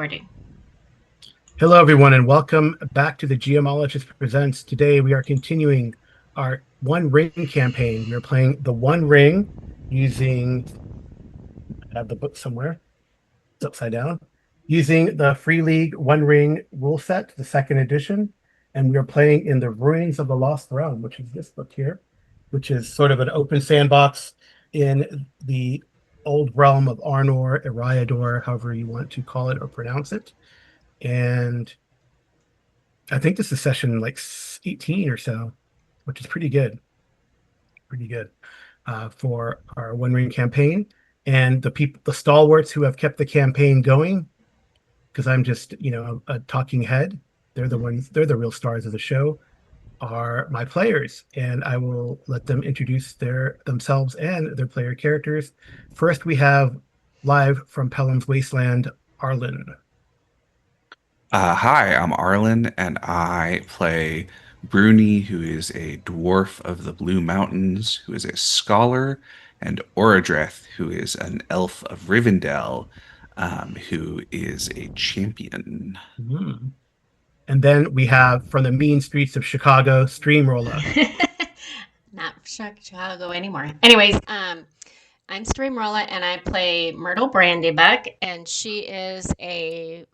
recording. Hello, everyone, and welcome back to the Geomologist Presents. Today, we are continuing our One Ring campaign. We are playing the One Ring using, I have the book somewhere, it's upside down, using the Free League One Ring rule set, the second edition. And we are playing in the Ruins of the Lost Realm, which is this book here, which is sort of an open sandbox in the old realm of Arnor, Eriador, however you want to call it or pronounce it. And I think this is session like 18 or so, which is pretty good for our One Ring campaign. And the stalwarts who have kept the campaign going, because I'm just, a talking head. They're the real stars of the show, are my players. And I will let them introduce themselves and their player characters. First, we have live from Pelham's Wasteland, Arlen. Hi, I'm Arlen, and I play Bruni, who is a dwarf of the Blue Mountains, who is a scholar, and Orodreth, who is an elf of Rivendell, who is a champion. Mm. And then we have from the mean streets of Chicago, Streamrolla. Not Chicago anymore. Anyways, I'm Streamrolla and I play Myrtle Brandybuck, and she is a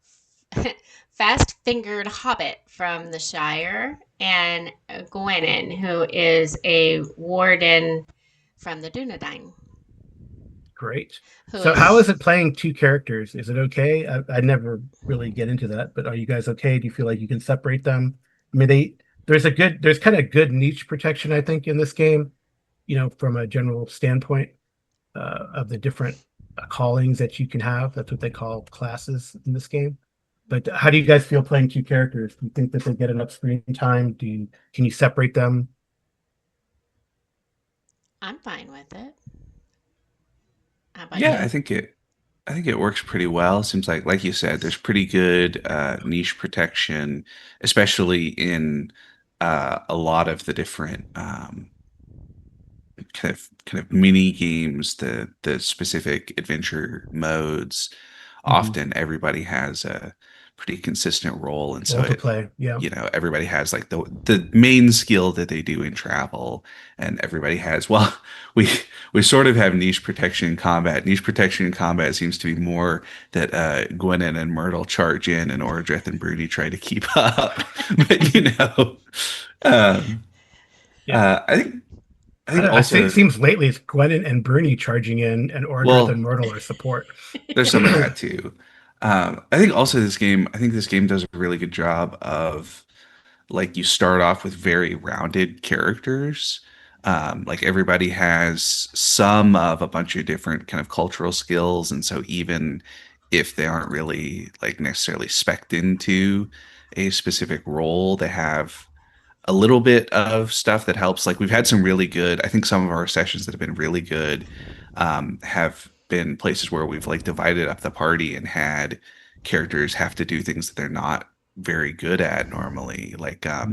fast-fingered hobbit from the Shire, and Gwennon, who is a warden from the Dunedain. Great. Who So how is is it playing two characters? Is it okay? I never really get into that, but are you guys okay? Do you feel like you can separate them? I mean, there's kind of good niche protection, I think, in this game, from a general standpoint of the different callings that you can have. That's what they call classes in this game. But how do you guys feel playing two characters? Do you think that they get enough screen time? Can you separate them? I'm fine with it. How about Yeah, you? I think it works pretty well. Seems like you said, there's pretty good niche protection, especially in a lot of the different kind of mini games, the specific adventure modes. Mhm. Often everybody has a pretty consistent role, and so Role to it play. Yeah. everybody has like the main skill that they do in travel, and everybody has, well, we we sort of have niche protection in combat. Niche protection in combat seems to be more that Gwennon and Myrtle charge in, and Orodreth and Broody try to keep up. But um, Yeah. I think I think it also, seems lately it's Gwennon and Bruni charging in, and Ordrith and well, Myrtle are support. there's some of that too. I think also I think this game does a really good job of, like, you start off with very rounded characters. Like everybody has some of a bunch of different kind of cultural skills, and so even if they aren't really like necessarily spec'd into a specific role, they have a little bit of stuff that helps. Like we've had some really good, I think some of our sessions that have been really good have been places where we've like divided up the party and had characters have to do things that they're not very good at normally. Like I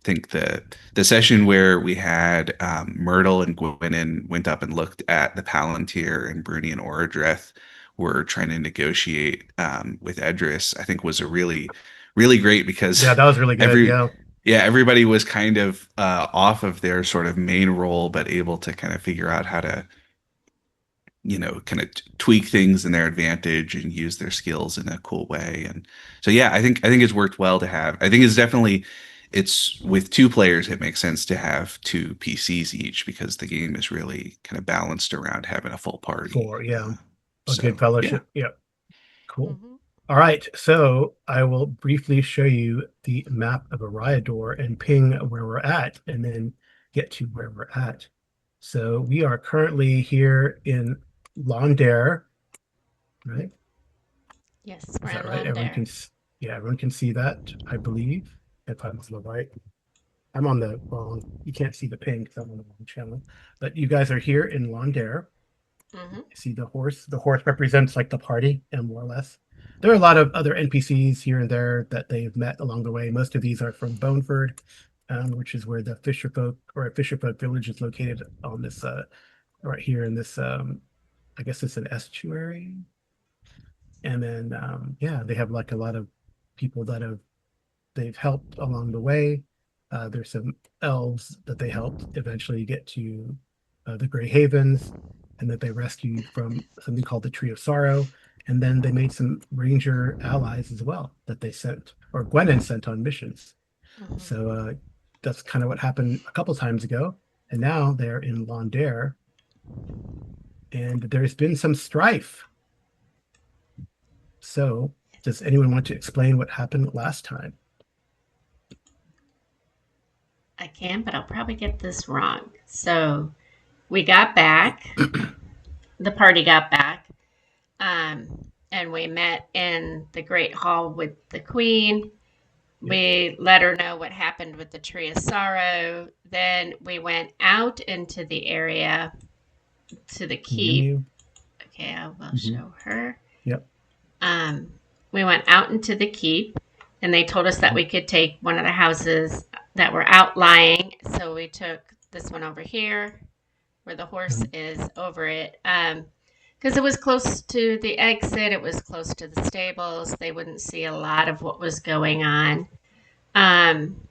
think the session where we had Myrtle and Gwennon went up and looked at the Palantir, and Bruni and Orodreth were trying to negotiate with Edris, I think was a really great, because Yeah, that was really good. every Yeah. yeah, everybody was kind of off of their sort of main role, but able to kind of figure out how to, kind of tweak things in their advantage and use their skills in a cool way. And so, yeah, I think it's worked well to have. I think it's with two players, it makes sense to have two PCs each, because the game is really kind of balanced around having a full party. Yeah, a good So, yeah. fellowship. Yeah. Cool. Hmm. All right. So I will briefly show you the map of Eriador and ping where we're at, and then get to where we're at. So we are currently here in Londare, right? Yes, we're Is that in right? Londare. Yeah, everyone can see that, I believe, if I'm on the right. I'm on the wrong, you can't see the ping because I'm on the wrong channel. But you guys are here in Londare. Hmm. See the horse. The horse represents like the party, and more or less. There are a lot of other NPCs here and there that they've met along the way. Most of these are from Boneford, which is where the Fisherfolk or Fisherfolk village is located on this right here in this I guess it's an estuary. And then yeah, they have like a lot of people that they've helped along the way. There's some elves that they helped eventually get to the Grey Havens, and that they rescued from something called the Tree of Sorrow. And then they made some ranger allies as well that they sent, or Gwennon sent on missions. Mhm. So that's kind of what happened a couple times ago. And now they're in Londaire, and there's been some strife. So does anyone want to explain what happened last time? I can, but I'll probably get this wrong. So we got back, the party got back, and we met in the Great Hall with the Queen. Yep. We let her know what happened with the Tree of Sorrow. Then we went out into the area to the Mew keep. Mew. Okay, I will Mm-hmm. show her. Yep. We went out into the keep, and they told us that Mm-hmm. we could take one of the houses that were outlying. So we took this one over here, where the horse is over it. Because it was close to the exit, it was close to the stables. They wouldn't see a lot of what was going on. Um,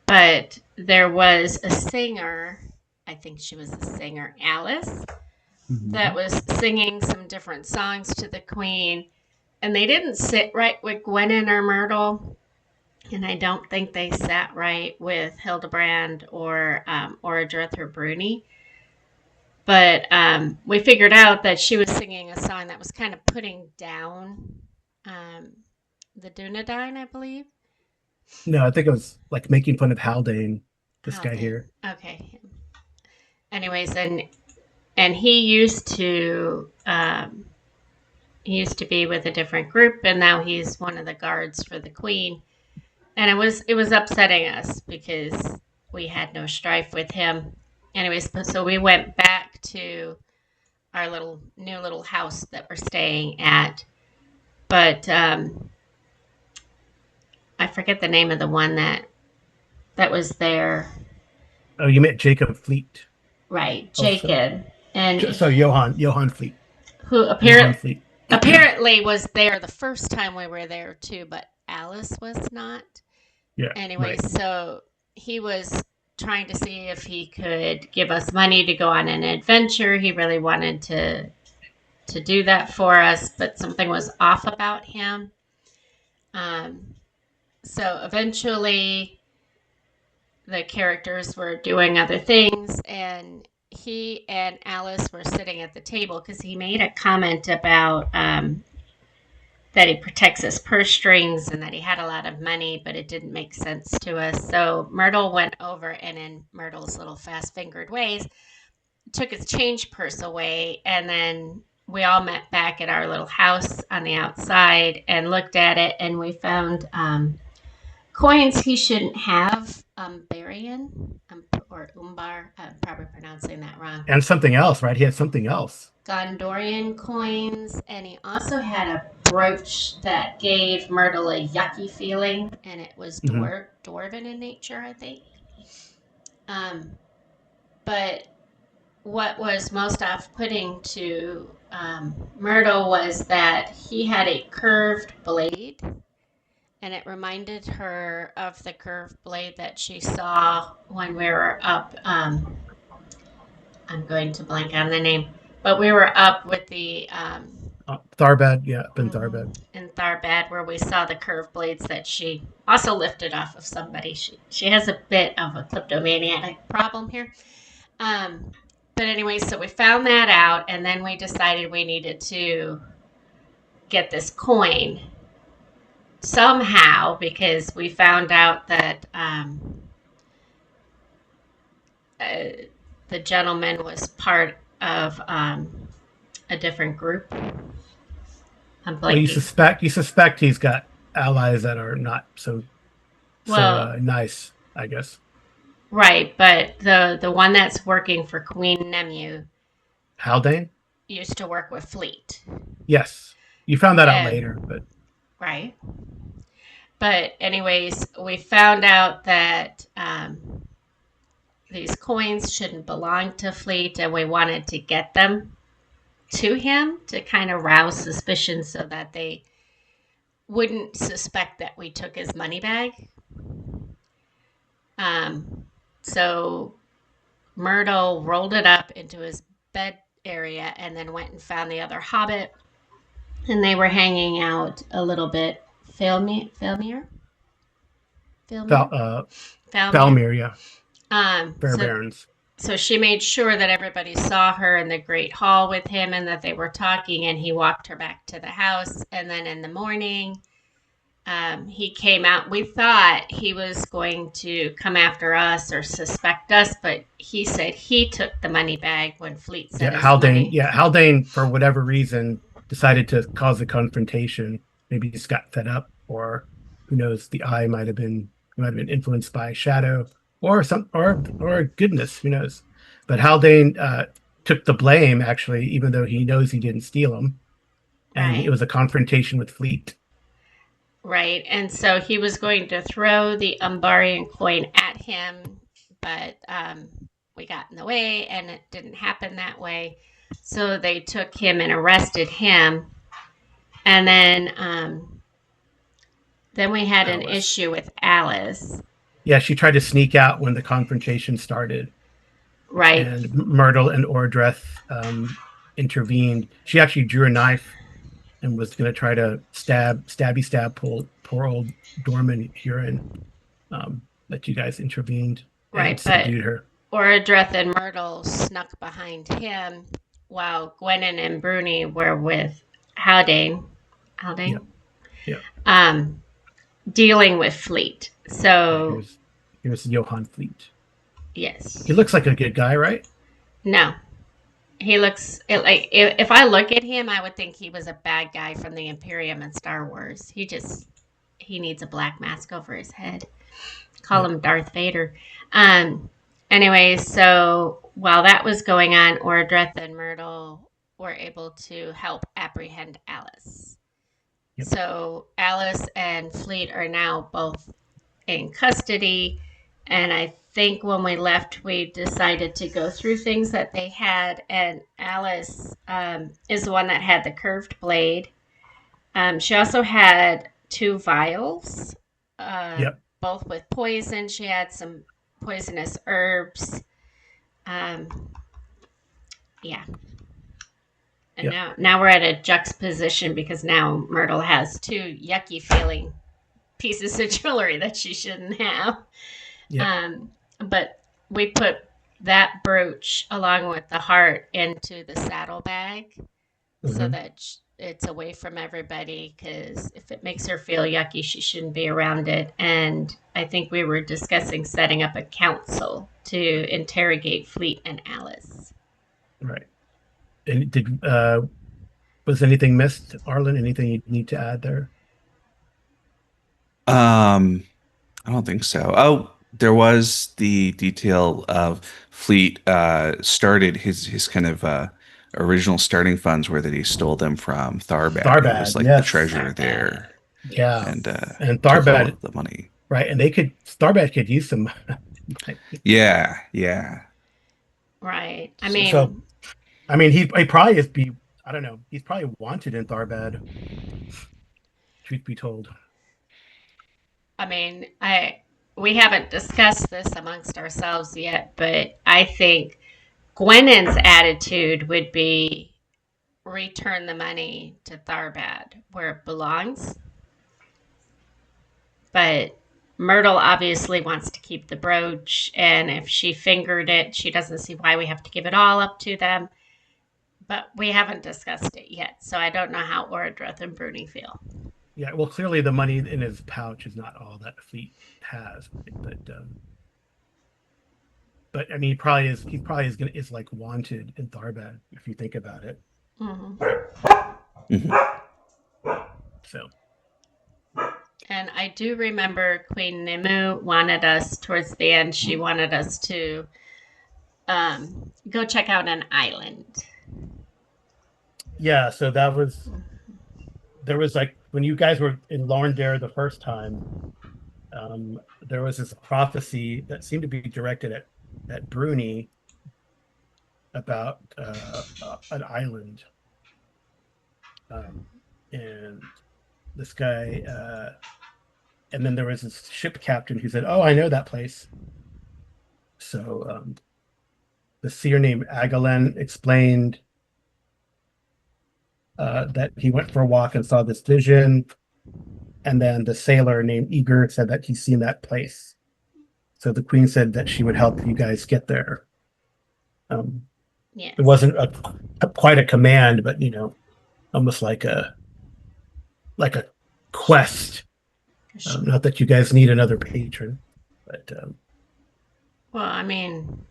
but there was a singer, I think she was a singer, Alice, Mm-hmm. that was singing some different songs to the queen. And they didn't sit right with Gwennon or Myrtle. And I don't think they sat right with Hildebrand or Drether Bruni. But we figured out that she was singing a song that was kind of putting down um, the Dunedain, I believe. No, I think it was like making fun of Haldane, this guy Haldane. here. Okay. Anyways, and he used to be with a different group, and now he's one of the guards for the queen. And it was upsetting us because we had no strife with him. Anyways, so we went back to our new little house that we're staying at. But I forget the name of the one that was there. Oh, you met Jacob Fleet Right, also. Jacob, and So Johann Fleet. who Johann Fleet. apparently was there the first time we were there too, but Alice was not. Yeah, Anyway, right. so he was trying to see if he could give us money to go on an adventure. He really wanted to do that for us, but something was off about him. Um, so eventually, the characters were doing other things, and he and Alice were sitting at the table because he made a comment about that he protects his purse strings and that he had a lot of money, but it didn't make sense to us. So Myrtle went over and, in Myrtle's little fast fingered ways, took his change purse away, and then we all met back at our little house on the outside and looked at it, and we found coins he shouldn't have, Barian, or Umbar. I'm probably pronouncing that wrong. And something else, right? He had something else. Gondorian coins, and he also had a brooch that gave Myrtle a yucky feeling, and it was Mm-hmm. dwarven in nature, I think. Um, but what was most off-putting to Myrtle was that he had a curved blade, and it reminded her of the curved blade that she saw when we were up. I'm going to blank on the name, but we were up with the Tharbad, yeah, Ben Tharbad. in Tharbad, where we saw the curved blades that she also lifted off of somebody. She has a bit of a kleptomaniac problem here. Um, but anyway, so we found that out, and then we decided we needed to get this coin somehow because we found out that uh, the gentleman was part of a different group. I'm Well, blanking. you suspect he's got allies that are not so Well, nice, I guess. right, but the one that's working for Queen Nemu Haldane? used to work with Fleet. Yes. You found that out later, And but right. But anyways, we found out that these coins shouldn't belong to Fleet, and we wanted to get them. to him to kind of rouse suspicion so that they wouldn't suspect that we took his money bag. Um, so Myrtle rolled it up into his bed area and then went and found the other hobbit, and they were hanging out a little bit. Filmir? Val, Filmir? Falmir? Valmir, yeah, Um, Fair so Barons. so she made sure that everybody saw her in the great hall with him and that they were talking, and he walked her back to the house. And then in the morning, he came out. We thought he was going to come after us or suspect us, but he said he took the money bag when Fleet said his money. Yeah, Haldane, for whatever reason, decided to cause a confrontation. Maybe he just got fed up, or who knows, the eye might have been influenced by shadow or or goodness, who knows. But Haldane took the blame, actually, even though he knows he didn't steal them. And it Right. was a confrontation with Fleet. Right. And so he was going to throw the Umbarian coin at him, but we got in the way and it didn't happen that way. So they took him and arrested him. And then we had an Alice. issue with Alice. Yeah, she tried to sneak out when the confrontation started, Right. and Myrtle and Ordreth intervened. She actually drew a knife and was going to try to stab poor old Dorman Huron. But you guys intervened and Right. But subdued her. Oradreth and Myrtle snuck behind him while Gwennon and Bruni were with Haldane. Yeah, Haldane? yeah. Um, dealing with Fleet. Yeah, So, here's Johann Fleet. yes. He looks like a good guy, right? No. He looks like if I look at him, I would think he was a bad guy from the Imperium and Star Wars. He needs a black mask over his head. Call Yeah, him Darth Vader. Um. Anyway, so while that was going on, Ordreth and Myrtle were able to help apprehend Alice. yep. So Alice and Fleet are now both in custody. And I think when we left, we decided to go through things that they had. And Alice is the one that had the curved blade. She also had two vials, uh, Yep. both with poison. She had some poisonous herbs. Um, yeah. And Yep. now we're at a juxtaposition because now Myrtle has two yucky feeling pieces of jewelry that she shouldn't have. Yep. But we put that brooch along with the heart into the saddlebag so Mm-hmm. that it's away from everybody because if it makes her feel yucky, she shouldn't be around it. And I think we were discussing setting up a council to interrogate Fleet and Alice. Right. And was anything missed, Arlen? Anything you need to add there? I don't think so. Oh, there was the detail of Fleet started his kind of original starting funds where that he stole them from Tharbad, who was Tharbad, like the yes. treasurer Tharbad. there, Yeah. and And took all Tharbad, of the money. right? And Tharbad could use some. Yeah, yeah. Right. I So, mean, I mean, he probably is be. I don't know. He's probably wanted in Tharbad. Truth be told. I we haven't discussed this amongst ourselves yet, but I think Gwennon's attitude would be return the money to Tharbad where it belongs. But Myrtle obviously wants to keep the brooch, and if she fingered it, she doesn't see why we have to give it all up to them. But we haven't discussed it yet, so I don't know how Oradreth and Bruni feel. Yeah. Well, clearly the money in his pouch is not all that Fleet has, but I mean, he probably is like wanted in Tharbad if you think about it, Mm-hmm. right? Mhm. So And I do remember Queen Nimue wanted us, towards the end, she wanted us to go check out an island. yeah, so there was like when you guys were in Lorndare the first time, there was this prophecy that seemed to be directed at Bruni about an island. And this guy, and then there was this ship captain who said, "Oh, I know that place." So the seer named Agalen explained that he went for a walk and saw this vision. And then the sailor named Eager said that he's seen that place. So the queen said that she would help you guys get there. Yes. It wasn't quite a command, but almost like a quest. Not that you guys need another patron, but Well, I mean,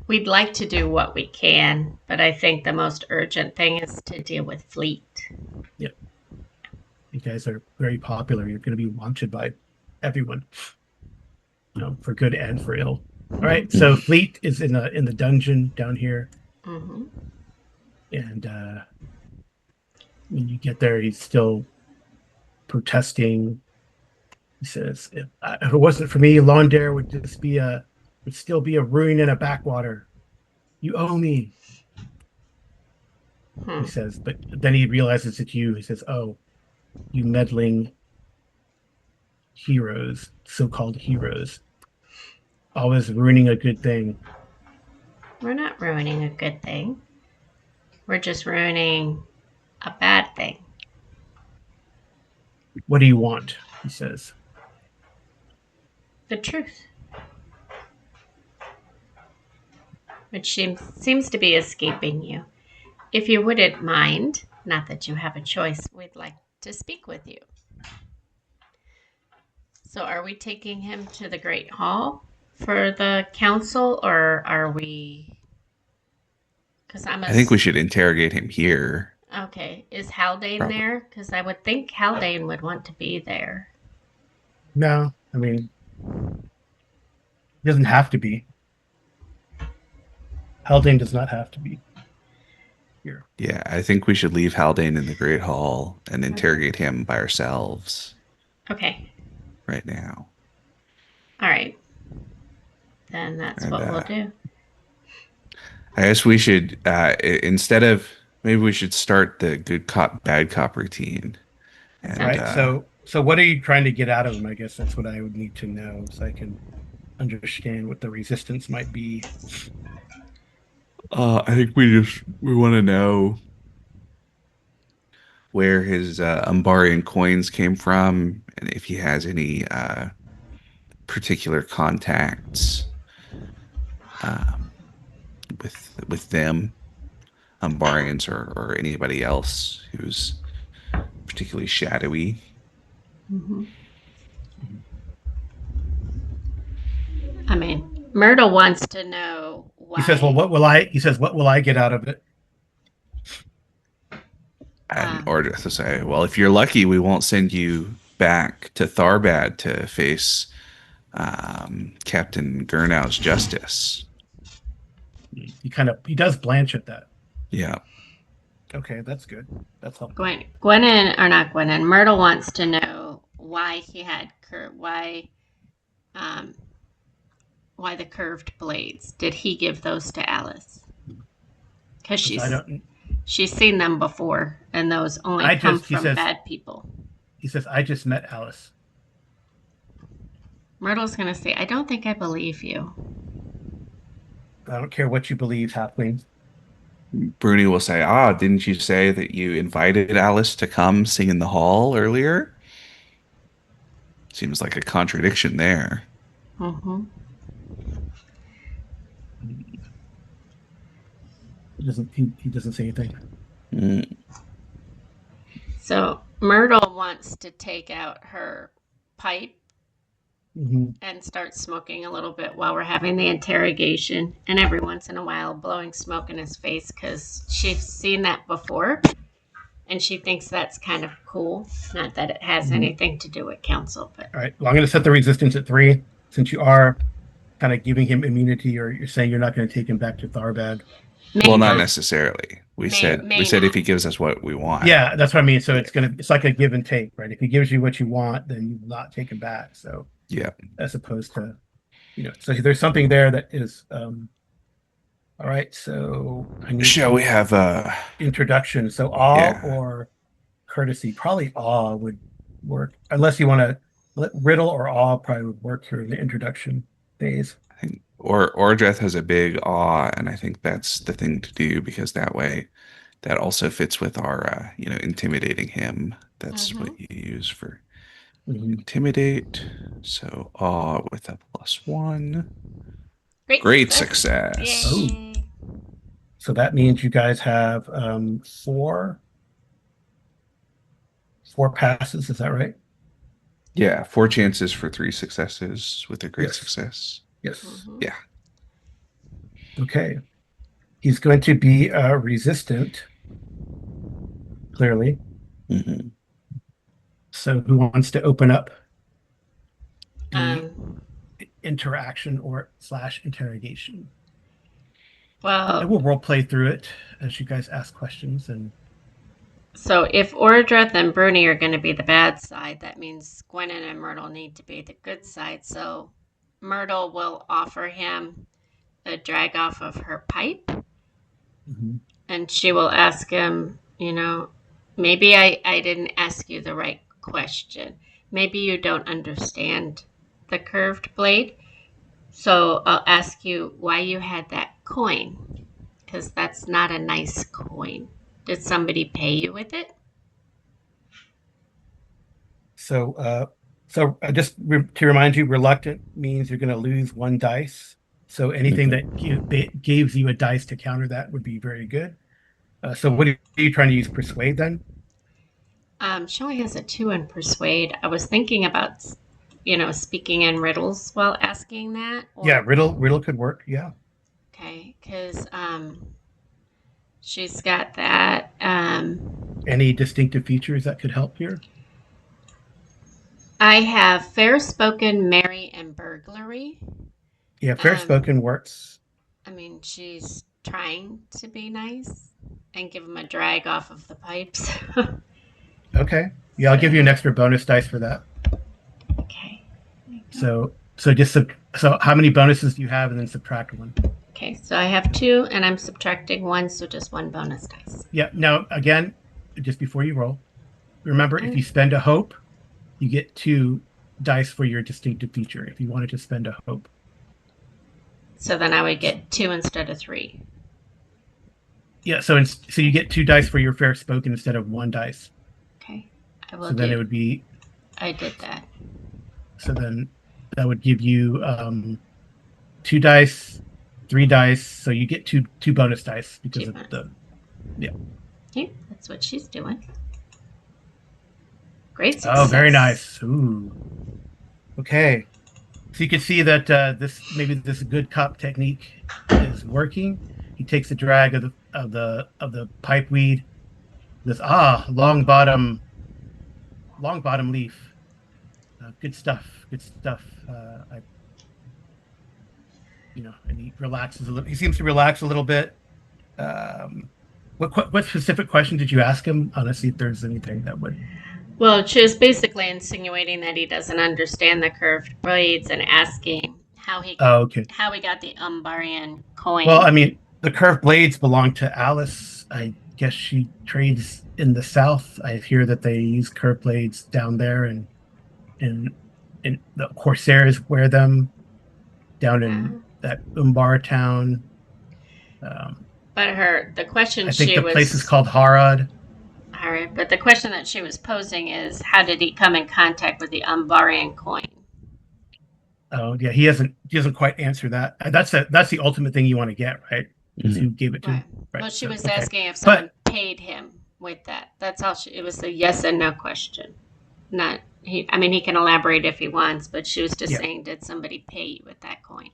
we'd like to do what we can, but I think the most urgent thing is to deal with Fleet. yeah, you guys are very popular. You're going to be wanted by everyone, for good and for ill. All right, so Fleet is in the dungeon down here, Mm-hmm. and when you get there, he's still protesting. He says, "If it wasn't for me, Laundare would still be a ruin and a backwater. You owe me." He says, but then he realizes it's you. He says, "Oh, you meddling heroes, so-called heroes, always ruining a good thing." We're not ruining a good thing. We're just ruining a bad thing. "What do you want?" he says. The truth. Which seems to be escaping you. If you wouldn't mind, not that you have a choice, we'd like to speak with you. So are we taking him to the Great Hall for the council, or are we... Because I think we should interrogate him here. Okay, is Haldane Probably. there? Because I would think Haldane would want to be there. No, I mean, he doesn't have to be. Haldane does not have to be here. Yeah, I think we should leave Haldane in the Great Hall and interrogate him by ourselves Okay, right now. all right. Then that's And, what we'll do. I guess we should, instead of, maybe we should start the good cop, bad cop routine. And, Sounds Right. So what are you trying to get out of him? I guess that's what I would need to know, so I can understand what the resistance might be. I think we want to know where his Umbarian coins came from, and if he has any particular contacts with them, Umbarians or anybody else who's particularly shadowy. Mm-hmm. I mean, Myrtle wants to know why. He says, "Well, what will I?" He says, "What will I get out of it?" And or to say, well, if you're lucky, we won't send you back to Tharbad to face Captain Gurnow's justice. He does blanch at that. Yeah. Okay, that's good. That's helpful. Myrtle wants to know why he had why the curved blades. Did he give those to Alice? Because she's seen them before, and those only come from bad people. He says, "I just met Alice." Myrtle's going to say, "I don't think I believe you." I don't care what you believe, halfling. Bruni will say, didn't you say that you invited Alice to come sing in the hall earlier? Seems like a contradiction there. Mm-hmm. He doesn't say anything. Mm. So Myrtle wants to take out her pipe Mm-hmm. and start smoking a little bit while we're having the interrogation, and every once in a while blowing smoke in his face because she's seen that before and she thinks that's kind of cool. Not that it has anything to do with council, but all right. Well, I'm going to set the resistance at 3, since you are kind of giving him immunity, or you're saying you're not going to take him back to Tharbad. Well, not necessarily. We said if he gives us what we want. Yeah, that's what I mean. So it's like a give and take, right? If he gives you what you want, then you will not take him back. So yeah, as opposed to, so there's something there that is All right, so I need Shall we some have introduction. So awe yeah, or courtesy? Probably awe would work, unless you want to let riddle or awe probably would work for the introduction phase. I think or Ordreth has a big awe, and I think that's the thing to do because that way that also fits with our intimidating him. That's what Mm-hmm. you use for Mhm. intimidate. So awe with a +1. Great Great success. success. Oh, Yay. so that means you guys have four passes. Is that right? Yeah, 4 chances for 3 successes with a great Yes. success. Yes. Mm-hmm. Yeah. Okay. He's going to be resistant, clearly. Hmm. So who wants to open up the Um, interaction or slash interrogation? And well, we'll role play through it as you guys ask questions. And so if Ordreth and Bruni are going to be the bad side, that means Gwennon and Myrtle need to be the good side. So Myrtle will offer him a drag off of her pipe, Mhm. and she will ask him, maybe I didn't ask you the right question. Maybe you don't understand the curved blade. So I'll ask you why you had that coin, because that's not a nice coin. Did somebody pay you with it? So, just to remind you, reluctant means you're going to lose one dice. So anything that Hmm. gives you a dice to counter that would be very good. So what are you trying to use? Persuade then? She only has a 2 in persuade. I was thinking about, speaking in riddles while asking that, Yeah, or riddle could work. Yeah. okay, because she's got that. Any distinctive features that could help here? I have fair spoken, merry, and burglary. Yeah, fair Um, spoken works. I mean, she's trying to be nice and give him a drag off of the pipes. Okay. Yeah, I'll give you an So, extra bonus dice for that. okay. There you go. So how many bonuses do you have, and then subtract one. Okay, so I have 2 and I'm subtracting 1, so just 1 bonus dice. Yeah. Now again, just before you roll, remember if Okay. you spend a hope, you get 2 dice for your distinctive feature. If you wanted to spend a hope. So then I would get 2 instead of 3. Yeah. So you get 2 dice for your fair spoken instead of 1 dice. Okay. I will So then it do. would be I did that. so then that would give you 2 dice, 3 dice. So you get two bonus dice because 2 of bonus. the yeah. Okay, that's what she's doing. Great Oh, very success. nice. Ooh. Okay. So you can see that this good cop technique is working. He takes a drag of the pipe weed. This long bottom leaf. Good stuff. Good stuff. And he relaxes a little. He seems to relax a little bit. Um, what specific question did you ask him? Honestly, if there's anything that would. Well, she was basically insinuating that he doesn't understand the curved blades and asking Oh, okay. how he got the Umbarian Well, I coin. mean, the curved blades belong to Alice. I guess she trades in the South. I hear that they use curved blades down there, and and the Corsairs wear them down in Uh, that Umbar town. Um, but the question I think she the place is was, called Harad. all right, but the question that she was posing is, how did he come in contact with the Umbarian coin? Oh yeah, he doesn't quite answer that. That's the ultimate thing you want to get, right? Is Hmm. who gave it to Right. him, right? Well, she So was okay, asking if someone but paid him with that. That's all. It was a yes and no question. Not he. I mean, he can elaborate if he wants, but she was just yeah, saying, did somebody pay you with that coin?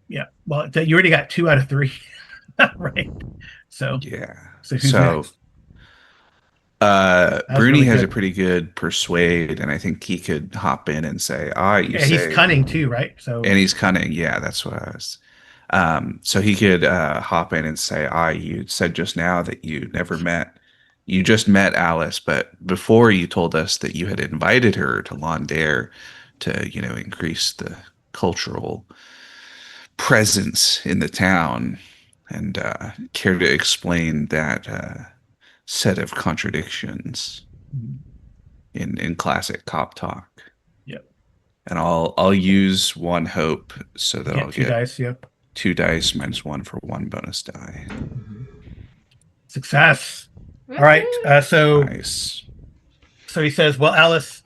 yeah. Well, you already got 2 out of 3, right? So Yeah. so who's So next? That was Bruni really has a good. pretty good persuade, and I think he could hop in and say, "Ah, you Yeah, he's say," cunning too, right? and So he's cunning. Yeah, that's what I was. So he could hop in and say, "Ah, you said just now that you just met Alice, but before you told us that you had invited her to Londaire to, increase the cultural presence in the town. and care to explain that set of contradictions in classic cop talk? Yep. And I'll use one hope so that Get I'll 2 get dice. Yep. 2 dice minus one for one bonus die. Success. All right. Woohoo! So he says, well, Alice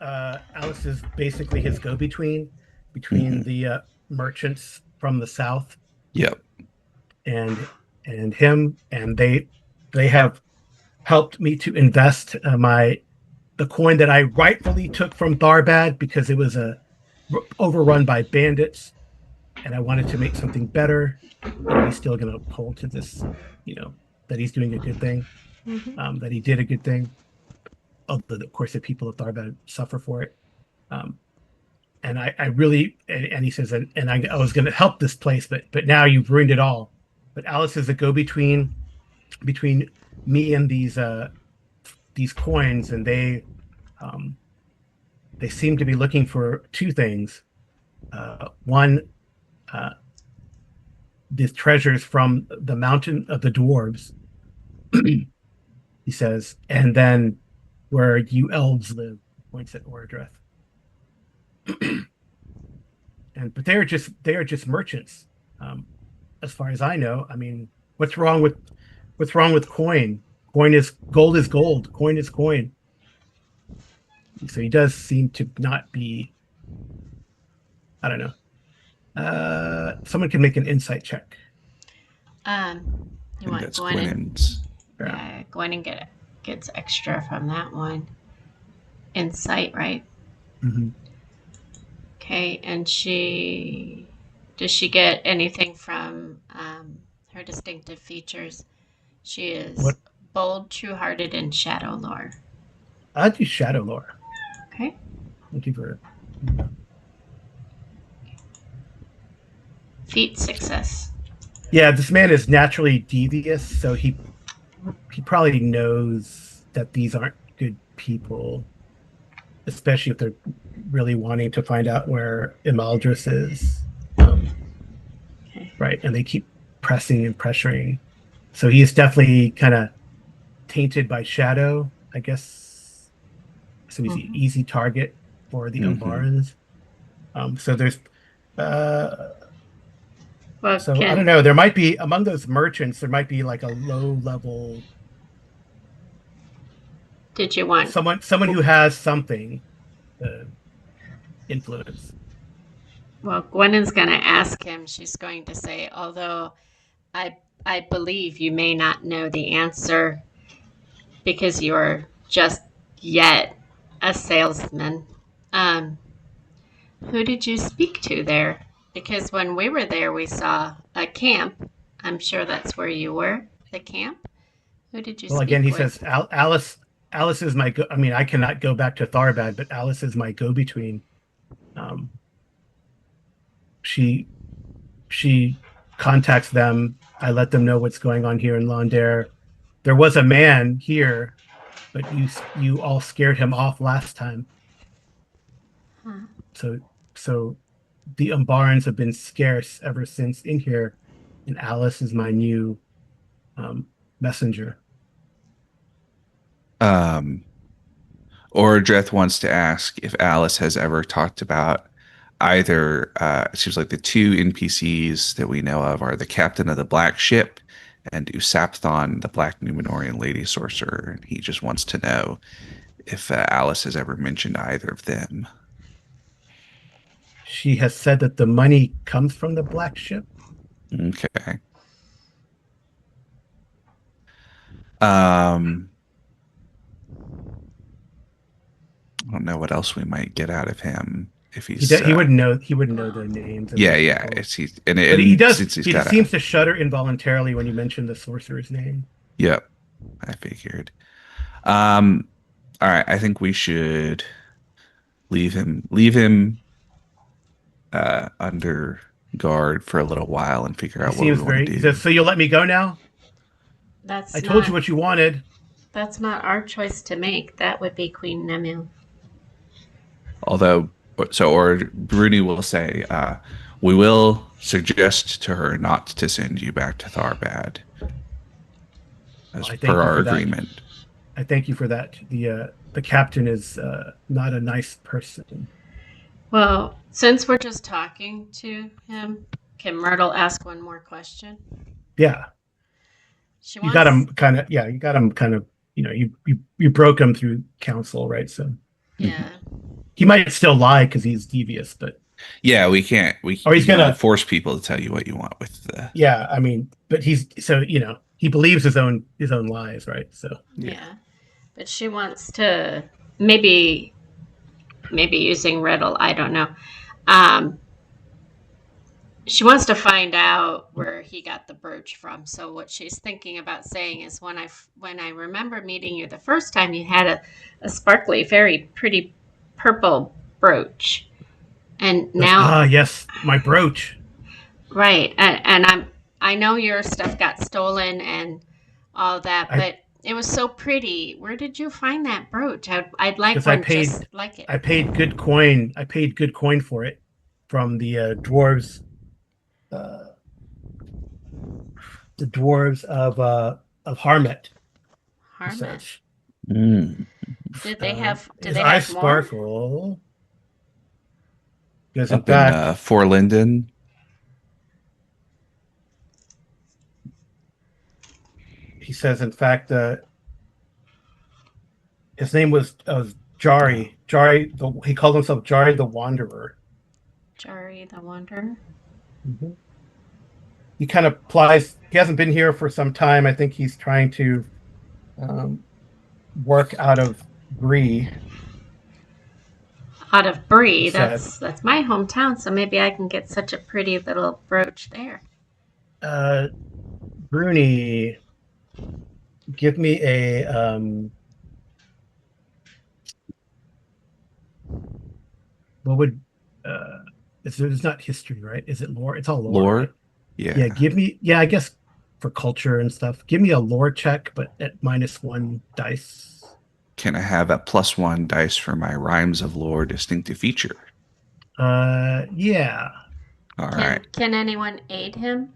is basically his go-between between Hmm. the merchants from the south Yep. and him, and they have helped me to invest the coin that I rightfully took from Tharbad because it was overrun by bandits, and I wanted to make something better. He's still going to hold to this, that he's doing a good thing, Mm-hmm. that he did a good thing. Although, of course, the people of Tharbad suffer for it. Um, and I really, and he says, and I was going to help this place, but now you've ruined it all. But Alice is a between me and these coins, and um, they seem to be looking for two things. One, uh, these treasures from the mountain of the dwarves, he says, and then where you elves live, points at Oradreth. But they are just merchants, as far as I know. I mean, what's wrong with coin? Coin is gold is gold. Coin is coin. So he does seem to not be. I don't know. Someone can make an insight check. You And want that's Gwen Gwynen's. Yeah. yeah, Gwen and gets extra from that one. Insight, right? Mhm. Okay, and does she get anything from her distinctive features? She is What? bold, true-hearted, and shadow lore. I'll do shadow lore. Okay. Thank you for. Feat success. Yeah, this man is naturally devious, so he probably knows that these aren't good people, especially if they're really wanting to find out where Imaldris is. Okay. Right, and they keep pressing and pressuring. So he is definitely kind of tainted by shadow, I guess. So he's an Mm-hmm. easy target for the Hmm. Umbarans. So there's uh Well, so I don't know. There might be among those merchants, there might be like a low level did you want? someone who has something influence. Well, Gwynen's going to ask him. She's going to say, although I I believe you may not know the answer because you're just yet a salesman. Um, who did you speak to there? Because when we were there, we saw a camp. I'm sure that's where you were, the camp. Who did you Well, again, speak he with? says Alice is my I mean, I cannot go back to Tharbad, but Alice is my go-between. Um, she she contacts them. I let them know what's going on here in Londair. There was a man here, but you all scared him off last time. Huh. So so the Umbarans have been scarce ever since in here, and Alice is my new messenger. Um, Ordreth wants to ask if Alice has ever talked about either. It seems like the two NPCs that we know of are the captain of the black ship and Usapthon, the black Numenorian lady sorcerer. And he just wants to know if Alice has ever mentioned either of them. She has said that the money comes from the black ship. Okay. Um, I don't know what else we might get out of him if He he's. he wouldn't know the names of Yeah, those yeah. people. It's he But he and does. since he's He got a. seems to shudder involuntarily when you mention the sorcerer's name. Yep, I figured. Um, all right, I think we should leave him under guard for a little while and figure He out what we seems want to very. He says, do. "So you'll let me go now? I That's told you not what you wanted." that's not our choice to make. That would be Queen Nemil. Although, so or Bruni will say, We will suggest to her not to send you back to Tharbad, as I per thank you our for that. agreement. I thank you for that. The captain is not a nice person. Well, since we're just talking to him, can Myrtle ask one more question? Yeah, She you got him wants, kind of. Yeah, you got him kind of. You broke him through counsel, right? So Mhm. yeah, he might still lie because he's devious, but Yeah, we can't. or You he's can only gonna. force people to tell you what you want with the. Yeah, I mean, but he's so he believes his own lies, right? So Yeah. yeah. But she wants to maybe using riddle. I don't know. Um, she wants to find out where he got the brooch from. So what she's thinking about saying is, when I remember meeting you the first time, you had a sparkly, very pretty purple brooch, and now, yes, my brooch. right, and I know your stuff got stolen and all that, I but it was so pretty. Where did you find that brooch? I'd like because I one paid just like it. I paid good coin. I paid good coin for it from dwarves, uh, the dwarves of Harmet. He Harmon. says, Mm. Did his they eyes have more? sparkle. Because in Up in fact, Fort Linden. he says, in fact, his name was Oh. Jari. He called himself Jari the Wanderer. Jari the Wanderer. Mhm. He kind of applies. He hasn't been here for some time. I think he's trying to um, work out of Bree. Out of He Brie. said, That's my hometown, so maybe I can get such a pretty little brooch there. uh, "Bruni, give me a what would it's not history, right? Is it lore? It's all lore, right? Lore? Yeah. Yeah, give me I guess for culture and stuff. Give me a lore check, but at -1 dice. Can I have a +1 dice for my Rhymes of Lore distinctive feature? Yeah. All right. Can anyone aid him?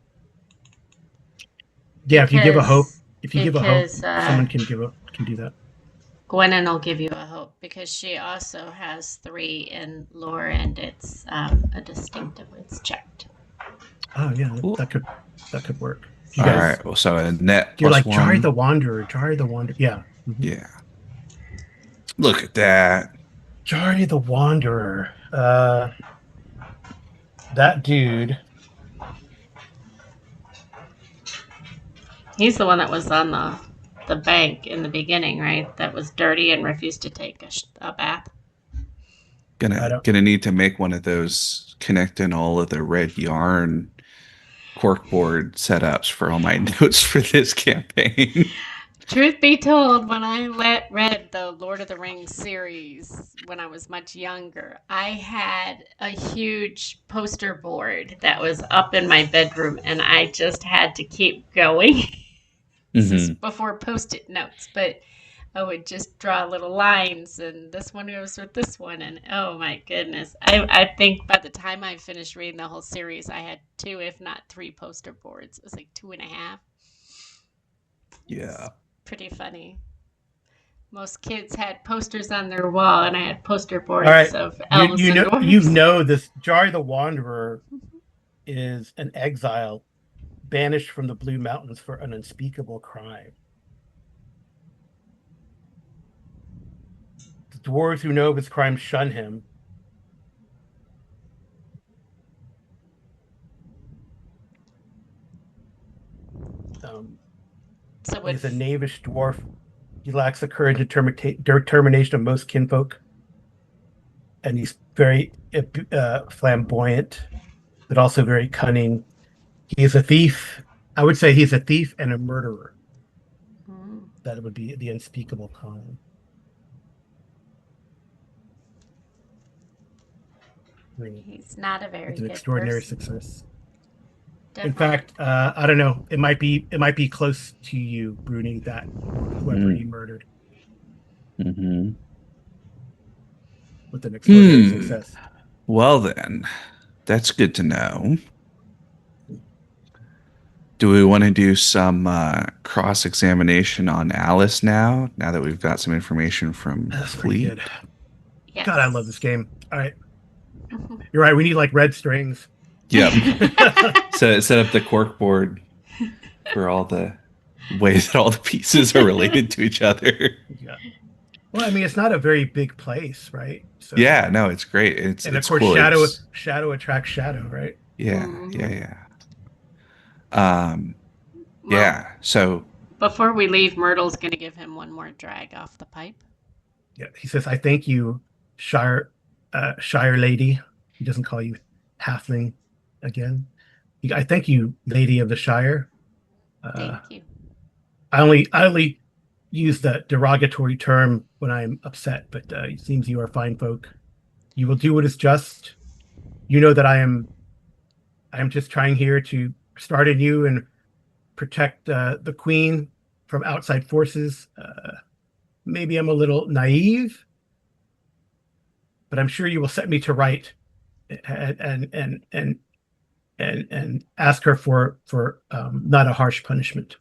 Yeah, Because if you give a hope, because someone can do that. Gwennon will give you a hope because she also has 3 in lore and it's a distinctive. It's checked. Oh yeah, Cool. that could work. You All guys, right. Well, so a net you're plus like Jari the one. Wanderer, Jari the Wanderer. Yeah. Mhm. Yeah. Look at that. Jari the Wanderer. That dude. He's the one that was on the bank in the beginning, right? That was dirty and refused to take a bath. I don't. Gonna need to make one of those connecting all of the red yarn corkboard setups for all my notes for this campaign. Truth be told, when I read the Lord of the Rings series when I was much younger, I had a huge poster board that was up in my bedroom, and I just had to keep going. This is Hmm. before post-it notes, but I would just draw little lines, and this one goes with this one, and oh my goodness, I think by the time I finished reading the whole series, I had 2, if not 3, poster boards. It was like 2.5. It was Yeah. pretty funny. Most kids had posters on their wall, and I had poster All boards right. of You elves you and know you dwarves. know this Jari the Wanderer is an exile banished from the Blue Mountains for an unspeakable crime. The dwarves who know of his crime shun him. Um, So he would is a knavish dwarf. He lacks the courage and determination of most kinfolk, and he's very flamboyant, but also very cunning. He is a thief. I would say he's a thief and a murderer. mm, That would be the unspeakable crime. I mean, he's not a very it's an good extraordinary person. success. In Definitely. fact, I don't know. It might be close to you, Bruni, that or whoever he Mm. murdered Hmm. with an extraordinary Hmm. success. Well then, That's good to know. Do we want to do some cross-examination on Alice now that we've got some information from That's pretty good. Fleet? God, I love this Yes. game. All right. You're right. We need like red strings. Yep. Set up the cork board for all the ways that all the pieces are related to each other. Yeah. Well, I mean, it's not a very big place, right? So, Yeah, no, it's great. and of It's course, cool. It's shadow attracts shadow, right? yeah, Mhm. yeah. Um, Well, yeah. So before we leave, Myrtle's going to give him one more drag off the pipe. Yeah. He says, "I thank you, Shire lady." He doesn't call you halfling again. I thank you, lady of the Shire. Uh, Thank you. I only use the derogatory term when I'm upset, but it seems you are fine folk. You will do what is just. You know that I am just trying here to start anew and protect the queen from outside forces. Maybe I'm a little naive, but I'm sure you will set me to right and ask her for not a harsh punishment.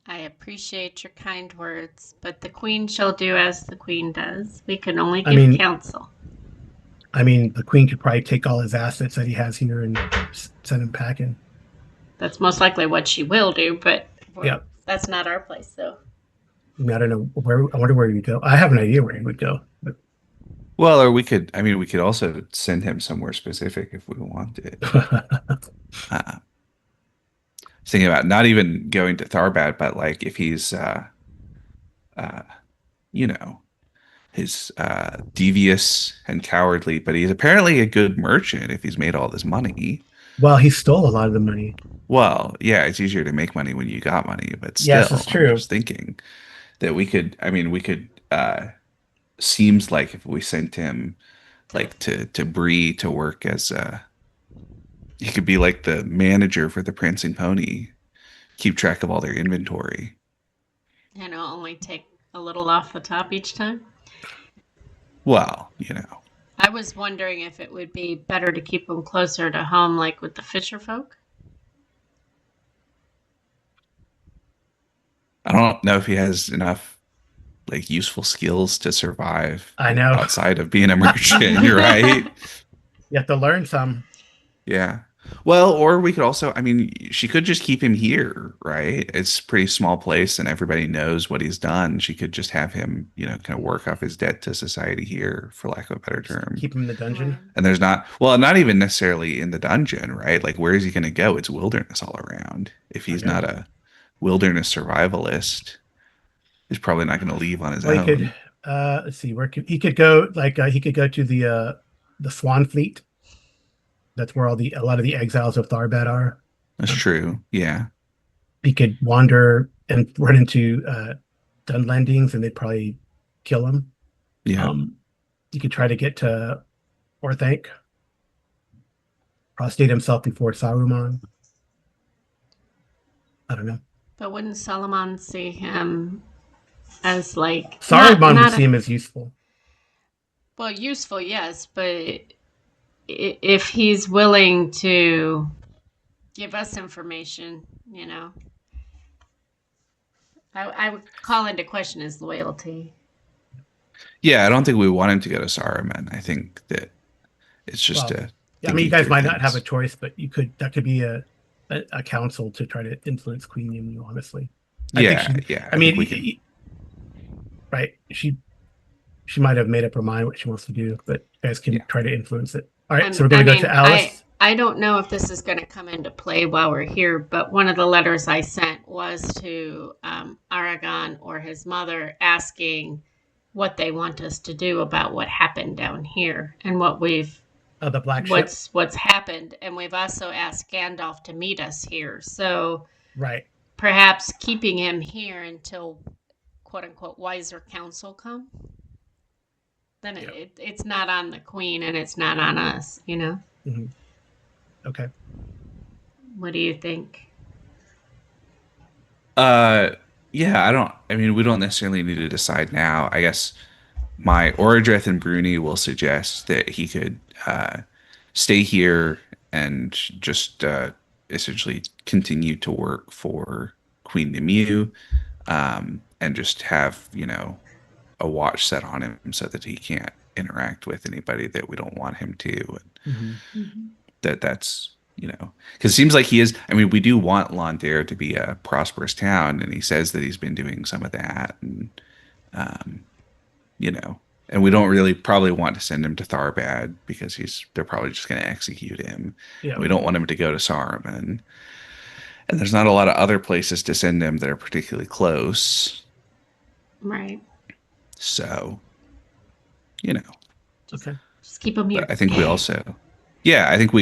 I appreciate your kind words, but the queen shall do as the queen does. We can only I give mean, counsel. the queen could probably take all his assets that he has here and send him packing. That's most likely what she will do, but Yeah, that's not our place, so. I mean, I don't know where. I wonder where he would go. I have an idea where he would go, but well, or we could, I mean, we could also send him somewhere specific if we wanted. Uh, thinking about not even going to Tharbad, but like if he's, uh, you know, he's devious and cowardly, but he's apparently a good merchant if he's made all this money. well, he stole a lot of the money. Well, yeah, it's easier to make money when you got money, but Yes, it's still, I'm true. just thinking that we could, I mean, we could, seems like if we sent him To, like to Bree to work as he could be like the manager for the Prancing Pony, keep track of all their inventory. only take a little off the top each time. Well, you know, I was wondering if it would be better to keep him closer to home, like with the fisher folk. I don't know if he has enough like useful skills to survive I know. outside of being a merchant, I right? You have to learn some. Yeah. Well, or we could also, I mean, she could just keep him here, right? It's a pretty small place and everybody knows what he's done. She could just have him, you know, kind of work off his debt to society here, for lack of a better term. Keep him in the dungeon. And there's not, well, not even necessarily in the dungeon, right? Like, where is he going to go? It's wilderness all around. If he's Okay. not a wilderness survivalist, he's probably not going to leave on his Well, he could. own. Let's see. He could go? Like he could go to the Swan Fleet. That's where a lot of the exiles of Tharbad are. That's true. Yeah. He could wander and run into Dunlandings, and they'd probably kill him. Yeah. He could try to get to Orthanc, prostrate himself before Saruman. I don't know. But wouldn't Solomon see him as like Saruman would see him as useful. well, useful, yes, but if he's willing to give us information, I would call into question his loyalty. Yeah. I don't think we want him to go to Saruman. I think that it's just Well, a I mean, you thinking guys through might not have a things. choice, but that could be a council to try to influence Queen Emu. Honestly, I think Yeah. Yeah. I I think we can. mean, right? She might have made up her mind what she wants to do, but you guys can Yeah. try to influence it. All right, so I we're going to go mean, to Alice. I don't know if this is going to come into play while we're here, but one of the letters I sent was to Aragon or his mother asking what they want us to do about what happened down here and The black ship. what's happened, and we've also asked Gandalf to meet us here. So Right. perhaps keeping him here until quote unquote wiser counsel come. Then it's not on the queen and it's not on us, Mm-hmm. Okay. What do you think? Uh, yeah, I mean, we don't necessarily need to decide now. I guess my Orodreth and Bruni will suggest that he could stay here and just essentially continue to work for Queen Nimue, and just have, a watch set on him so that he can't interact with anybody that we don't want him to. And Mhm. that's, because it seems like he is. I mean, we do want Londere to be a prosperous town, and he says that he's been doing some of that. And, um, you know, and we don't really probably want to send him to Tharbad because they're probably just going to execute him. Yeah. And we don't want him to go to Saruman. And there's not a lot of other places to send him that are particularly close. Right. So, you know, Okay. Just keep him here. but I think we also, yeah, Yeah. I think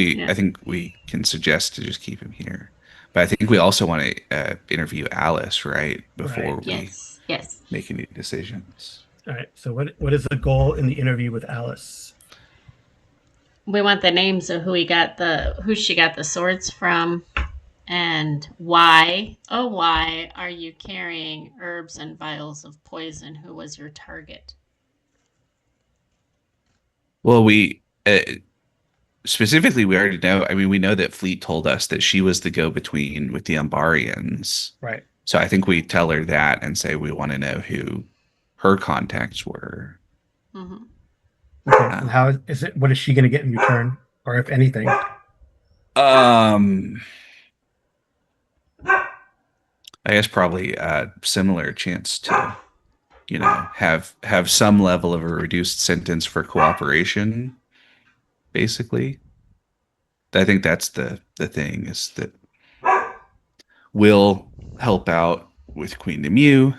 we can suggest to just keep him here. But I think we also want to interview Alice, right, before Right. we Yes. Yes. make any decisions. All right. So what is the goal in the interview with Alice? We want the names of who she got the swords from, and why. Oh, why are you carrying herbs and vials of poison? Who was your target? Well, we specifically, we already know. I mean, we know that Fleet told us that she was the go-between with the Umbarians. Right. So I think we tell her that and say we want to know who her contacts were. Mm-hmm. Okay. And how is it? What is she going to get in return, or if anything? I guess probably a similar chance to, have some level of a reduced sentence for cooperation, basically. I think that's the thing is that we'll help out with Queen Nimue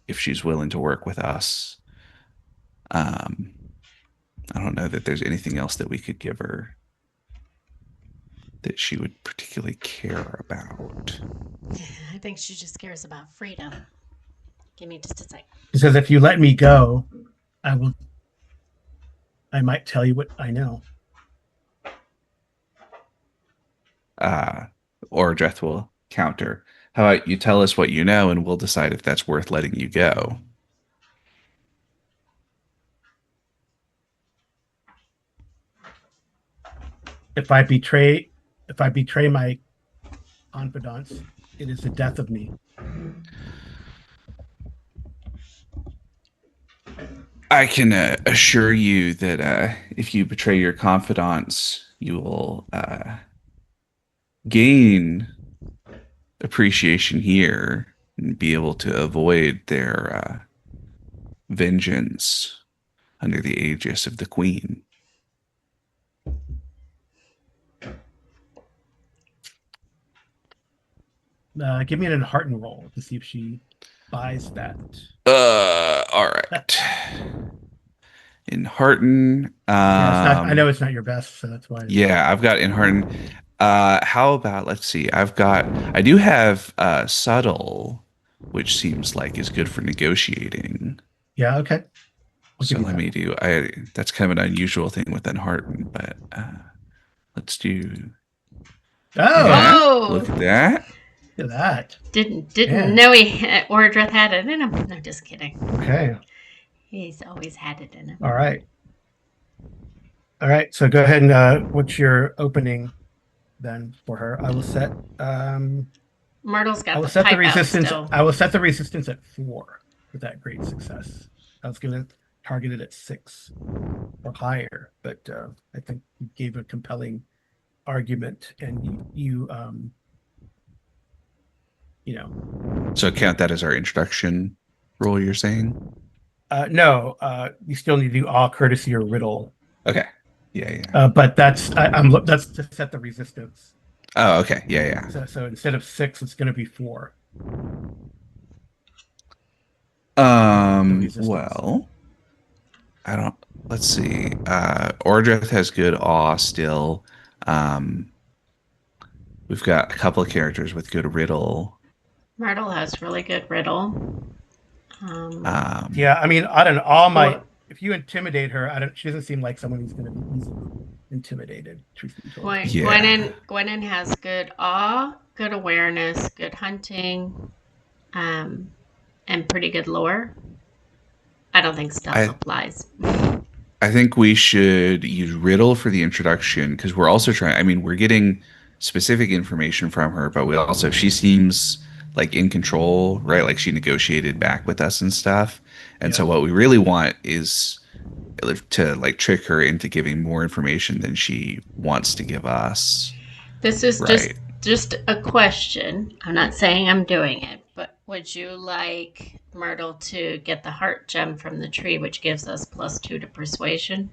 if she's willing to work with us. Um, I don't know that there's anything else that we could give her that she would particularly care about. I think she just cares about freedom. Give me just a sec. He says, "If you let me go, I might tell you what I know." Ordreth will counter. How about you tell us what you know and we'll decide if that's worth letting you go? If I betray my confidants, it is the death of me. I can assure you that if you betray your confidants, you will gain appreciation here and be able to avoid their vengeance under the aegis of the Queen. Give me an Enhearten roll to see if she buys that. All right. Enhearten. I know it's not your best, so that's why. Yeah, I've got Enhearten. How about, let's see, I do have subtle, which seems like is good for negotiating. Yeah, okay. So let me do, that's kind of an unusual thing with Enhearten, but let's do. Oh, Yeah, Oh! look at that. Look at that. Didn't know Ordreth had it in him. No, just kidding. Okay. He's always had it in him. All right. So go ahead and what's your opening then for her? I will set Myrtle's got I will the set the pipe out resistance. still. I will set the resistance at 4 with that great success. I was going to target it at 6 or higher, but I think you gave a compelling argument, and you So count that as our introduction roll, you're saying? no, you still need to do all courtesy or riddle. Okay. Yeah. But that's that's to set the resistance. Oh, okay. Yeah. So instead of 6, it's going to be 4. Well, let's see. Ordreth has good awe still. We've got a couple of characters with good riddle. Myrtle has really good riddle. Yeah, I mean, I don't know. If you intimidate her, she doesn't seem like someone who's going to be easily intimidated. Truth be told. Gwenin has good awe, good awareness, good hunting, and pretty good lore. I don't think stealth applies. I think we should use Riddle for the introduction because we're also trying. I mean, we're getting specific information from her, but we also she seems like in control, right? Like she negotiated back with us and stuff. And Yeah. so what we really want is to like trick her into giving more information than she wants to give us, This is right? just a question. I'm not saying I'm doing it, but would you like Myrtle to get the heart gem from the tree, which gives us +2 to persuasion?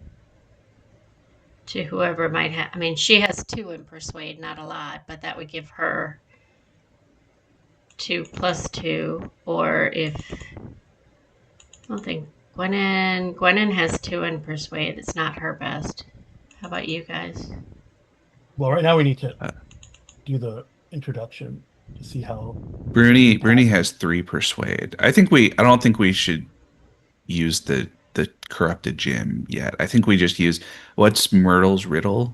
To whoever might have. I mean, she has 2 in persuade, not a lot, but that would give her 2 +2. Or if I don't think Gwennon has 2 in persuade. It's not her best. How about you guys? Well, right now we need to Uh, do the introduction to see how Bruni fast. has 3 persuade. I don't think we should use the corrupted gem yet. I think we just use what's Myrtle's riddle?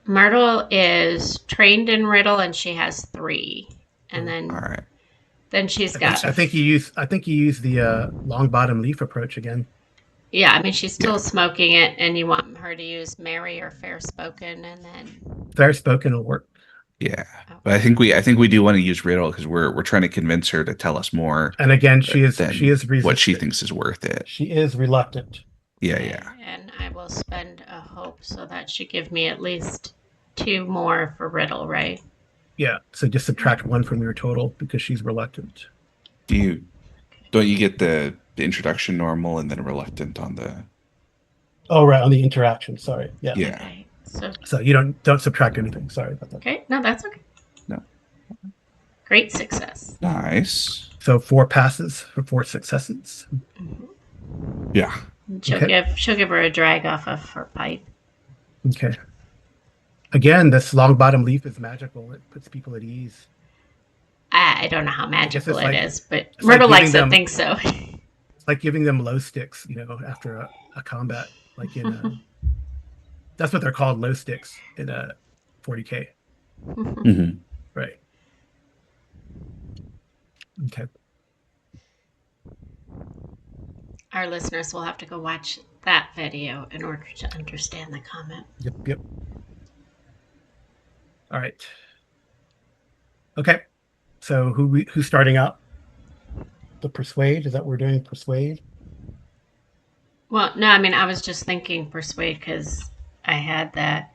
Myrtle is trained in riddle and she has 3. And All then right. she's I think got So I think you use I think you use the long bottom leaf approach again. yeah, I mean she's still yeah, smoking it and you want her to use merry or fair spoken and then Fair spoken will work. yeah. But okay. I think we do want to use riddle because we're trying to convince her to tell us more And again, she than is what she resistant. thinks is worth it. She is reluctant. Yeah, Okay. yeah. And I will spend a hope so that should give me at least 2 more for riddle, right? Yeah. So just subtract 1 from your total because she's reluctant. Do you don't you get the introduction normal and then reluctant on the Oh, right, on the interaction. Sorry. Yeah. yeah. Okay. So So you don't subtract anything. Sorry about that. okay, no, that's okay. No. Great success. Nice. So 4 passes for 4 successes. Yeah. Okay. She'll give her a drag off of her pipe. Okay. Again, this long bottom leaf is magical. It puts people at ease. I don't know how I guess magical it is, but it's like Myrtle giving likes to them think so. it's like giving them low sticks, after a combat, like in that's what they're called, low sticks in a 40K, Hmm. right? Okay. Our listeners will have to go watch that video in order to understand the comment. Yep, yep. All right. Okay. So who's starting out? The persuade? Is that what we're doing? Persuade? Well, no, I mean, I was just thinking persuade because I had that.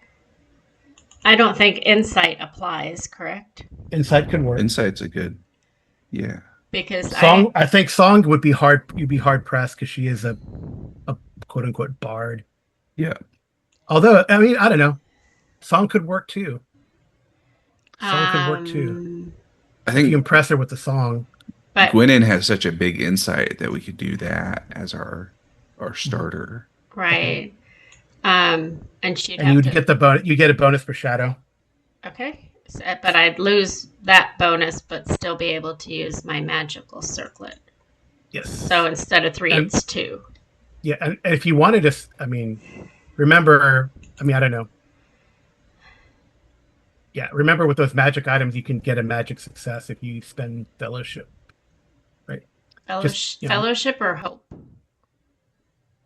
I don't think insight applies, correct? Insight could work. Insight's a good. Yeah. Because Song, I think song would be hard. You'd be hard pressed because she is a quote unquote bard. Yeah. Although, I mean, I don't know. Song could work too. Song could work too. um, I If you think impress her with the song. but Gwennon has such a big insight that we could do that as our starter. Okay. right, and she'd And you have would to. get you get a bonus for shadow. Okay, but I'd lose that bonus, but still be able to use my magical circlet. Yes. So instead of 3, And it's 2. yeah, and if you wanted to, I mean, remember, I mean, I don't know. Yeah, remember with those magic items, you can get a magic success if you spend fellowship, right? Just, Fellowship or hope?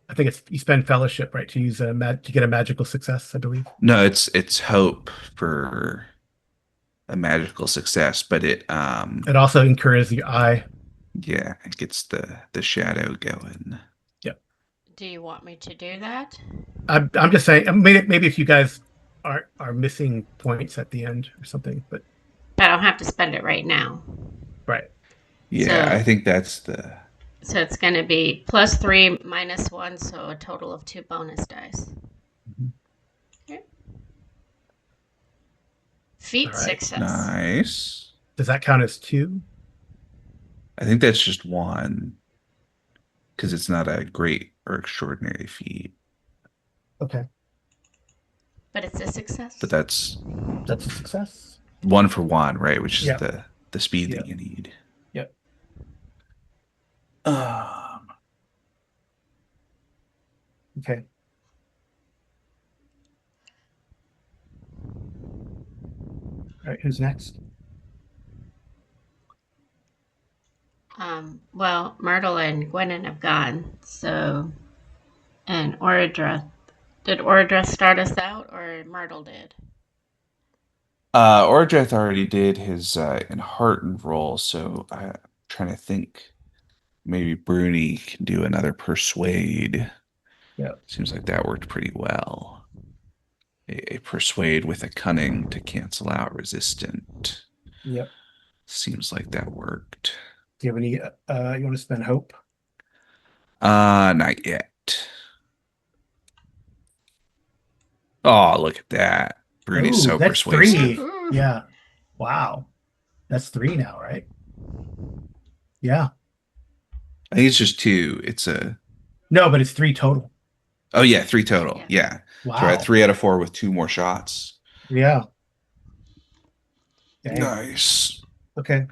I think it's you spend fellowship, right, to use to get a magical success, I believe. No, it's hope for a magical success, but It also encourages your eye. yeah, it gets the shadow going. Yep. Do you want me to do that? I'm just saying, maybe if you guys are missing points at the end or something, but I don't have to spend it right now. right. Yeah, So I think that's the So it's going to be +3 -1, so a total of 2 bonus dice. Mhm. Okay. Feat All right. success. nice. Does that count as 2? I think that's just one because it's not a great or extraordinary feat, Okay, But it's a success. but that's that's a success. 1 for 1, right? Which is Yeah. the speed Yeah. that you need. Yep. Um, Okay. All right, who's next? Well, Myrtle and Gwennon have gone, so And Oradra. Did Oradra start us out or Myrtle did? Ordreth already did his Enheartened roll, so I'm trying to think. Maybe Bruni can do another Persuade. Yeah. Seems like that worked pretty well. A Persuade with a Cunning to cancel out Resistant. Yep. Seems like that worked. Do you have any you want to spend hope? Not yet. Oh, look at that. Bruni's Oh, so that's persuasive. 3. Yeah. Wow. That's 3 now, right? Yeah. I think it's just two. It's a No, but it's 3 total. Oh yeah, three total. Yeah. Yeah. So I had Wow. 3 out of 4 with 2 more shots. Yeah. Dang. Nice. Okay.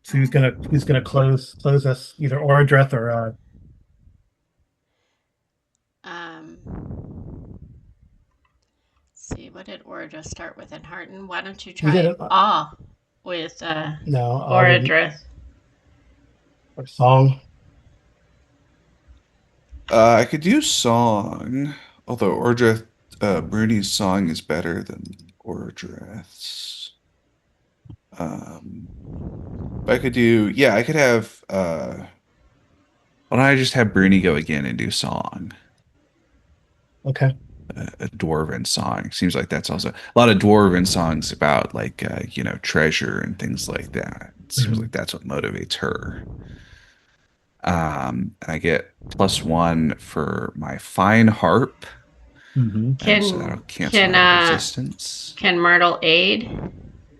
So who's gonna close us, either Oradreth or Um, see, what did Oradra start with in Harton? Why don't you we did try it Awe with no Oradra? or song. I could do song, although Ordreth Bruni's song is better than Ordreth's. But I could do yeah, I could have why don't I just have Bruni go again and do song? Okay. A dwarven song. Seems like that's also a lot of dwarven songs about like treasure and things like that. It seems Mhm. like that's what motivates her. And I get +1 for my fine harp. Mhm. So that'll Can cancel can out uh resistance. can Myrtle aid?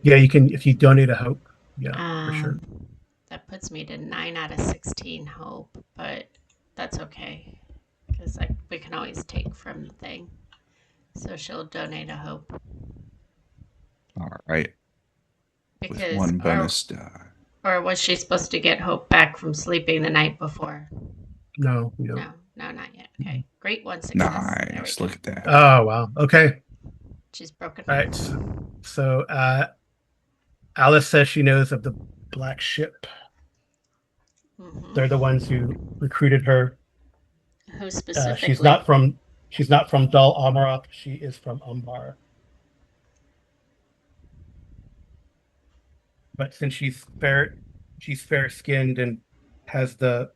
Yeah, you can if you donate a hope. Yeah, for sure. Um, that puts me to 9 out of 16 hope, but that's okay because we can always take from the thing. So she'll donate a hope All right. With because one bonus die. or was she supposed to get hope back from sleeping the night before? No, you don't. No, no, not yet. Okay, great, one success. There we Nice. go. Look at that. Oh wow. Okay. She's broken. All right. So Alice says she knows of the black ship. They're the Hmm. ones who recruited her. Who Uh, she's specifically? not from she's not from Dal Amarok. She is from Umbar. But since she's fair skinned and has the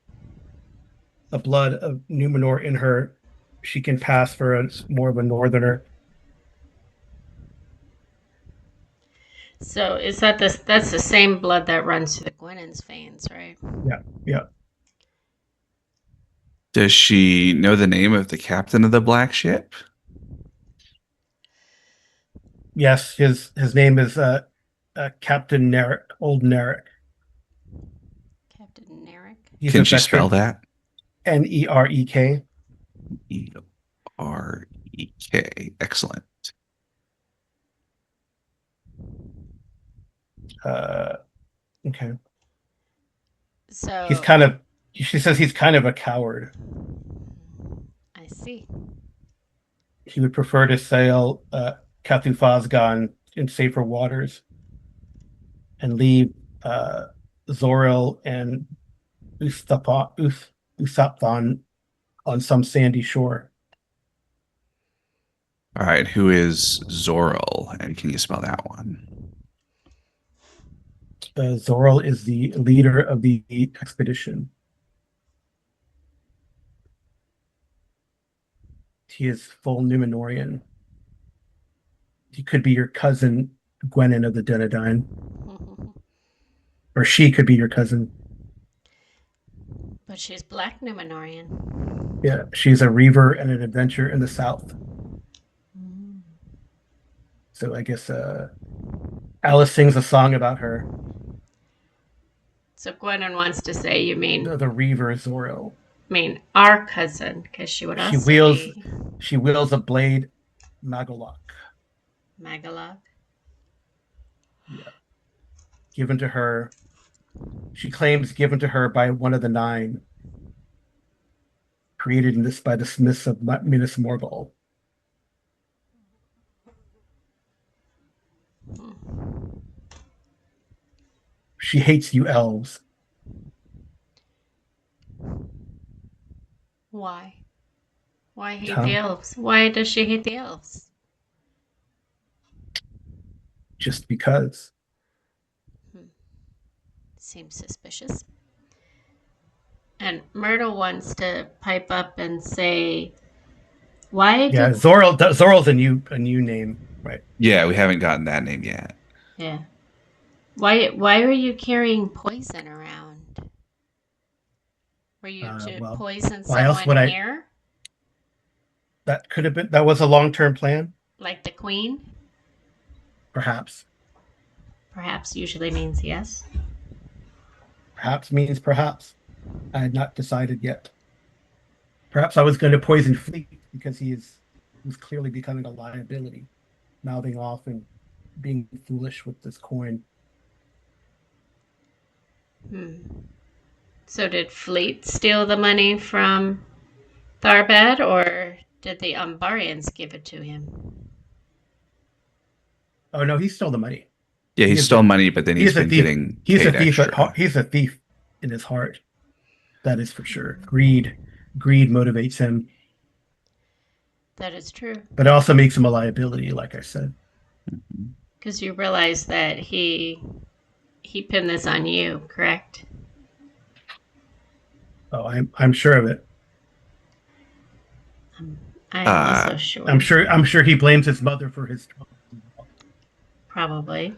blood of Numenor in her, she can pass for more of a northerner. So is that this? That's the same blood that runs through the Gwynen's veins, right? Yeah, yeah. Does she know the name of the captain of the black ship? Yes, his name is Captain Narek, Old Narek. Captain Narek. He's a Can she spell veteran. that? Nerek. Erek. Excellent. Uh, okay. He's So kind of. She says he's kind of a coward. I see. He would prefer to sail Catu Phosgon in safer waters and leave Zoril and Usapthon on some sandy shore. All right. Who is Zoril? And can you spell that one? Zoril is the leader of the expedition. He is full Numenorian. He could be your cousin, Gwenin of the Denadine, or she could be your cousin. But she's Black Numenorian. Yeah, she's a reaver and an adventurer in the South. So I guess Alice sings a song about her. So Gwennon wants to say, you mean The reaver Zoril. our cousin, because she would She also wields be she wields a blade, Magalok. Magalog. Yeah, given to her. She claims given to her by one of the 9, created in this by the smiths of Minas Morgul. She hates you elves. Why? Why hate the Tom, elves? Why does she hate the elves? just because. Hmm. Seems suspicious. And Myrtle wants to pipe up and say, why Yeah, did. Zoral's a new name, right? Yeah, we haven't gotten that name yet. Yeah. Why are you carrying poison around? Were you to Well, poison why else someone would I? here? That could have been. That was a long-term plan, Like the queen? perhaps. Perhaps usually means yes. Perhaps means perhaps. I had not decided yet. Perhaps I was going to poison Fleet because was clearly becoming a liability, mouthing off and being foolish with this coin. Hmm. So did Fleet steal the money from Tharbad, or did the Umbarians give it to him? Oh no, he stole the money. Yeah, He he is stole the money, but then he he's is a been thief. getting He's a paid thief at heart. extra. He's a thief in his heart. That is for sure. Greed motivates him, That is true. but it also makes him a liability, like I said. Mhm. Because you realize that he pinned this on you, correct? Oh, I'm sure of it. I am Uh, also sure. I'm sure he blames his mother for his troubles as well. Probably.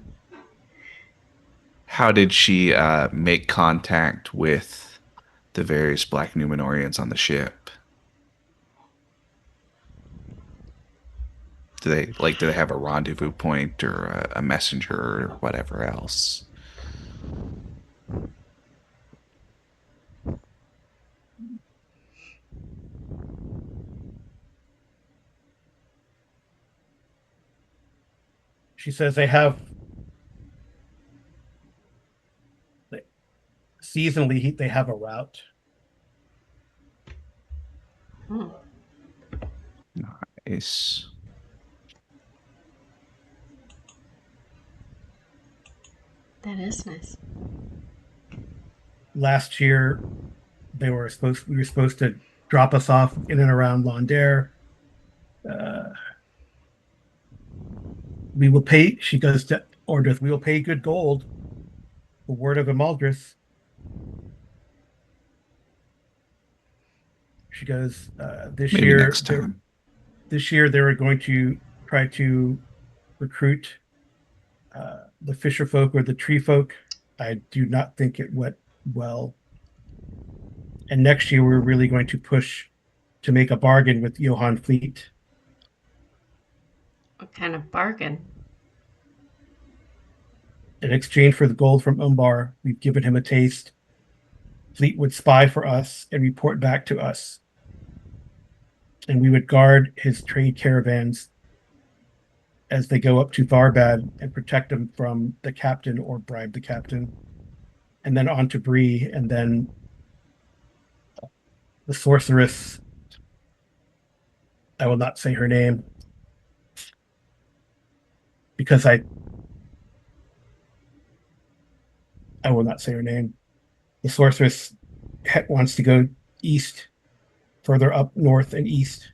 how did she make contact with the various Black Numenorians on the ship? Do they have a rendezvous point or a messenger or whatever else? She says they have seasonally they have a route. Hmm. Nice. That is nice. Last year we were supposed to drop us off in and around Londaire. Uh, we will pay. She goes to Orders. We will pay good gold. The word of Imaldris. She goes. Maybe next time. This year they were going to try to recruit the fisher folk or the tree folk. I do not think it went well. And next year we're really going to push to make a bargain with Johann Fleet. What kind of bargain? In exchange for the gold from Umbar, we've given him a taste. Fleet would spy for us and report back to us. And we would guard his trade caravans as they go up to Tharbad and protect them from the captain or bribe the captain. And then on to Bree, and then the sorceress. I will not say her name because I will not say her name. The sorceress wants to go east, further up north and east.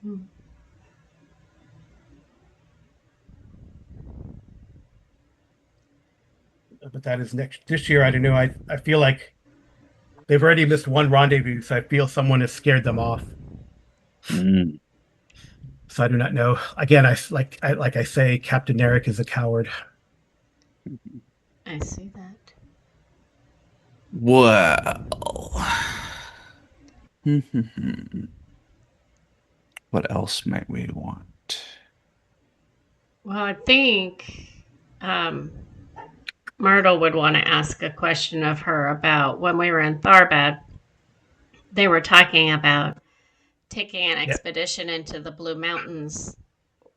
Hmm. But that is next this year. I don't know. I feel like they've already missed one rendezvous, so I feel someone has scared them off. Mm. So I do not know. Again, like I say, Captain Eric is a coward. I see that. Well, what else might we want? Well, I think um, Myrtle would want to ask a question of her about when we were in Tharbad. They were talking about taking an Yeah, expedition into the Blue Mountains.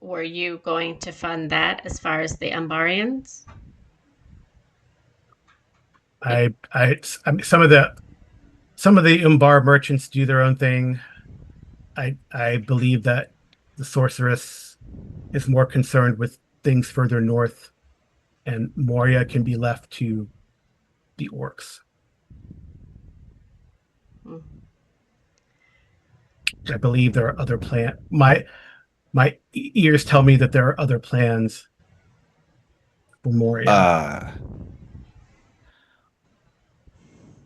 Were you going to fund that as far as the Umbarians? I mean, some of the Umbar merchants do their own thing. I believe that the sorceress is more concerned with things further north, and Moria can be left to the orcs. Hmm. I believe there are other plan. My ears tell me that there are other plans for Moria. Uh,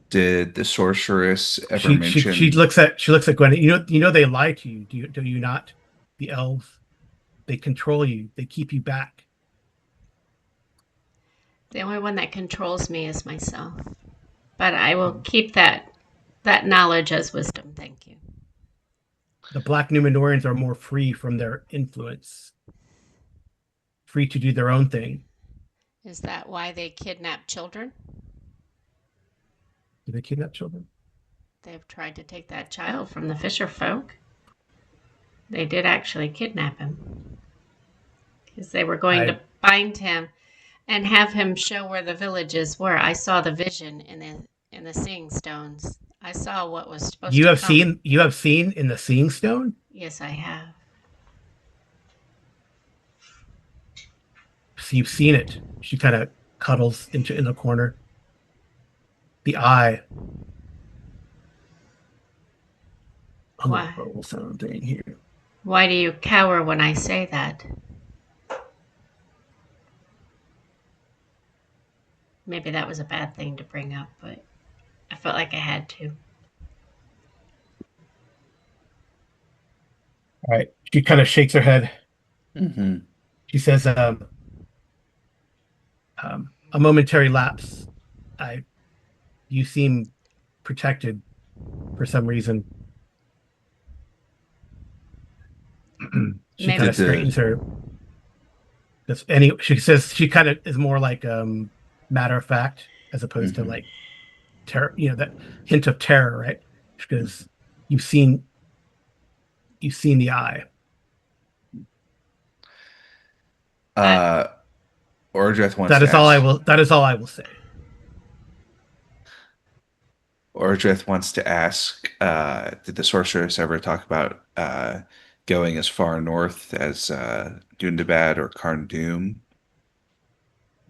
did the sorceress ever She mention? looks at Gwen. You know they lie to you. Do you not? The elves, they control you. They keep you back. The only one that controls me is myself. But I will Mm. keep that knowledge as wisdom. Thank you. The Black Numenorians are more free from their influence, free to do their own thing. Is that why they kidnap children? Do they kidnap children? They've tried to take that child from the fisher folk. They did actually kidnap him because they were going I to bind him and have him show where the villages were. I saw the vision in the seeing stones. I saw what was supposed to come. you have seen in the Seeing Stone. Yes, I have. So you've seen it. She kind of cuddles into in the corner. The eye. I'm gonna Why? roll something here. Why do you cower when I say that? Maybe that was a bad thing to bring up, but I felt like I had to. All right. She kind of shakes her head. Mhm. She says, "A momentary lapse. I, you seem protected for some reason." She kind Maybe of Did straightens the her. Any, she says she kind of is more like matter of fact as opposed to mhm. like terror. That hint of terror, right? Because you've seen you've seen the eye. I, uh Ordreth wants That to is all I ask will. That is all I will say. Ordreth wants to ask, did the sorceress ever talk about going as far north as Dundabad or Carn Dûm?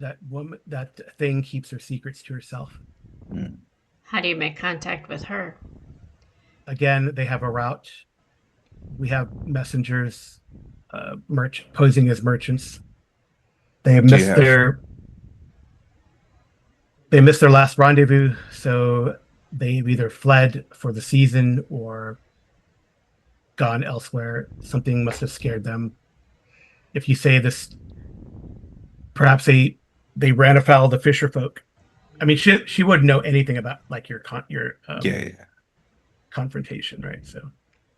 That woman, that thing keeps her secrets to herself. Mm. how do you make contact with her? Again, they have a route. We have messengers, posing as merchants. They have Do you missed have their they missed their last rendezvous, so they've either fled for the season or gone elsewhere. Something must have scared them. If you say this, perhaps they ran afoul of the fisher folk. I mean, she wouldn't know anything about like your yeah, yeah. confrontation, right? So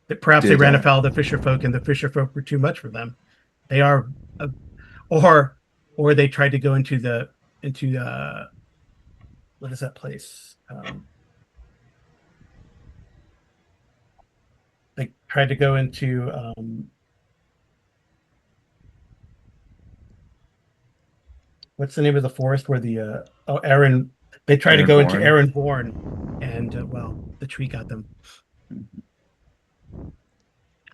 that perhaps they Did ran afoul of the fisher folk, and the fisher folk were too much for them. They are, uh, or or they tried to go into what is that place? They tried to go into what's the name of the forest where the Aaron they tried to Aaron go into Bourne? Aaron Bourne, and well, the tree got them. Mhm.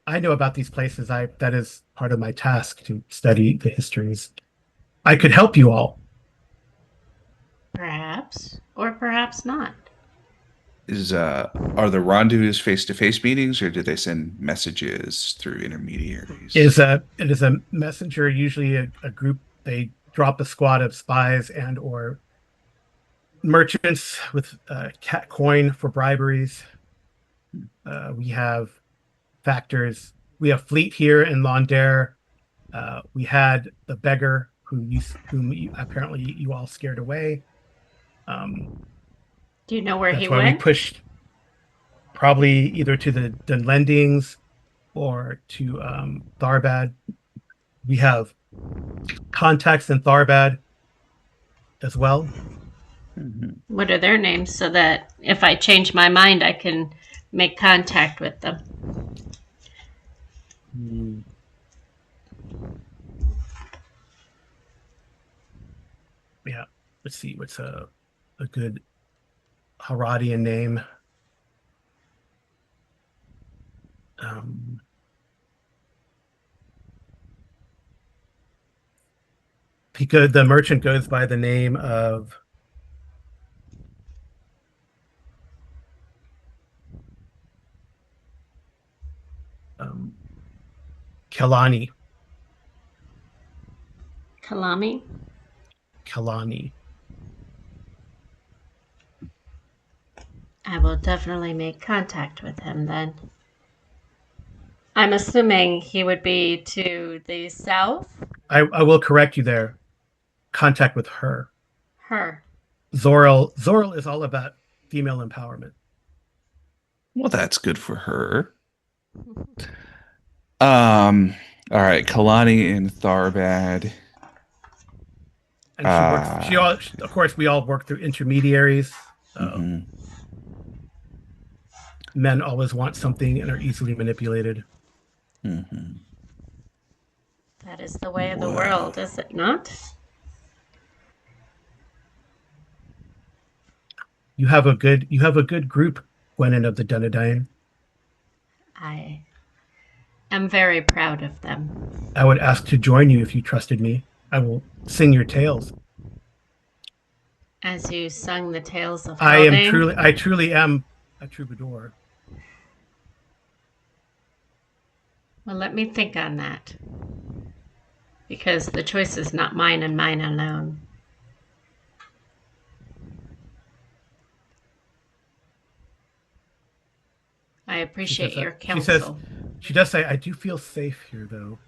I know about these places. I That is part of my task to study the histories. I could help you all. Perhaps, or perhaps not. Is Are the rendezvous face-to-face meetings, or do they send messages through intermediaries? It is a messenger, usually a group. They drop a squad of spies and or merchants with cat coin for briberies. We have factors. We have fleet here in Londaire. We had the beggar whom apparently you all scared away. Um, Do you know where he that's why we went? pushed probably either to the Lendings or to Tharbad. We have contacts in Tharbad as well. Mhm. What are their names so that if I change my mind, I can make contact with them? Hmm. Yeah, let's see what's a good Haradian name. Um, the merchant goes by the name of, Um, Kalani. Kalami? Kalani. I will definitely make contact with him then. I'm assuming he would be to the south? I will correct you there. Contact with her. Her. Zoril is all about female empowerment. Well, that's good for her. Um, all right, Kalani and Tharbad. And of course, we all work through intermediaries. Mhm. Men always want something and are easily manipulated. Mhm. That is the way of the Well, world, is it not? You have a good group, Gwenin of the Dunedain. I am very proud of them. I would ask to join you if you trusted me. I will sing your tales. As you sung the tales of Haldane. I truly am a troubadour. Well, let me think on that. Because the choice is not mine and mine alone. I appreciate your counsel. She does say, I do feel safe here, though.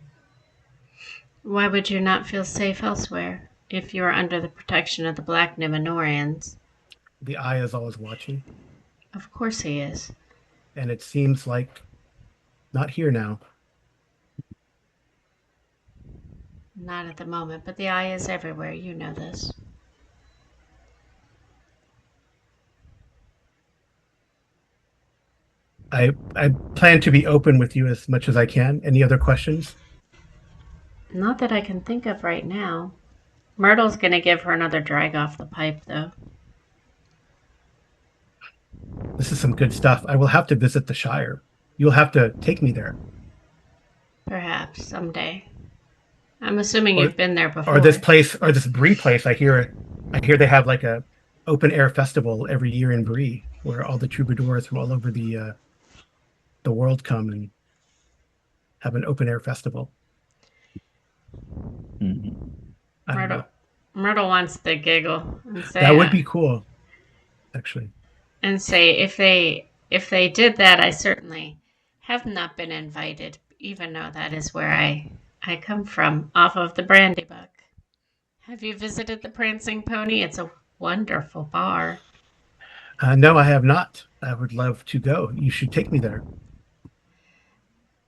Why would you not feel safe elsewhere if you are under the protection of the Black Numenorians? The eye is always watching, Of course he is. and it seems like not here now. Not at the moment, but the eye is everywhere. You know this. I plan to be open with you as much as I can. Any other questions? Not that I can think of right now. Myrtle's going to give her another drag off the pipe, though. This is some good stuff. I will have to visit the Shire. You'll have to take me there. Perhaps someday. I'm assuming you've been there before. Or this Bree place. I hear they have like a open air festival every year in Bree, where all the troubadours from all over the world come and have an open air festival. Myrtle wants to giggle and say that would be cool, actually. And say if they did that, I certainly have not been invited, even though that is where I come from, off of the Brandy Buck. Have you visited the Prancing Pony? It's a wonderful bar. No, I have not. I would love to go. You should take me there.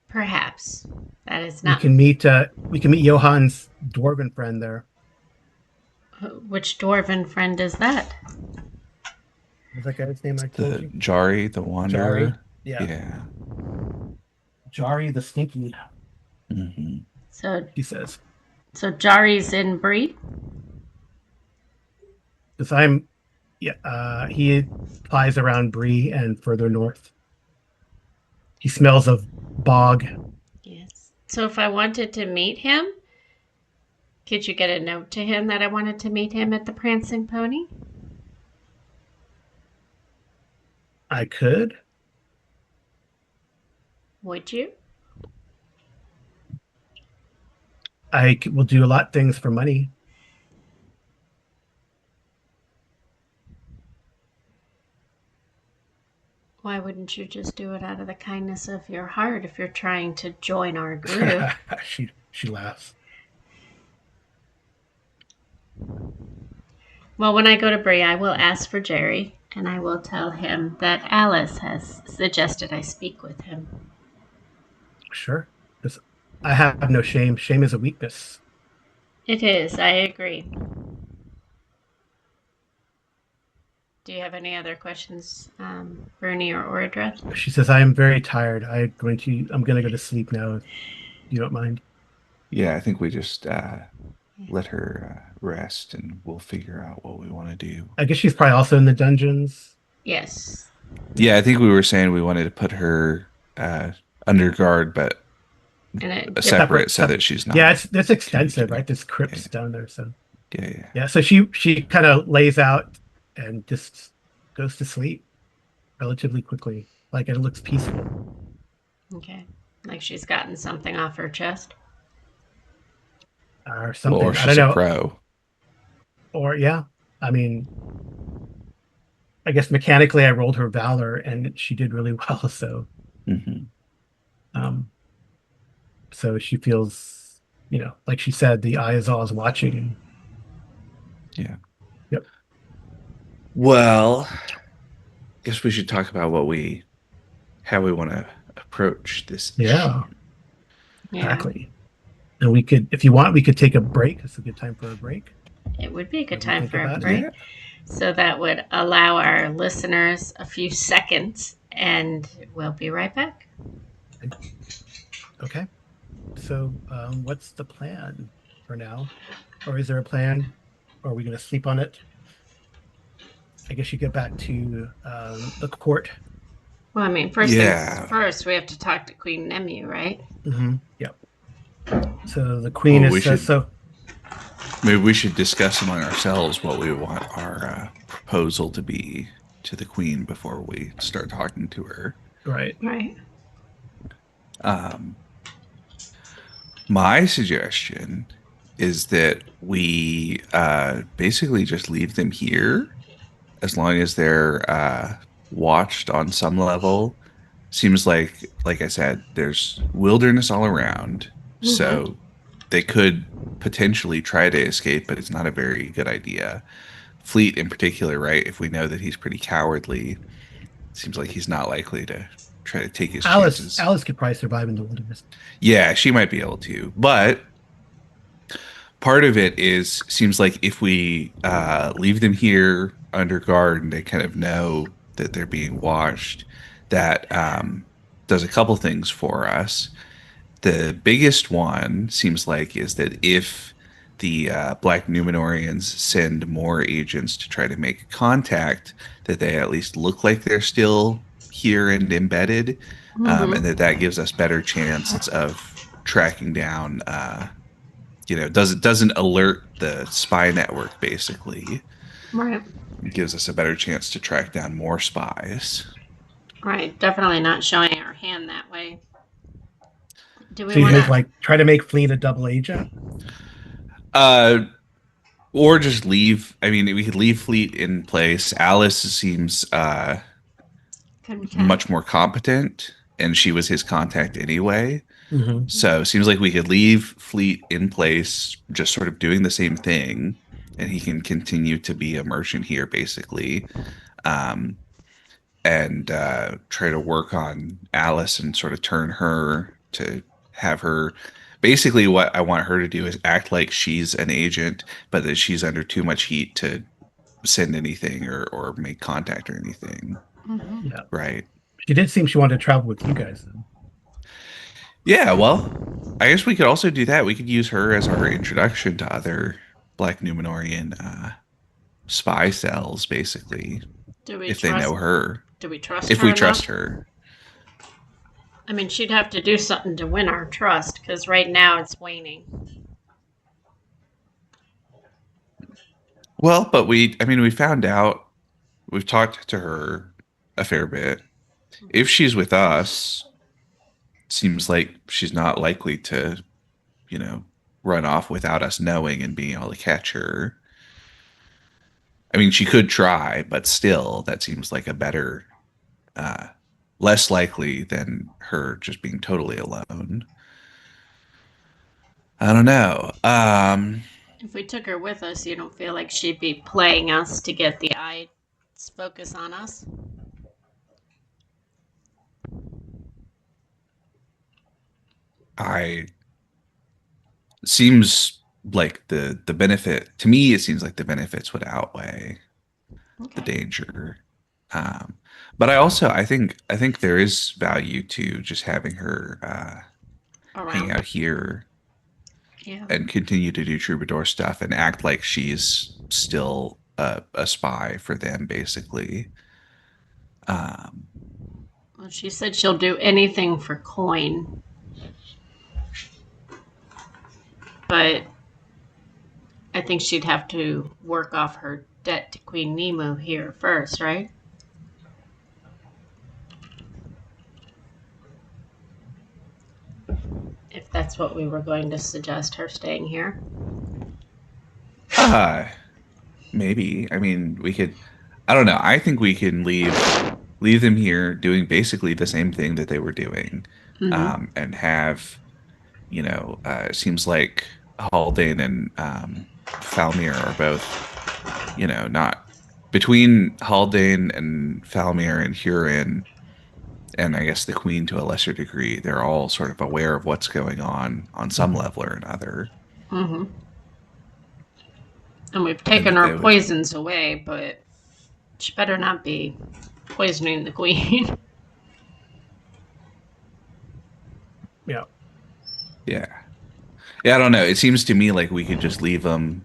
Perhaps. That is not. We can meet Johan's dwarven friend there. Which dwarven friend is that? What's that guy's name I told you? Jari, the Wanderer. Yeah. Jari the Stinky. Mm-hmm. So he says. So Jari's in Bree? Because he flies around Bree and further north. He smells of bog. Yes. So if I wanted to meet him, could you get a note to him that I wanted to meet him at the Prancing Pony? I could. Would you? I will do a lot of things for money. Why wouldn't you just do it out of the kindness of your heart if you're trying to join our group? She laughs. Well, when I go to Bree, I will ask for Jerry, and I will tell him that Alice has suggested I speak with him. Sure. I have no shame. Shame is a weakness. It is. I agree. Do you have any other questions, Bernie or Ordreth? She says, I am very tired. I'm going to go to sleep now, if you don't mind. Yeah, I think we just let her rest and we'll figure out what we want to do. I guess she's probably also in the dungeons. Yes. Yeah, I think we were saying we wanted to put her under guard, but separate so that she's not. Yeah, it's extensive, right? There's crypts down there, so. Yeah. So she kind of lays out and just goes to sleep relatively quickly. Like it looks peaceful. Okay. Like she's gotten something off her chest. or Well, or something. I don't she's a know. pro. Or yeah, I mean, I guess mechanically I rolled her valor and she did really well. Hmm. Um, so she feels, like she said, the eye is always watching. Yeah. Yep. Well, guess we should talk about how we want to approach this Yeah, issue. Yeah. exactly. And we could, if you want, we could take a break. It's a good time for a break. It would be a What good do you time think for a about it? break. Yeah. So that would allow our listeners a few seconds, and we'll be right back. Okay. So, what's the plan for now? Or is there a plan? Or are we going to sleep on it? I guess you get back to the court. Well, I mean, first things Yeah. first, we have to talk to Queen Nemu, right? Yep. So the queen Well, is so. maybe we should discuss among ourselves what we want our proposal to be to the queen before we start talking to her. Right. Right. Um, my suggestion is that we basically just leave them here as long as they're watched on some level. Seems like I said, there's wilderness all around, Mm-hmm. so they could potentially try to escape, but it's not a very good idea. Fleet in particular, right? If we know that he's pretty cowardly, seems like he's not likely to try to take his Alice chances. Alice could probably survive in the wilderness. Yeah, she might be able to, but part of it is seems like if we leave them here under guard and they kind of know that they're being watched, that does a couple things for us. The biggest one seems like is that if the Black Numenorians send more agents to try to make contact, that they at least look like they're still here and embedded, and Mm-hmm. that gives us better chance of tracking down. Doesn't alert the spy network. Basically, Right. it gives us a better chance to track down more spies. Right. Definitely not showing our hand that way. Do we So you want think to? like try to make Fleet a double agent? Uh, or just leave. I mean, we could leave Fleet in place. Alice seems Can we kind of? much more competent, and she was his contact anyway. Mm-hmm. So it seems like we could leave Fleet in place, just sort of doing the same thing, and he can continue to be a merchant here, basically, um, and try to work on Alice and sort of turn her to have her. Basically, what I want her to do is act like she's an agent, but that she's under too much heat to send anything or make contact or anything. Mm-hmm. Yeah. Right. She did seem she wanted to travel with you guys though. Yeah, well, I guess we could also do that. We could use her as our introduction to other Black Numenorian spy cells, basically, Do we if they trust? know her, Do we trust if her we enough? trust her. I mean, she'd have to do something to win our trust because right now it's waning. Well, but I mean, we found out, we've talked to her a fair bit. If she's with us, seems like she's not likely to, you know, run off without us knowing and being able to catch her. I mean, she could try, but still, that seems like a better uh, less likely than her just being totally alone. I don't know. If we took her with us, you don't feel like she'd be playing us to get the eye's focus on us? I seems like the benefit to me. It seems like the benefits would outweigh the Okay. danger. Um, but I think there is value to just having her hang Around. out here Yeah. and continue to do troubadour stuff and act like she's still a spy for them, basically. Um, Well, she said she'll do anything for coin, but I think she'd have to work off her debt to Queen Nemu here first, right? if that's what we were going to suggest, her staying here. Uh, maybe. I mean, we could, I don't know. I think we can leave them here doing basically the same thing that they were doing. Mm-hmm. And have, it seems like Haldane and Falmir are both, not between Haldane and Falmir and Hurin, and I guess the Queen to a lesser degree, they're all sort of aware of what's going on some Mhm. level or another, Mm-hmm. And we've and taken that our they would, poisons away, but she better not be poisoning the queen. Yeah. yeah. Yeah, I don't know. It seems to me like we could just leave them,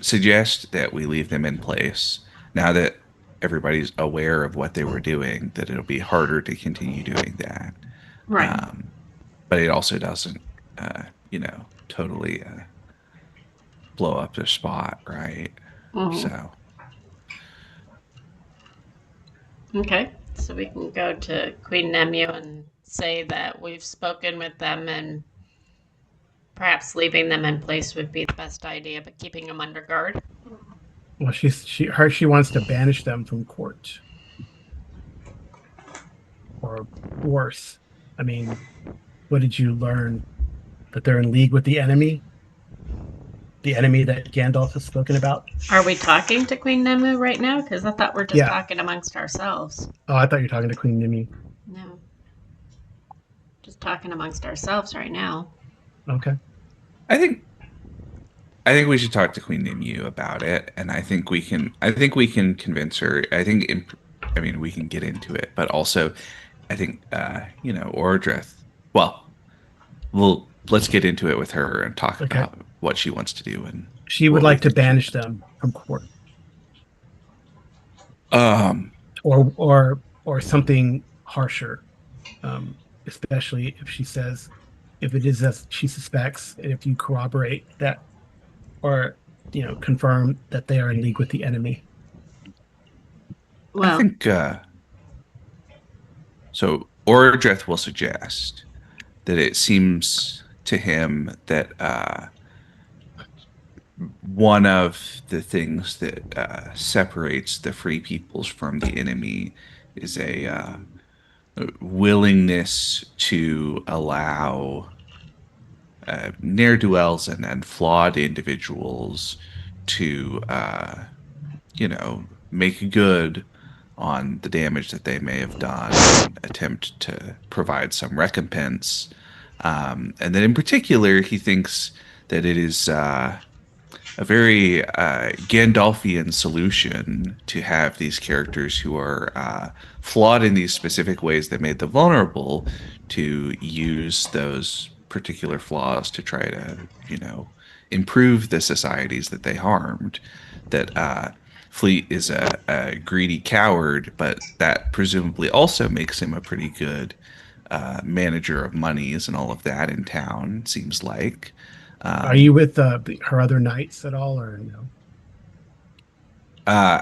suggest that we leave them in place now that everybody's aware of what they were doing, that it'll be harder to continue doing that. Right. Um, but it also doesn't, totally blow up their spot, right? Mm-hmm. So Okay. So we can go to Queen Nemu and say that we've spoken with them, and perhaps leaving them in place would be the best idea, but keeping them under guard. Well, she wants to banish them from court, or worse. I mean, what did you learn? That they're in league with the enemy? The enemy that Gandalf has spoken about? Are we talking to Queen Nemu right now? Because I thought we're just Yeah. talking amongst ourselves. Oh, I thought you were talking to Queen Nimi. No, just talking amongst ourselves right now. Okay. I think I think we should talk to Queen Nimue about it, and I think we can convince her. I mean, we can get into it, but also, I think, Ordrith. Well, let's get into it with her and talk Okay. about what she wants to do and She would what we like to think she banish should them from court, do. or something harsher. Especially if she says, if it is as she suspects, and if you corroborate that, or confirm that they are in league with the enemy. I Well, think so. Ordrith will suggest that it seems to him that one of the things that separates the free peoples from the enemy is a willingness to allow ne'er-do-wells and flawed individuals to, make good on the damage that they may have done and attempt to provide some recompense. And then in particular, he thinks that it is a very Gandalfian solution to have these characters who are flawed in these specific ways that made them vulnerable to use those particular flaws to try to, improve the societies that they harmed. That Fleet is a greedy coward, but that presumably also makes him a pretty good manager of monies and all of that in town, seems like. Are you Um, with her other knights at all, or no?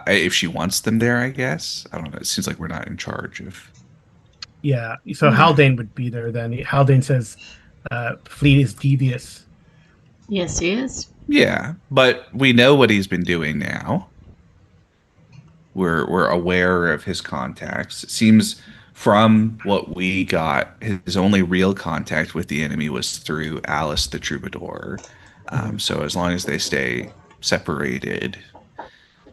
If she wants them there, I guess. I don't know. It seems like we're not in charge of. Yeah. So Haldane would be there then. Haldane says, Fleet is devious. yes, he is. Yeah, but we know what he's been doing now. We're aware of his contacts. It seems from what we got, his only real contact with the enemy was through Alice the Troubadour. Mhm. So as long as they stay separated,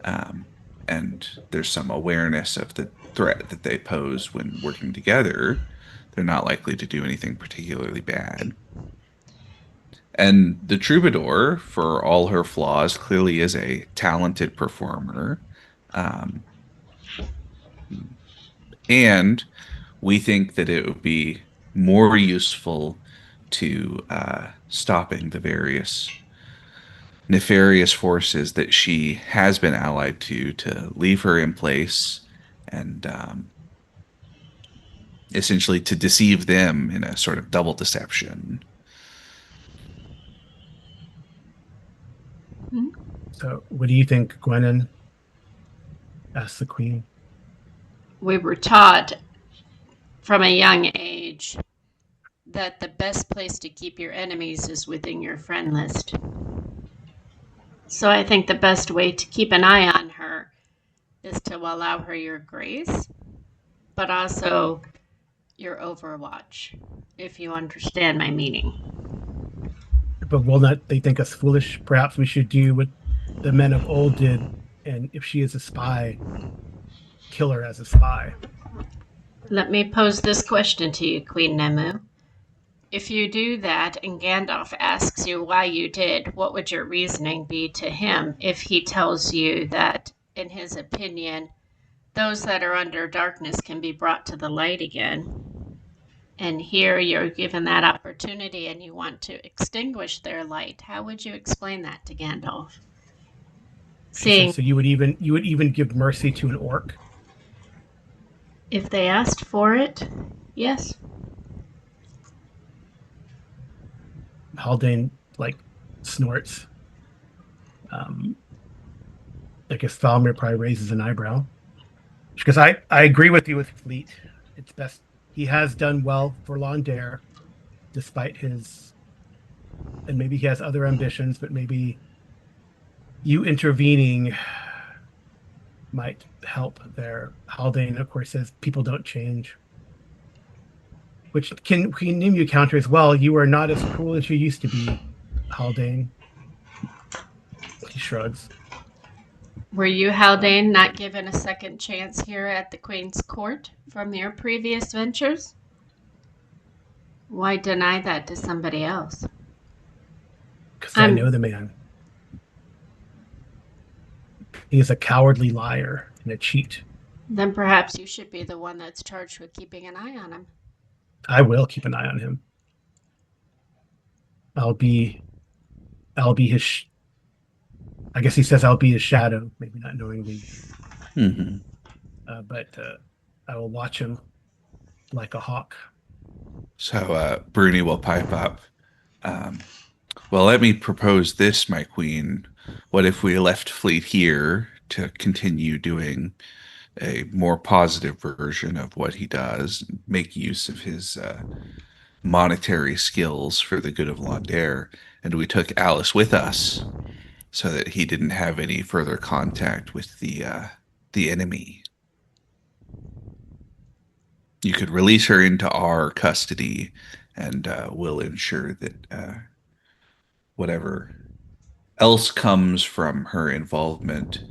um, and there's some awareness of the threat that they pose when working together, they're not likely to do anything particularly bad. And the Troubadour, for all her flaws, clearly is a talented performer. Um, and we think that it would be more useful to stopping the various nefarious forces that she has been allied to leave her in place and essentially to deceive them in a sort of double deception. So, what do you think, Gwennon? Asked the queen. We were taught from a young age that the best place to keep your enemies is within your friend list. So I think the best way to keep an eye on her is to allow her your grace, but also your overwatch, if you understand my meaning. But will not they think us foolish? Perhaps we should do what the men of old did, and if she is a spy, kill her as a spy. Let me pose this question to you, Queen Nemu. If you do that and Gandalf asks you why you did, what would your reasoning be to him if he tells you that, in his opinion, those that are under darkness can be brought to the light again? And here you're given that opportunity and you want to extinguish their light. How would you explain that to Gandalf? She says, Seeing so you would even give mercy to an orc? if they asked for it, yes. Haldane like snorts. I guess Thalmir probably raises an eyebrow. Because I agree with you with Fleet. It's best he has done well for Londair, despite his, and maybe he has other ambitions, but maybe you intervening might help there. Haldane, of course, says people don't change. Which can you counter as well. You are not as cruel as you used to be, Haldane. He shrugs. Were you, Haldane, not given a second chance here at the Queen's Court from your previous ventures? Why deny that to somebody else? Because I know the man. He is a cowardly liar and a cheat. Then perhaps you should be the one that's charged with keeping an eye on him. I will keep an eye on him. I'll be his. I guess he says I'll be his shadow, maybe not knowingly. Mm-hmm. But I will watch him like a hawk. So Bruni will pipe up. Well, let me propose this, my queen. What if we left Fleet here to continue doing a more positive version of what he does, make use of his monetary skills for the good of Londair, and we took Alice with us so that he didn't have any further contact with the enemy. You could release her into our custody, and we'll ensure that whatever else comes from her involvement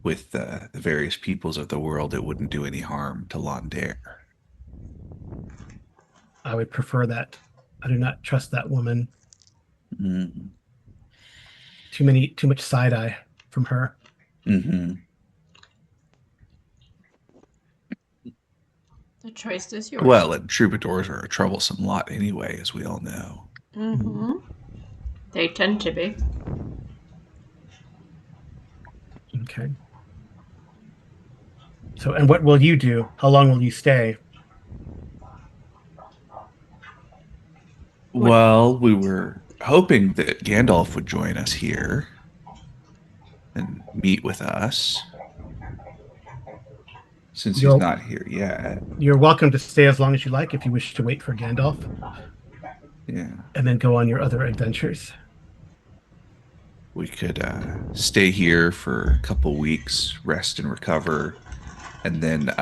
with the various peoples of the world, it wouldn't do any harm to Londair. I would prefer that. I do not trust that woman. Mm. Too much side eye from her. Mm-hmm. The choice is yours. Well, and troubadours are a troublesome lot anyway, as we all know. Mm-hmm. They tend to be. Okay. So, and what will you do? How long will you stay? Well, we were hoping that Gandalf would join us here and meet with us, since he's not here yet. You're welcome to stay as long as you like if you wish to wait for Gandalf. Yeah. And then go on your other adventures. We could stay here for a couple weeks, rest and recover, and then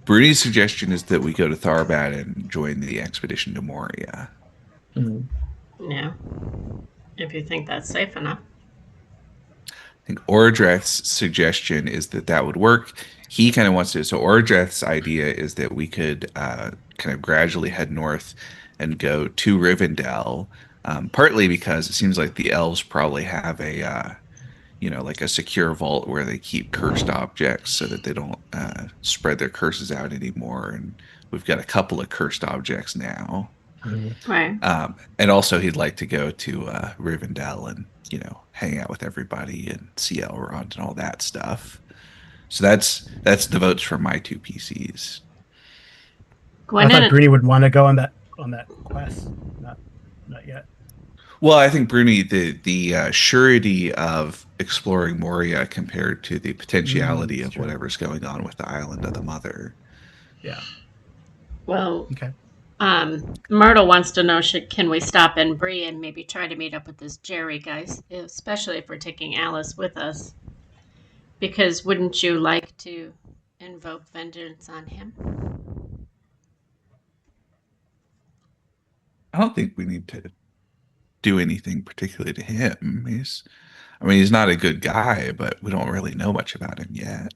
Bruni's suggestion is that we go to Tharbad and join the expedition to Moria. Yeah. If you think that's safe enough. I think Orodreth's suggestion is that that would work. He kind of wants to. So Orodreth's idea is that we could kind of gradually head north and go to Rivendell, partly because it seems like the elves probably have a, like a secure vault where they keep cursed objects so that they don't spread their curses out anymore. And we've got a couple of cursed objects now. Right. And also he'd like to go to Rivendell and, hang out with everybody and see Elrond and all that stuff. So that's the votes for my two PCs. I thought Bruni would want to go on that quest. Not yet. Well, I think Bruni, the surety of exploring Moria compared to the potentiality of whatever's going on with the Island of the Mother. Yeah. Well, okay. Myrtle wants to know, can we stop in Bree and maybe try to meet up with this Jerry guy, especially if we're taking Alice with us? Because wouldn't you like to invoke vengeance on him? I don't think we need to do anything particularly to him. He's not a good guy, but we don't really know much about him yet.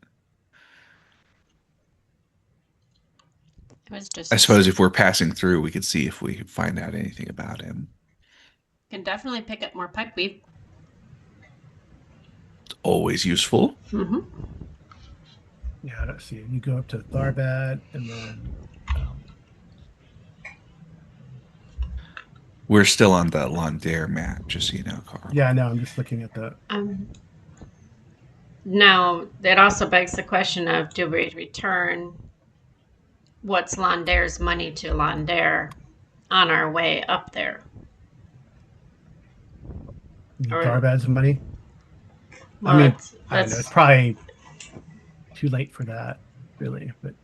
It was just. I suppose if we're passing through, we could see if we could find out anything about him. Can definitely pick up more pipeweed. It's always useful. Mm-hmm. Yeah, let's see. You go up to Tharbad, and then We're still on the Londair map, just so you know, Carl. yeah, no, I'm just looking at the. Now, that also begs the question of, do we return what's Londair's money to Londair on our way up there? Tharbad's money. Well, I mean, I don't know. It's probably too late for that, really. But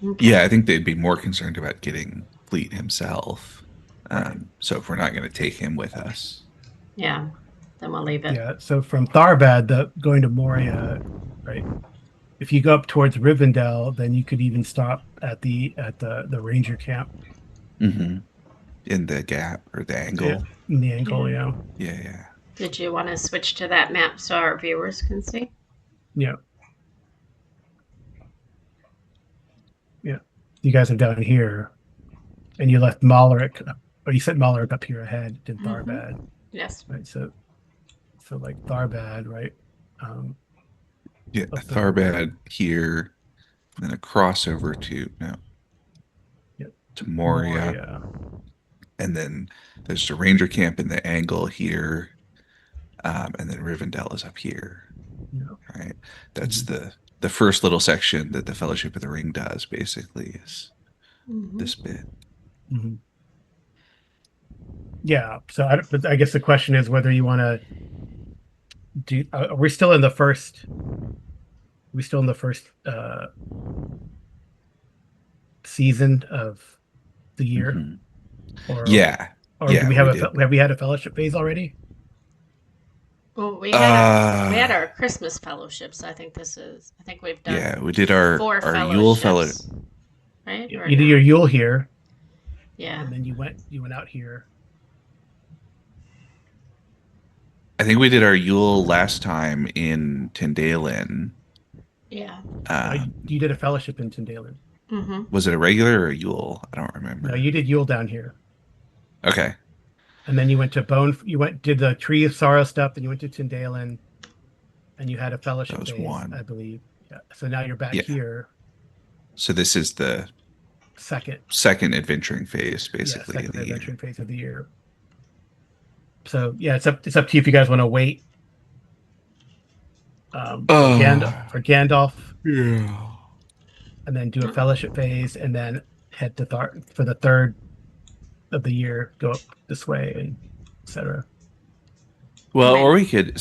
okay. Yeah, I think they'd be more concerned about getting Fleet himself. Right. So if we're not going to take him with us, Yeah, then we'll leave it. Yeah, so from Tharbad, going to Moria, right? If you go up towards Rivendell, then you could even stop at the ranger camp. in the gap or the angle. Yeah, in the angle, yeah. Yeah. Did you want to switch to that map so our viewers can see? Yeah. Yeah. You guys are down here, and you left Malric, or you set Malric up here ahead in Tharbad. Yes. Right. So like Tharbad, right? Yeah, Tharbad here, and then a crossover to Moria. And then there's the ranger camp in the angle here, and then Rivendell is up here. Yeah. Right. That's the first little section that the Fellowship of the Ring does, basically, is this bit. Mm-hmm. Yeah. So I guess the question is whether you want to do. We're still in the first. We're still in the first season of the year. Or Yeah. Or do we have we had a fellowship phase already? Well, we had our Christmas fellowships. I think we've done. Yeah, we did our Yule fellowship. Right? You did your Yule here. Yeah. And then you went out here. I think we did our Yule last time in Tyndalen. Yeah. You did a fellowship in Tyndalen. Mm-hmm. Was it a regular or a Yule? I don't remember. No, you did Yule down here. Okay. And then you went to did the Tree of Sorrow stuff, then you went to Tyndalen, and you had a fellowship phase, one. I believe. Yeah. So now you're back here. So this is the second adventuring phase, basically. Second adventuring phase of the year. So yeah, it's up to you if you guys want to wait for Gandalf. Yeah. And then do a fellowship phase, and then head to for the third of the year, go up this way, and etc. Well, or we could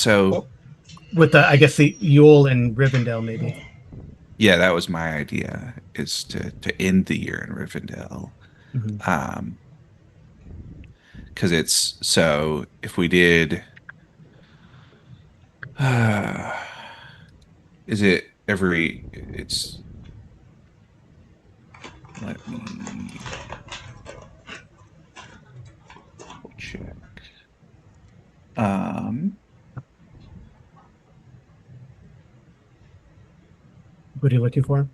with the Yule and Rivendell, maybe. Yeah, that was my idea, is to end the year in Rivendell. Because it's if we did, is it every? It's. Let me check. What are you looking for?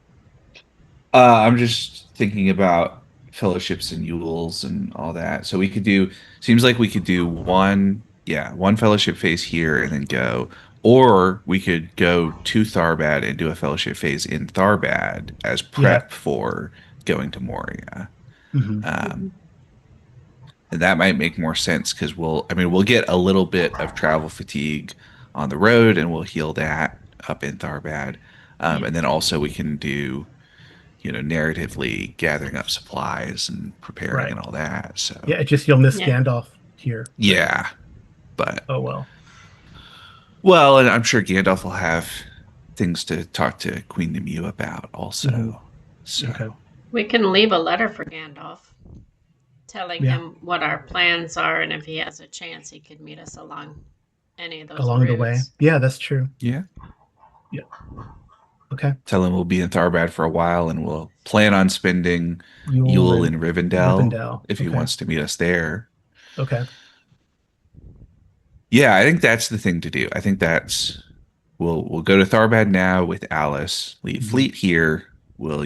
I'm just thinking about fellowships and Yules and all that. So seems like we could do one fellowship phase here and then go, or we could go to Tharbad and do a fellowship phase in Tharbad as prep for going to Moria. And that might make more sense because we'll get a little bit of travel fatigue on the road, and we'll heal that up in Tharbad. And then also we can do, narratively gathering up supplies and preparing and all that. So yeah, you'll miss Gandalf here. Yeah, but oh well. Well, and I'm sure Gandalf will have things to talk to Queen Nimue about also. So we can leave a letter for Gandalf. telling Yeah. him what our plans are, and if he has a chance, he could meet us along any of those Along the way. routes. Yeah, that's true. Yeah. Yeah. Okay. Tell him we'll be in Tharbad for a while and we'll plan on spending Yule Yule and in Rivendell Rivendell. if he Okay. wants to meet us there. Okay. Yeah, I think that's the thing to do. I think that's we'll go to Tharbad now with Alice, leave Mhm. Fleet here. We'll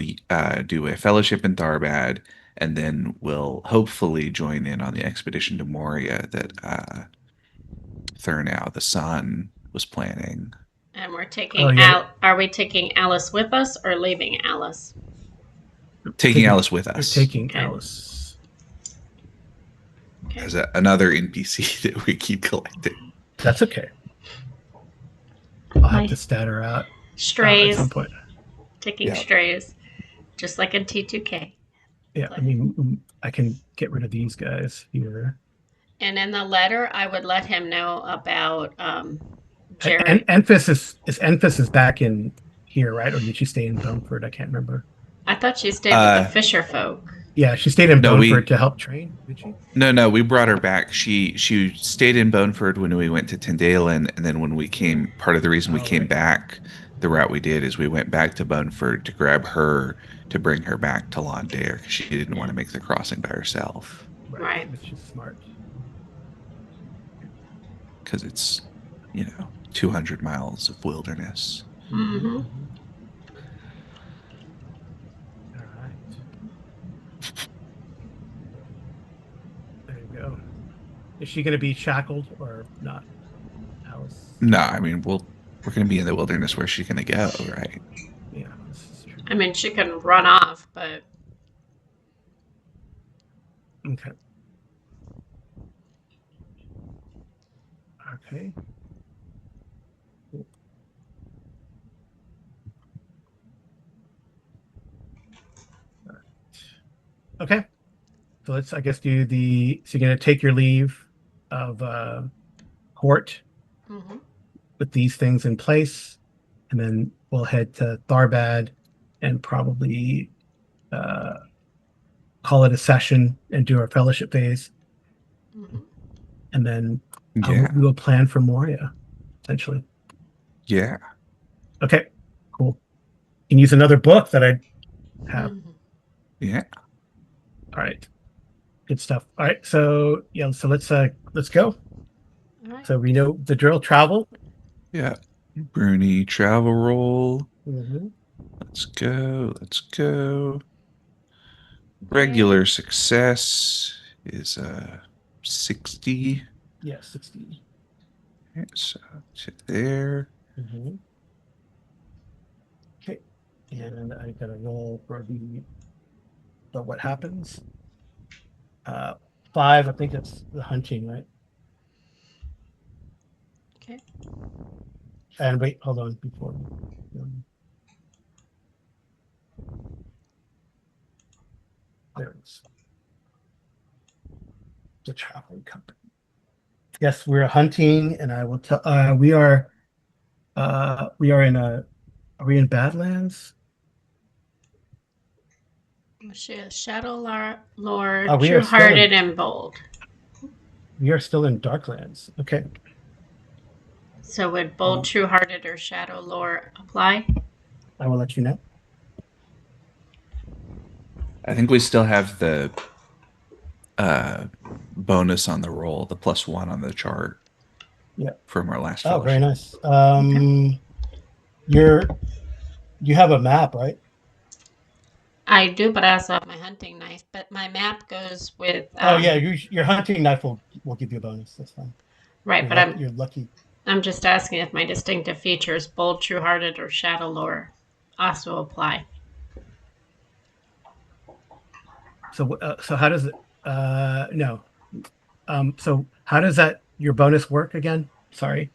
do a fellowship in Tharbad, and then we'll hopefully join in on the expedition to Moria that Thurnow, the son, was planning. And we're Oh, taking yeah. Al. Are we taking Alice with us or leaving Alice? Taking Alice with You're us taking Okay. Alice. Okay. as another NPC that we keep collecting. That's okay. I'll have My to stat her out at strays. some point. Taking Yeah. strays, just like in T2K. Yeah, I mean, I can get rid of these guys here. And in the letter, I would let him know about And Jerry. Enfys is back in here, right? Or did she stay in Boneford? I can't remember. I thought she stayed with the Uh, Fisher folk. Yeah, she stayed in no, Boneford we to help train, did she? no, we brought her back. She stayed in Boneford when we went to Tyndalen, and then when we came, part of the reason we Oh, came right. back the route we did is we went back to Boneford to grab her to bring her back to Londair because she didn't want Yeah. to make the crossing by herself Right. Which is smart. because it's 200 miles of wilderness. Mm-hmm. All right. There you go. Is she going to be shackled or not, Alice? No, I mean we're gonna be in the wilderness. Where's she gonna go, right? Yeah, this is true. I mean, she can run off, but Okay. Okay. Cool. All right. Okay. So let's, I guess, do the. So you're going to take your leave of Hort mm-hmm. with these things in place, and then we'll head to Tharbad and probably uh, call it a session and do our fellowship phase, Mm-hmm. and then Yeah, we will plan for Moria, essentially. yeah, Okay, cool. You can use another book that I have. Mm-hmm. yeah. All right, good stuff. All right, so yeah, so let's go. All right. So we know the drill. Travel. Yeah. Bruni travel roll. Mm-hmm. Let's go. Let's go. Okay. Regular success is 60. Yeah, 60. Okay, so to there. Mm-hmm. Okay, and I got a roll for the what happens. Uh, 5. I think that's the hunting, right? Okay. And wait, hold on before. There it is. The traveling company. Yes, we're hunting, and I will tell. We are in a. Are we in Badlands? Shadow Oh, Lord, we are still in. true-hearted and bold. We are still in Darklands. Okay. So would bold, true-hearted, or Shadow Lore apply? I will let you know. I think we still have the uh bonus on the roll, the +1 on the chart Yeah. from our last Oh, very fellowship. nice. You're you have a map, right? I do, but I also have my hunting knife. But my map goes with Oh yeah, your hunting knife will give you a bonus. That's fine. right. You're But lucky. You're lucky. I'm just asking if my distinctive features, bold, true-hearted, or Shadow Lore, also apply. So how does it? No. So how does that your bonus work again? Sorry.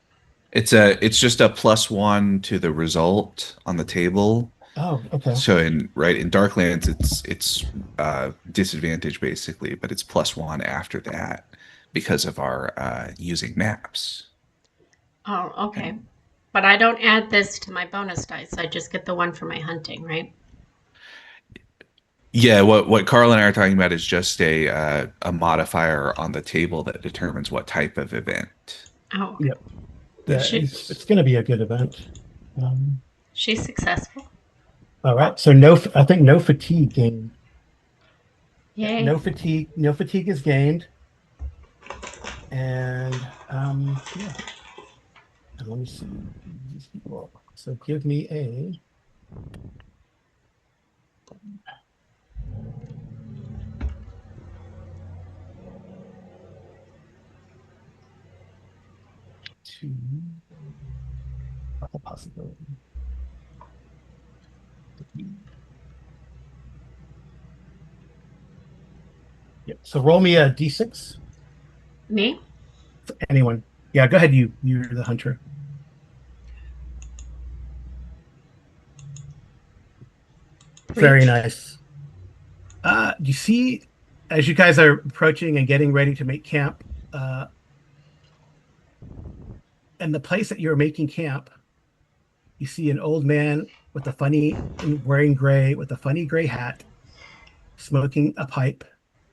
It's just a +1 to the result on the table. Oh, okay. So in Darklands it's disadvantage basically, but it's +1 after that because of our using maps. Oh, okay. And But I don't add this to my bonus dice. I just get the one for my hunting, right? Yeah, what Carl and I are talking about is just a modifier on the table that determines what type of event. Oh, okay. Yep. Yeah, She, it's going to be a good event. Um, she's successful. all right. So no, I think no fatigue gained. Yeah, Yay. no fatigue is gained. And yeah, and let me see these people. So give me a two possibility. Yep. So roll me a d6. Me? Anyone? Yeah, go ahead. You're the hunter. Very Reach. nice. You see, as you guys are approaching and getting ready to make camp, uh, and the place that you're making camp, you see an old man with a funny and wearing gray with a funny gray hat, smoking a pipe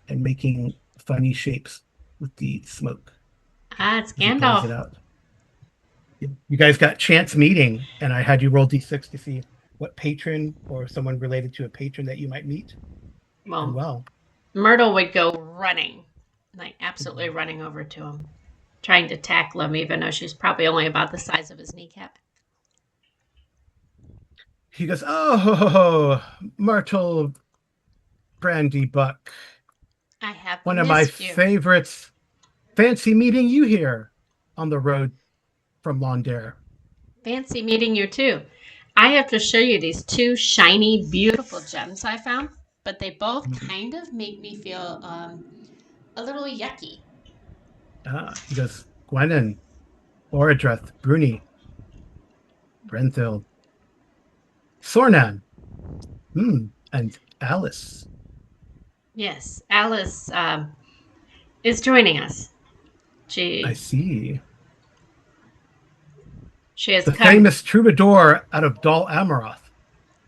and making funny shapes with the smoke Ah, it's as he blows Gandalf. it out. You guys got chance meeting, and I had you roll d6 to see what patron or someone related to a patron that you might meet. And Well, well, Myrtle would go running, like absolutely running over to him, trying to tackle him, even though she's probably only about the size of his kneecap. he goes, "Oh, Myrtle Brandy Buck, I have one of my missed you. favorites. Fancy meeting you here on the road from Londare." Fancy meeting you too. I have to show you these two shiny, beautiful gems I found, but they both kind of make me feel a little yucky. He goes, "Gwennon, Oradreth, Bruni, Brenthil, Sornan, and Alice." Yes, Alice is joining us. I She see. she has The come. famous troubadour out of Dol Amroth.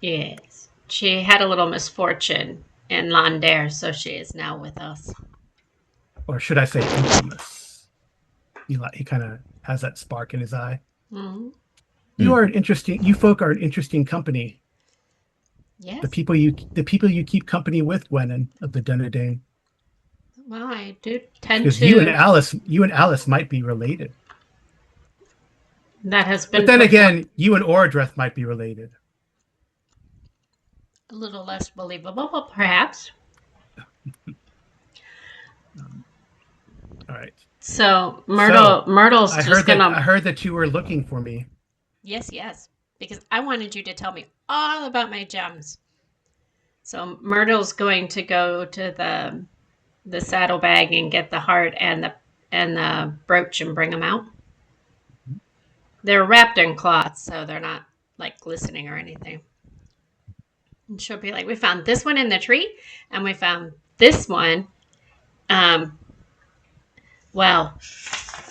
Yes, she had a little misfortune in Londare, so she is now with us. Or should I say infamous? He kind of has that spark in his eye. Hmm. Hmm. You folk are an interesting company. Yes. The people you keep company with, Gwennon of the Dunedain. Well, I do tend Because to. you and Alice might be related. That has But been then put forth again, you and Oradreth might be related. a little less believable, but perhaps. Um, all right. So So Myrtle's just I gonna. heard that you were looking for me. Yes, yes, because I wanted you to tell me all about my gems. So Myrtle's going to go to the saddlebag and get the heart and the brooch and bring them out. They're wrapped in cloth, so they're not like glistening or anything. And she'll be like, "We found this one in the tree, and we found this one. Um, well,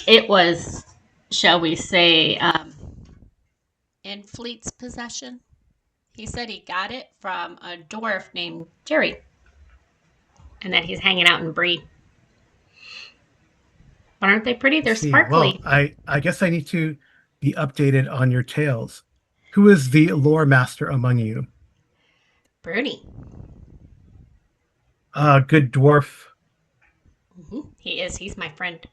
it was, shall we say, in Fleet's possession. He said he got it from a dwarf named Jerry, and that he's hanging out in Bree. But aren't they pretty? I They're see. Well, sparkly. I guess I need to be updated on your tales. Who is the lore master among you? Bruni. Good dwarf. He is. He's my friend.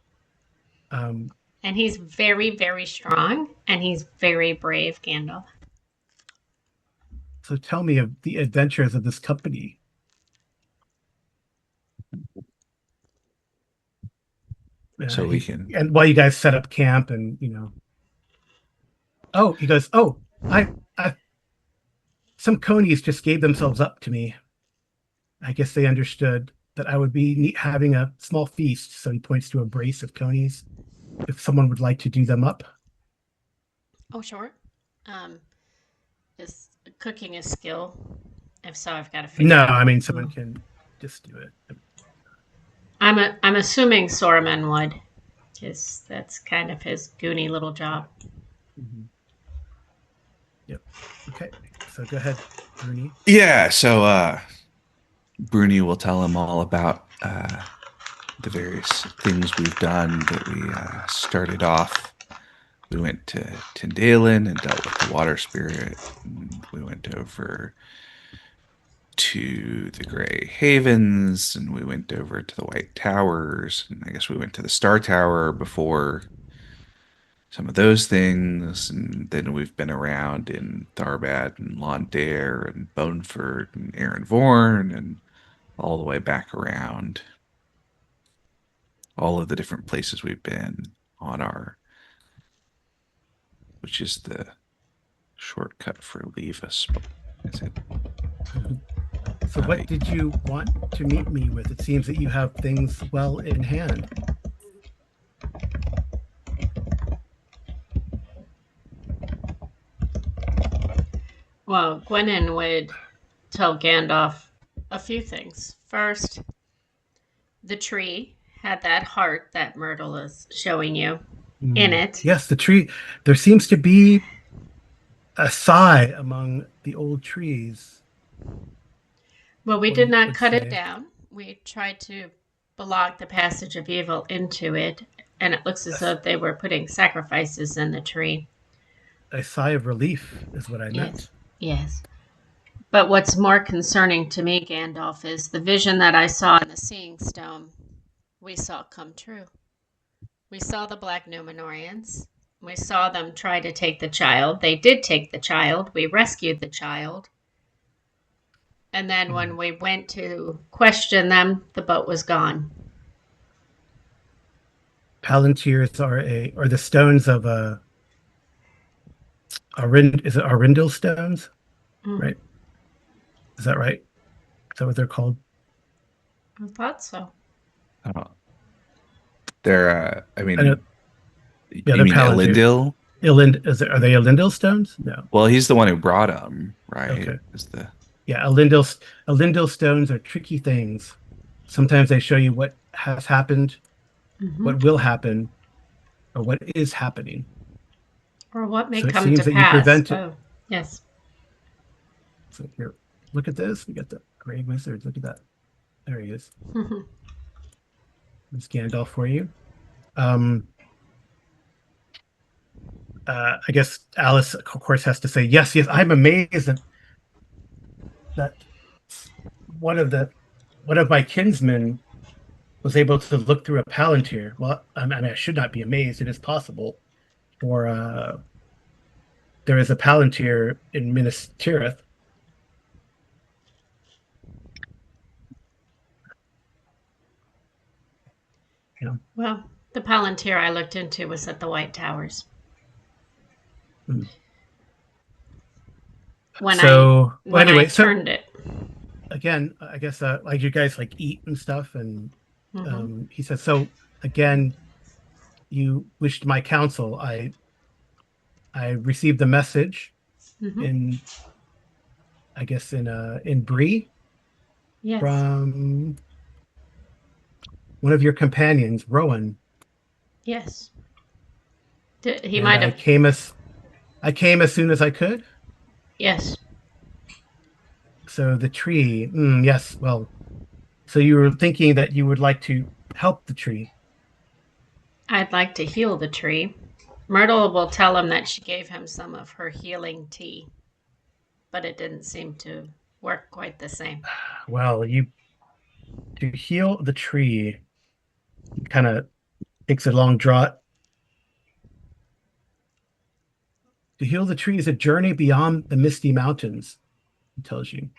Um, And he's very, very strong, and he's very brave, Gandalf. so tell me of the adventures of this company. So we can. And while you guys set up camp and oh, he goes, oh, I some conies just gave themselves up to me. I guess they understood that I would be having a small feast. So he points to a brace of conies. If someone would like to do them up. Oh, sure. Um, is cooking a skill? If so, I've got to figure No, out. I mean someone can just do it. I'm assuming Sorman would, because that's kind of his goony little job. Mhm. Yep. Okay. So go ahead, Rooney. Yeah. So Bruni will tell him all about the various things we've done. That we started off. We went to Tyndalen and dealt with the water spirit. And we went over to the Grey Havens, and we went over to the White Towers, and I guess we went to the Star Tower before some of those things, and then we've been around in Tharbad and Londair and Boneford and Aaron and all the way back around all of the different places we've been on our, which is the shortcut for leave us. Is it? So what did you want to meet me with? It seems that you have things well in hand. Well, Gwennon would tell Gandalf a few things. First, the tree had that heart that Myrtle is showing you in it. Yes, the tree. There seems to be a sigh among the old trees. Well, we One did not would cut it say. down. We tried to block the passage of evil into it, and it looks as though they were putting sacrifices in the tree. A sigh of relief is what I meant. Yes, yes. But what's more concerning to me, Gandalf, is the vision that I saw in the Seeing Stone. We saw come true. We saw the Black Numenorians. We saw them try to take the child. They did take the child. We rescued the child. And then when we went to question them, the boat was gone. Palantirs are the stones of is it Arundel stones? Mm, Right? Is that right? Is that what they're called? I thought so. Oh, they're, I I know, mean, yeah, you they're mean Palantir. Elendil? Are they Elendil stones? No. Well, he's the one who brought them, right? Okay. Is the Yeah, Elendil stones are tricky things. Sometimes they show you what has happened, Mm-hmm. what will happen, or what is happening. Or what may So it come to seems that you pass. prevent it. Oh, yes. So here, look at this. We got the gray wizard. Look at that. There he is. There's Gandalf for you. I guess Alice, of course, has to say yes, yes. I'm amazed that one of my kinsmen was able to look through a palantir. Well, I mean, I should not be amazed. It is possible, for there is a palantir in Minas Tirith. You know, Well, the Palantir I looked into was at the White Towers. mm. When So well, I anyway, so turned it. again, I guess like you guys like eat and stuff, and Mm-hmm. he says so. Again, you wished my counsel. I received a message Mm-hmm. in, I guess, in Bree Yes. from one of your companions, Rowan, Yes. He and might have. I came as soon as I could. Yes. So the tree, yes, well, so you were thinking that you would like to help the tree. I'd like to heal the tree. Myrtle will tell him that she gave him some of her healing tea, but it didn't seem to work quite the same. Well, you to heal the tree, kind of takes a long draught. To heal the tree is a journey beyond the misty mountains, he tells you.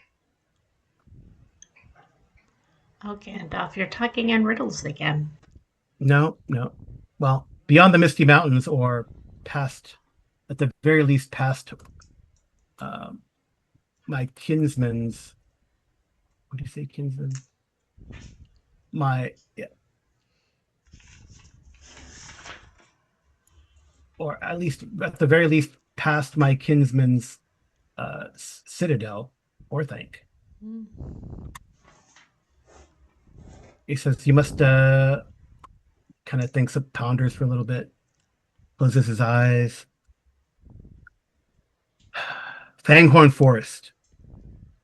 Oh, Gandalf, you're talking in riddles again. No, no. Well, beyond the misty mountains, or past, at the very least, past um, my kinsman's. What do you say, kinsman? My, yeah, or at the very least, past my kinsman's citadel, Orthanc. Mm. He says you must kind of thinks, ponders for a little bit, closes his eyes. Fanghorn Forest.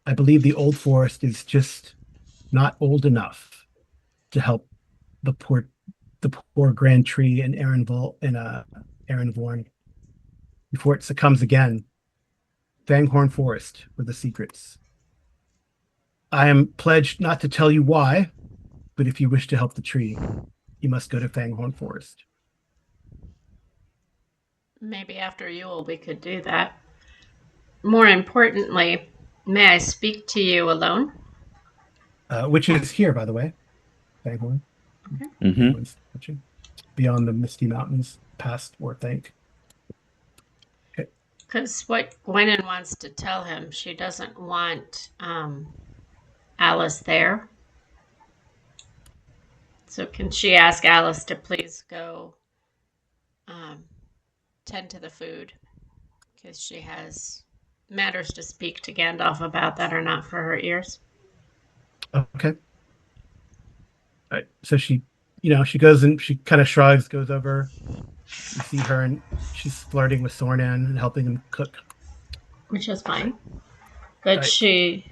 I believe the old forest is just not old enough to help the poor the poor grand tree in Aaronvorn before it succumbs again. Fanghorn Forest for the secrets. I am pledged not to tell you why, but if you wish to help the tree, you must go to Fanghorn Forest. Maybe after Yule we could do that. More importantly, may I speak to you alone? Which is here, by the way. Fanghorn. Okay. Mm-hmm. Anyone's watching. Beyond the Misty Mountains, past Orthanc. Okay. Because what Gwennon wants to tell him, she doesn't want Alice there. So can she ask Alice to please go um, tend to the food? Because she has matters to speak to Gandalf about that are not for her ears. Okay. All right. So she goes and she kind of shrugs, goes over. You see her and she's flirting with Sornan and helping him cook. Which is fine. But Right. she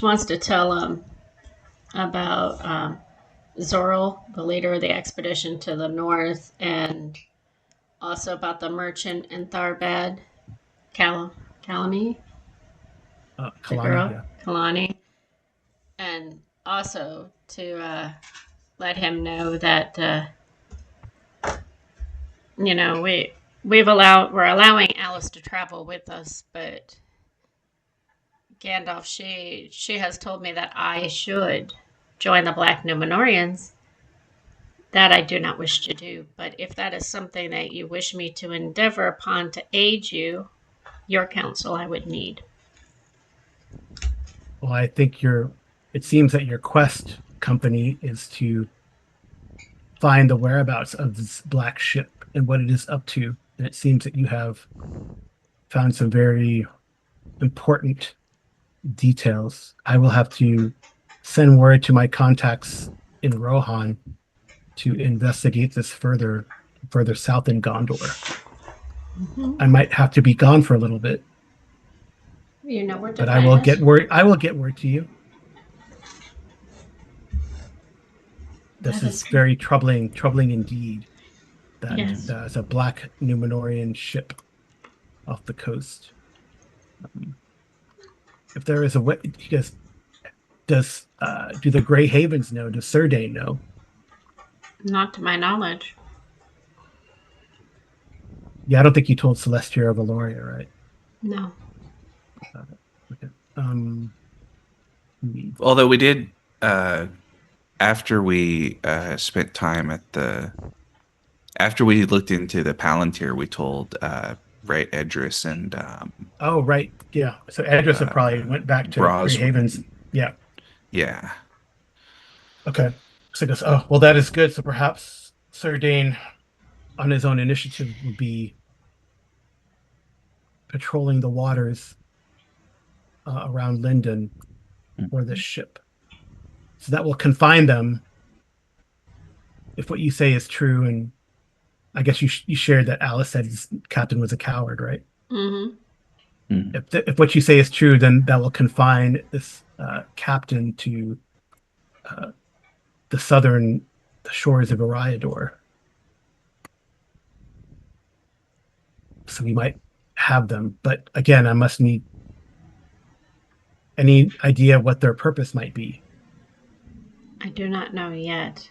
wants to tell him about Zorl, the leader of the expedition to the north, and also about the merchant in Tharbad, Calamy, the Kalani, girl, yeah. Kalani, and also to let him know that we're allowing Alice to travel with us, but Gandalf, she has told me that I should join the Black Numenorians. That I do not wish to do, but if that is something that you wish me to endeavor upon to aid you, your counsel I would need. Well, I think it seems that your quest company is to find the whereabouts of this black ship and what it is up to. And it seems that you have found some very important details. I will have to send word to my contacts in Rohan to investigate this further south in Gondor. Mm-hmm. I might have to be gone for a little bit, You know where to but find us. I will get word to you. This That is is very troubling indeed. That yes. there's a black Numenorian ship off the coast. If there is a way, do the Grey Havens know? Does Surdane know? Not to my knowledge. Yeah, I don't think you told Celestia or Valoria, right? No. Okay. Although we did, after we spent time after we looked into the Palantir, we told right Edris and Oh, right. Yeah. So Edris probably went back to Grey Havens. Broswyn. Yeah. Yeah. Okay. So he goes, oh, well, that is good. So perhaps Surdane, on his own initiative, would be patrolling the waters around Linden for this ship. So that will confine them if what you say is true. And I guess you shared that Alice said his captain was a coward, right? Mm-hmm. If what you say is true, then that will confine this captain to the southern shores of Eriador. So we might have them, but again, I must need any idea what their purpose might be. I do not know yet.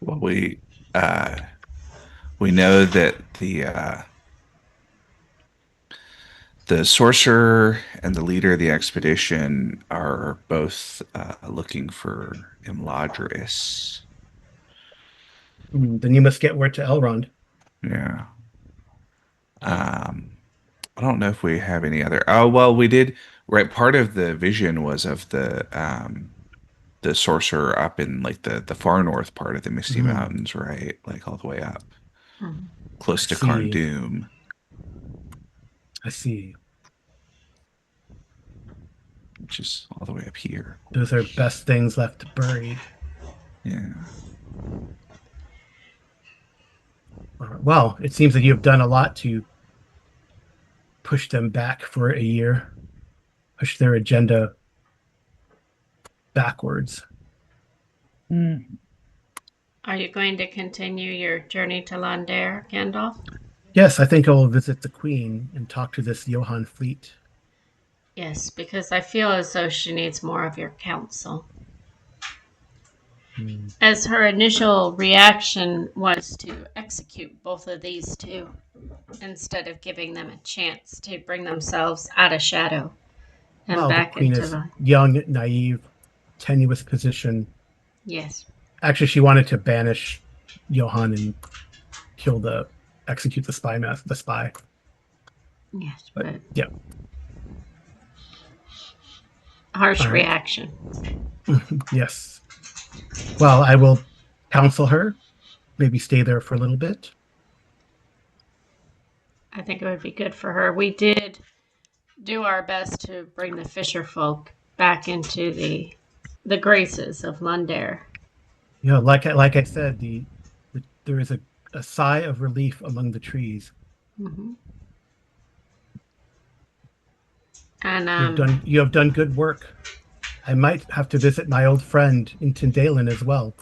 Well, we know that the sorcerer and the leader of the expedition are both looking for Imladris. Then you must get word to Elrond. Yeah. I don't know if we have any other. Oh, well, we did. Right. Part of the vision was of the sorcerer up in like the far north part of the Misty Mountains, right? Like all the way up, Mm-hmm. close to see. Cardoom. I see. Which is all the way up here. Those are best things left buried. Yeah. Well, it seems that you have done a lot to push them back for a year, push their agenda backwards. Are you going to continue your journey to Landair, Gandalf? Yes, I think I will visit the Queen and talk to this Johann Fleet. Yes, because I feel as though she needs more of your counsel. Hmm. As her initial reaction was to execute both of these two instead of giving them a chance to bring themselves out of shadow and Well, the back Queen into is the. young, naive, tenuous position. Yes, Actually, she wanted to banish Johann and execute the spy. yes, But but yeah, harsh all right. reaction. Yes. Well, I will counsel her, maybe stay there for a little bit. I think it would be good for her. We did do our best to bring the fisher folk back into the graces of Lundair. You know, like I said, there is a sigh of relief among the trees. Mm-hmm. And You have done good work. I might have to visit my old friend in Tyndalen as well.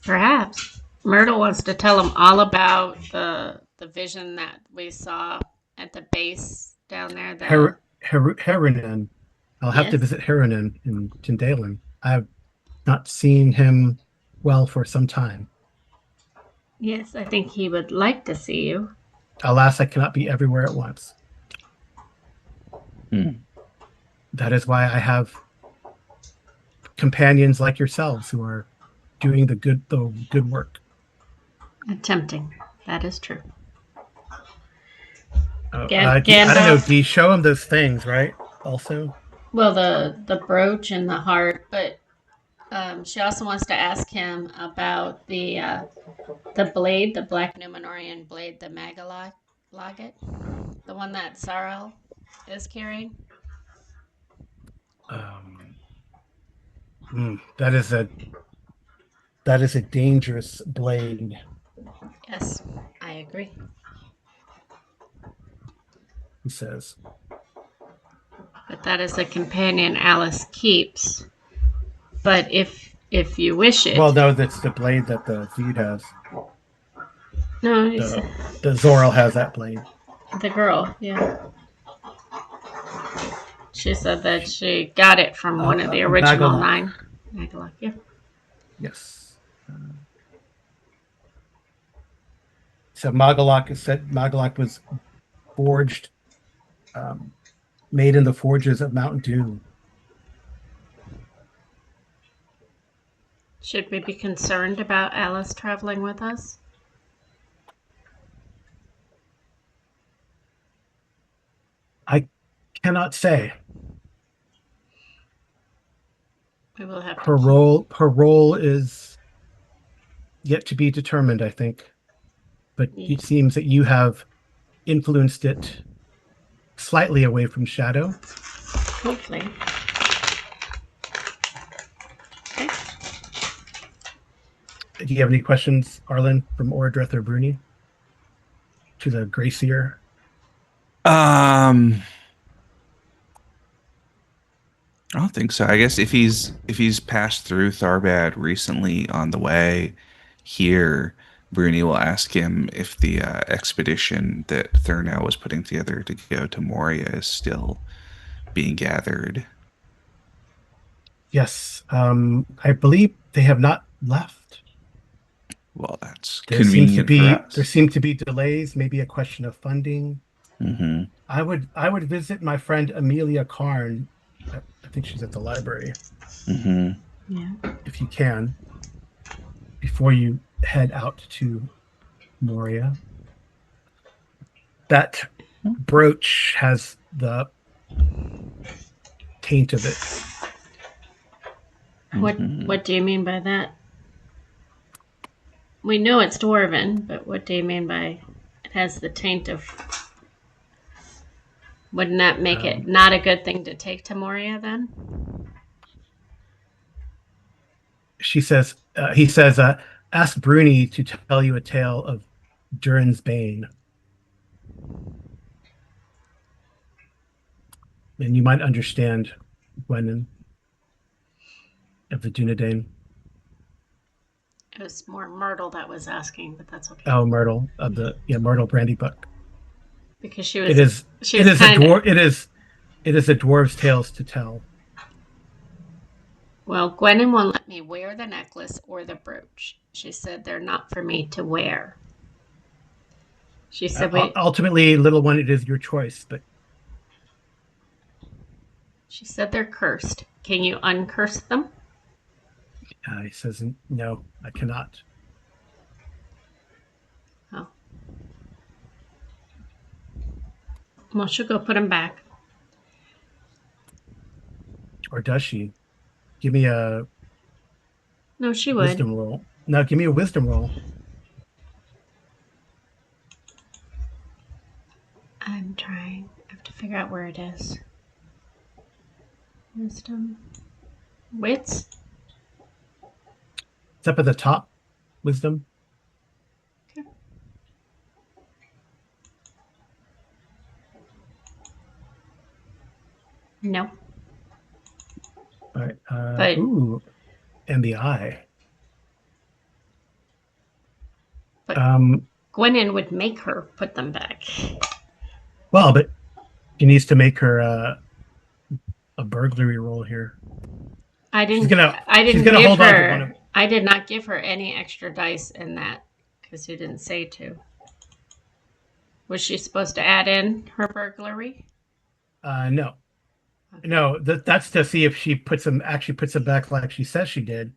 perhaps Myrtle wants to tell him all about the vision that we saw at the base down there. The Heronen. I'll have to yes, visit Heronen in Tyndalen. I have not seen him well for some time. yes, I think he would like to see you. Alas, I cannot be everywhere at once. Hmm. That is why I have companions like yourselves who are doing the good work. Attempting. That is true. I don't know. Gandalf. Do you show him those things, right? Also, Well, the brooch and the heart, but she also wants to ask him about the blade, the Black Numenorian blade, the Magalocket, the one that Sarel is carrying. um, that is a dangerous blade, Yes, I agree. he says. But that is a companion Alice keeps. But if you wish Well, it, no, that's the blade that the Zede has. no, it's The Zorel has that blade. the girl. Yeah, she said that she got it from one of the original Magalock. nine. Magalock, yeah. Yes. So Magalock said Magalock was forged, um, made in the forges of Mount Doom. Should we be concerned about Alice traveling with us? I cannot say. We will have to keep. Her role is yet to be determined, I think. But it seems that you have influenced it slightly away from Shadow. Hopefully. Okay. Do you have any questions, Arlen, from Ordreth or Bruni to the Gracier? Um, I don't think so. I guess if he's passed through Tharbad recently on the way here, Bruni will ask him if the expedition that Thurnau was putting together to go to Moria is still being gathered. Yes. I believe they have not left. Well, that's There convenient for us. seem to be delays, maybe a question of funding. Hmm. I would visit my friend Amelia Karn. I think she's at the library, Hmm. Yeah. if you can, before you head out to Moria. That brooch has the taint of it. Hmm. What do you mean by that? We know it's dwarven, but what do you mean by it has the taint of? Wouldn't that make it Um, not a good thing to take to Moria then? he says, ask Bruni to tell you a tale of Durin's Bane, and you might understand when. of the Dunedain. It was more Myrtle that was asking, but that's okay. Oh, Myrtle of the Myrtle Brandy book. Because she It is a kind of dwarf. It is a dwarf's tales to tell. well, Gwennon won't let me wear the necklace or the brooch. She said they're not for me to wear. She said Ultimately, little one, it is your choice, but she said they're cursed. Can you uncurse them? he says, no, I cannot. Oh. Well, she'll go put them back. Or does she? Give me a No, she would. wisdom roll. No, give me a wisdom roll. I'm trying. I have to figure out where it is. Wisdom. Wits? It's up at the top. Wisdom. Okay. No. All right. Ooh, and the eye. But Gwennon would make her put them back. Well, but she needs to make her a burglary roll here. I didn't give her. I did not give her any extra dice in that because you didn't say to. Was she supposed to add in her burglary? No. Okay. No, that's to see if she actually puts them back like she says she did.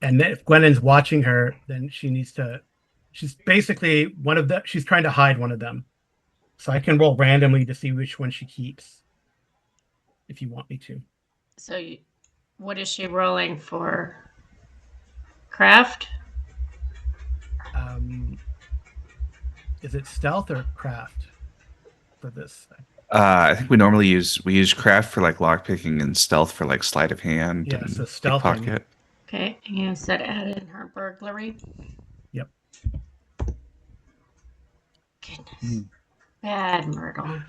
And if Gwennon's watching her, then she's basically she's trying to hide one of them. So I can roll randomly to see which one she keeps if you want me to. So what is she rolling for? Craft? Is it stealth or craft for this? I think we normally use craft for like lockpicking and stealth for like sleight of hand. Yeah, and so stealth pocket. Okay, you said add in her burglary. Yep. Goodness, bad Myrtle.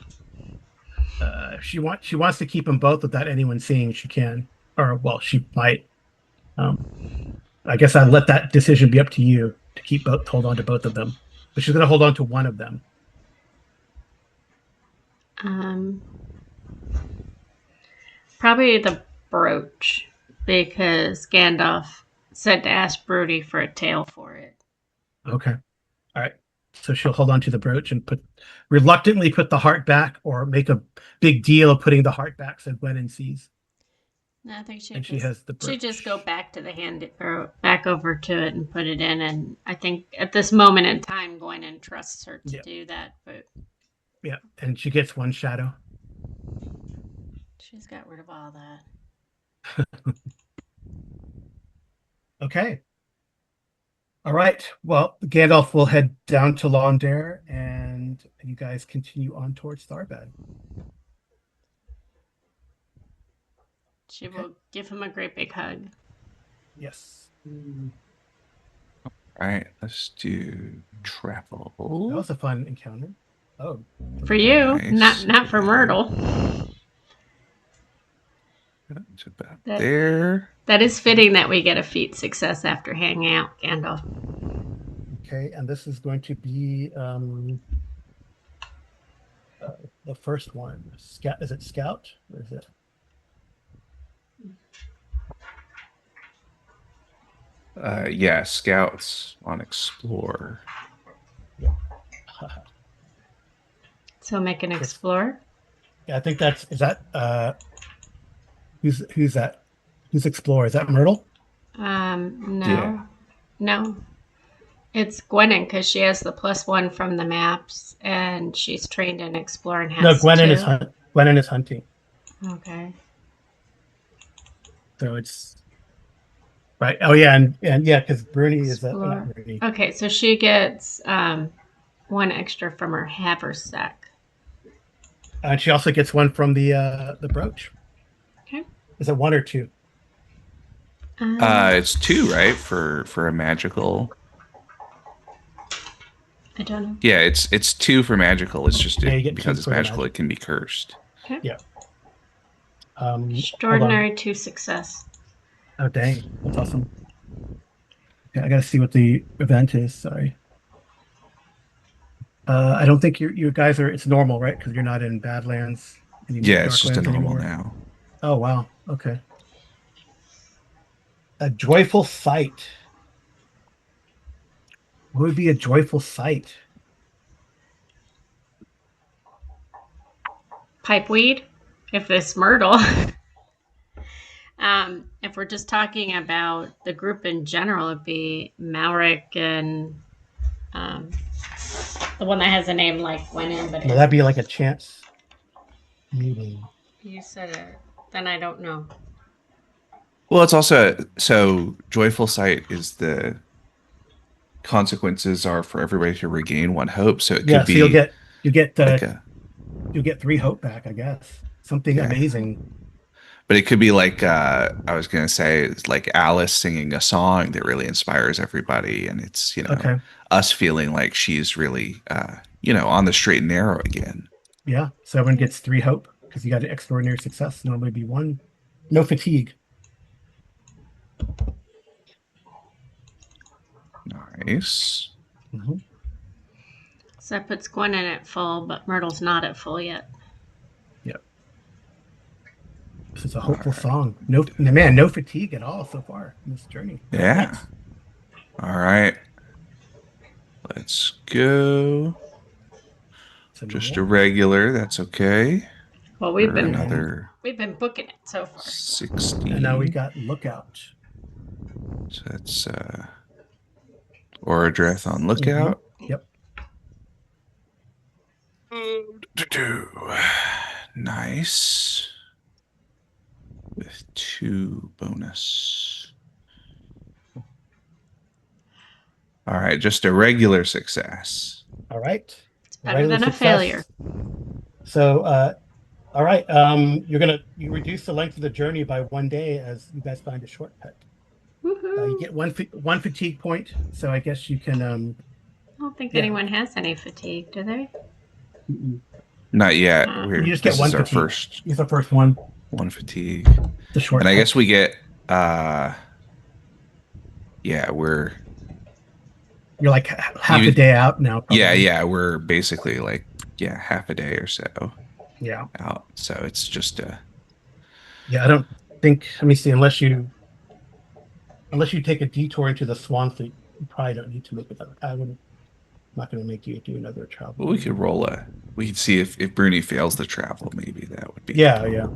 She wants to keep them both without anyone seeing. She can, or well, she might. I guess I'll let that decision be up to you to hold on to both of them. But she's going to hold on to one of them. Probably the brooch, because Gandalf said to ask Broody for a tail for it. Okay. All right. So she'll hold on to the brooch and reluctantly put the heart back, or make a big deal of putting the heart back so Gwennon sees. No, I think she has the brooch. She just go back to the hand or back over to it and put it in. And I think at this moment in time, Gwennon trusts her to do that. But yeah, and she gets one shadow. She's got rid of all that. Okay. All right. Well, Gandalf will head down to Londare, and you guys continue on towards Tharbad. She will give him a great big hug. Yes. All right. Let's do travel. That was a fun encounter. Oh. For you, nice. not for Myrtle. It's about there. That is fitting that we get a feat success after hanging out, Gandalf. Okay, and this is going to be the first one. Scout? Is it Scout? Or is it? Yeah, Scouts on Explore. Yeah. So make an Explorer? Yeah, I think is that who's that? Who's Explorer? Is that Myrtle? No. Yeah. No. It's Gwennon, because she has the +1 from the maps, and she's trained in exploring. No, Gwennon is hunting. Okay. So it's right. Oh yeah, and yeah, because Bruni is not Bruni. Okay, so she gets 1 extra from her haversack. And she also gets 1 from the brooch. Okay. Is it 1 or 2? It's 2, right? For a magical. I don't know. Yeah, it's 2 for magical. It's just because it's magical, it can be cursed. Okay. Yeah. Extraordinary 2 success. Oh, dang. That's awesome. Okay, I got to see what the event is. Sorry. I don't think you guys are, it's normal, right? Because you're not in Badlands anymore, Yeah, it's just a Darklands normal anymore. now. Oh, wow. Okay. A joyful sight. What would be a joyful sight? Pipeweed, if it's Myrtle. If we're just talking about the group in general, it'd be Malric and um, the one that has a name like Gwennon, but Will that be isn't. like a chance meeting? You said it. Then I don't know. Well, it's also so joyful sight is the consequences are for everybody to regain one hope. So it Yeah, could so you'll be get you get like a you'll get 3 hope back, I guess. Something yeah, amazing. but it could be like I was gonna say it's like Alice singing a song that really inspires everybody, and it's Okay. us feeling like she's really on the straight and narrow again. Yeah. So everyone gets 3 hope because you got an extraordinary success. Normally be one. No fatigue. Nice. Mhm. So that puts Gwennon at full, but Myrtle's not at full yet. Yeah. This is a All hopeful right. song. No, man, no fatigue at all so far in this journey. Very Yeah. nice. All right. Let's go. It's a Just a normal. regular. That's okay. Well, For another we've been booking it so far. And now we 60. got lookout. So that's Oradreth on Hmm. lookout. Yep. Nice. With 2 bonus. All right, just a regular success. All right. It's A better regular than a failure. success. So all right. You reduce the length of the journey by 1 day as you guys find a shortcut. You Woohoo! get one fatigue point. So I guess you can I don't think yeah. anyone has any fatigue, do they? You Not yet. just get This one is our fatigue. first Use the first one, one fatigue. the And I shortcut. guess we get yeah, we're You're like half a you day out now, probably. we're basically like half a day or so Yeah. out. So it's just Yeah, I don't think, let me see, unless you take a detour into the swamp, you probably don't need to make it. I'm not going to make you do another travel we could maybe. roll we could see if Bruni fails the travel, maybe that would be Yeah, yeah.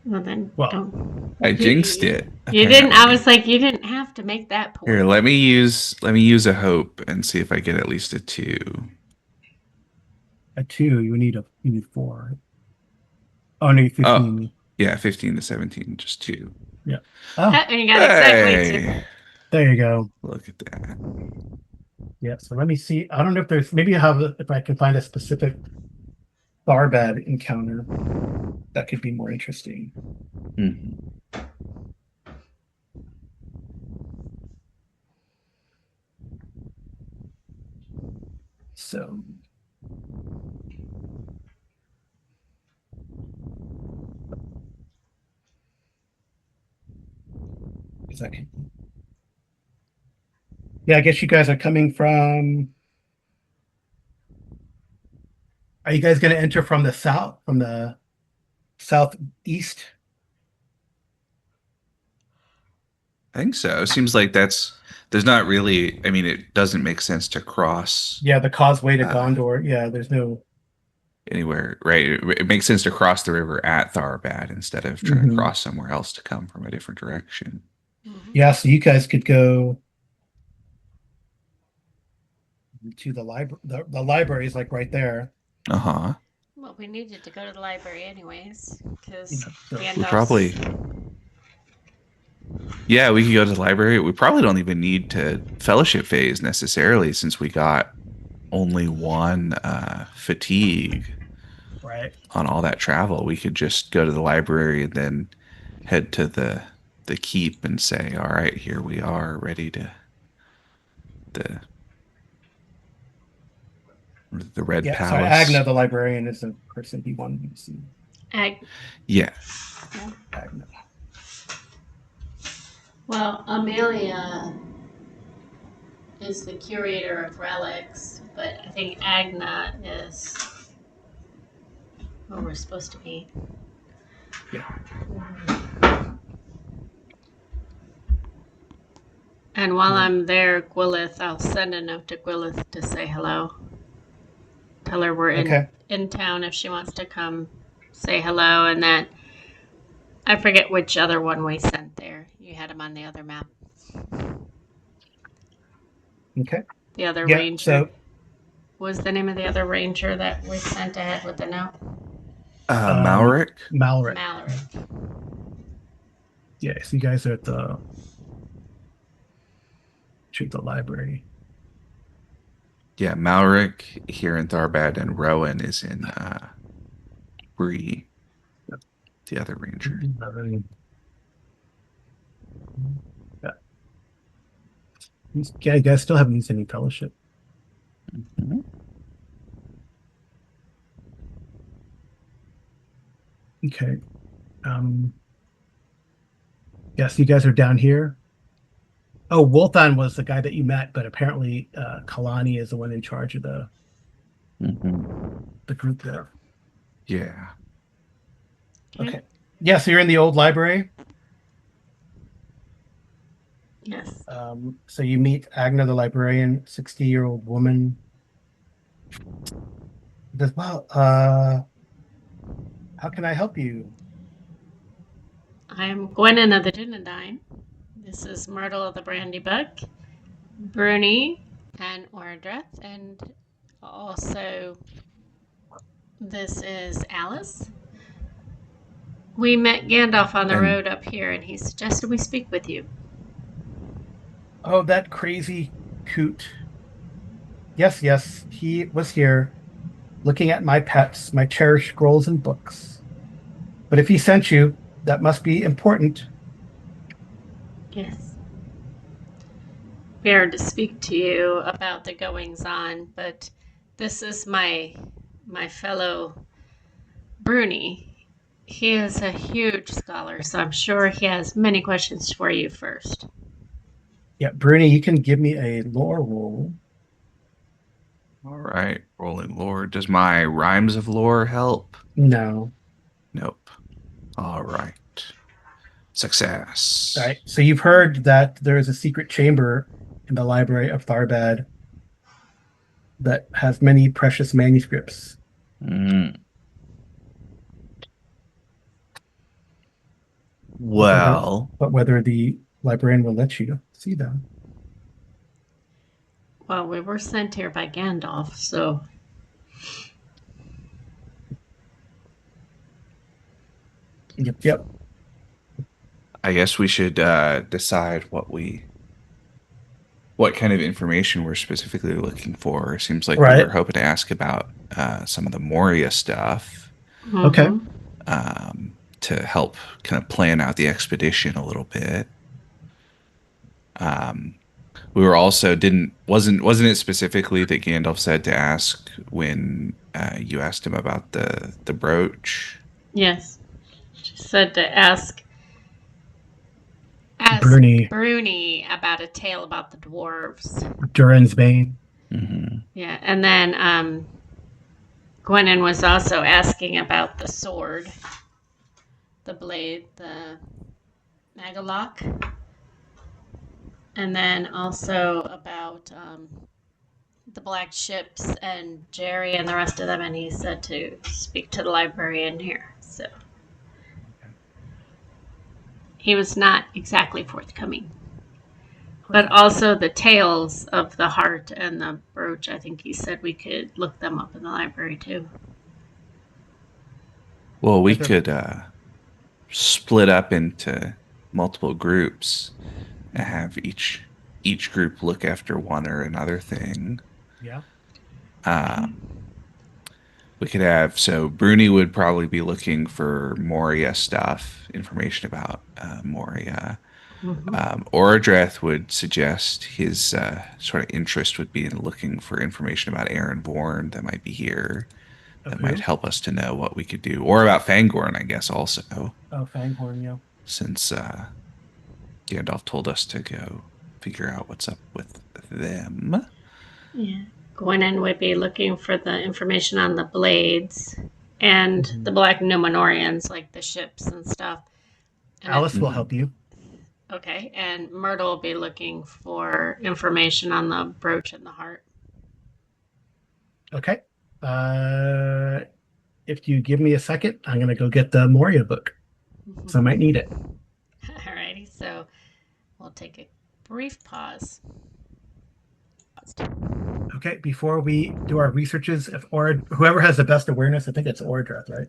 Well, then Well, don't. I jinxed it, You didn't. I apparently. was like, you didn't have to make that Here, point. let me use a hope and see if I get at least a 2. at 2, you need 4. Oh, no, Oh, 15. yeah, 15 to 17, just 2. Yeah. Oh, And you got exactly two. Hey, there you go. look at that. Yeah, so let me see. I don't know if there's, maybe I have, if I can find a specific Tharbad encounter that could be more interesting. Mhm. So, is that, yeah, I guess you guys are coming from, are you guys going to enter from the south, from the southeast? I think so. It seems like there's not really, I mean, it doesn't make sense to cross Yeah, the causeway to uh, Gondor. Yeah, there's no. anywhere, right? It makes sense to cross the river at Tharbad instead of trying to Mhm. cross somewhere else to come from a different direction. Mm-hmm. Yeah, so you guys could go to the library. The library is like right there. Uh-huh. Well, we needed to go to the library anyways You because know, so We Gandalf's. probably, yeah, we could go to the library. We probably don't even need to fellowship phase necessarily since we got only one fatigue right. on all that travel. We could just go to the library and then head to the keep and say, all right, here we are ready to the the Red Yeah, sorry. Agna, Palace. the librarian, is the person he wanted you to see. Ag- Yeah. yeah. Agna. Well, Amelia is the curator of relics, but I think Agna is where we're supposed to be. Yeah. And while Yeah. I'm there, Gwyleth, I'll send a note to Gwyleth to say hello. Tell her we're Okay. in town if she wants to come say hello. And that I forget which other one we sent there. You had him on the other map. Okay. The other Yeah. ranger. So What was the name of the other ranger that we sent ahead with the note? Malric? Malric. Mallory. Yeah. So you guys are at the library. Yeah, Malric here in Tharbad, and Rowan is in Bree, the other ranger. Yeah. You guys still haven't used any fellowship. Mhm. Okay. Um, yes, you guys are down here. Oh, Wolthan was the guy that you met, but apparently Kalani is the one in charge of Mhm. the group there. Yeah. Okay. Yeah, so you're in the old library. Yes. So you meet Agna, the librarian, 60-year-old woman. Does well, how can I help you? I'm Gwennon of the Dunedain. This is Myrtle of the Brandybuck, Bruni, and Ordreth, and also this is Alice. We met Gandalf on the And road up here, and he suggested we speak with you. Oh, that crazy coot. Yes, yes, he was here looking at my pets, my cherished scrolls and books. But if he sent you, that must be important. Yes. Prepared to speak to you about the goings on, but this is my fellow Bruni. He is a huge scholar, so I'm sure he has many questions for you first. Yeah, Bruni, you can give me a lore roll. all right, rolling lore. Does my rhymes of lore help? No. Nope. All right. All Success. right. So you've heard that there is a secret chamber in the library of Tharbad that has many precious manuscripts. Mm. But whether Well, but whether the librarian will let you see them. Well, we were sent here by Gandalf, so Yep, yep. I guess we should decide what kind of information we're specifically looking for. Seems like we were Right. hoping to ask about some of the Moria stuff Okay. to help kind of plan out the expedition a little bit. Um, we were also didn't wasn't it specifically that Gandalf said to ask when you asked him about the brooch? yes, she said to ask Bruni, Bruni about a tale about the dwarves. Durin's Bane. Hmm. Yeah, and then Gwennon was also asking about the sword, the blade, the Magalock, and then also about the black ships and Jerry and the rest of them. And he said to speak to the librarian here. So he was not exactly forthcoming. But also the tales of the heart and the brooch, I think he said we could look them up in the library too. Well, we Whether could split up into multiple groups and have each group look after one or another thing. yeah. Um, we could have so Bruni would probably be looking for Moria stuff, information about Moria. Mm-hmm. Orodreth would suggest his sort of interest would be in looking for information about Aaron Bourne that might be here, Of that might who? help us to know what we could do, or about Fangorn, I guess, also, Oh, Fanghorn, yeah. since Gandalf told us to go figure out what's up with them. Yeah. Gwennon would be looking for the information on the blades and Mhm. the Black Numenorians, like the ships and stuff. And Alice will help you. okay, and Myrtle will be looking for information on the brooch and the heart. Okay. If you give me a second, I'm going to go get the Moria book. So I might need it. Alrighty, so we'll take a brief pause. Okay, before we do our researches, if whoever has the best awareness, I think it's Ordreth, right?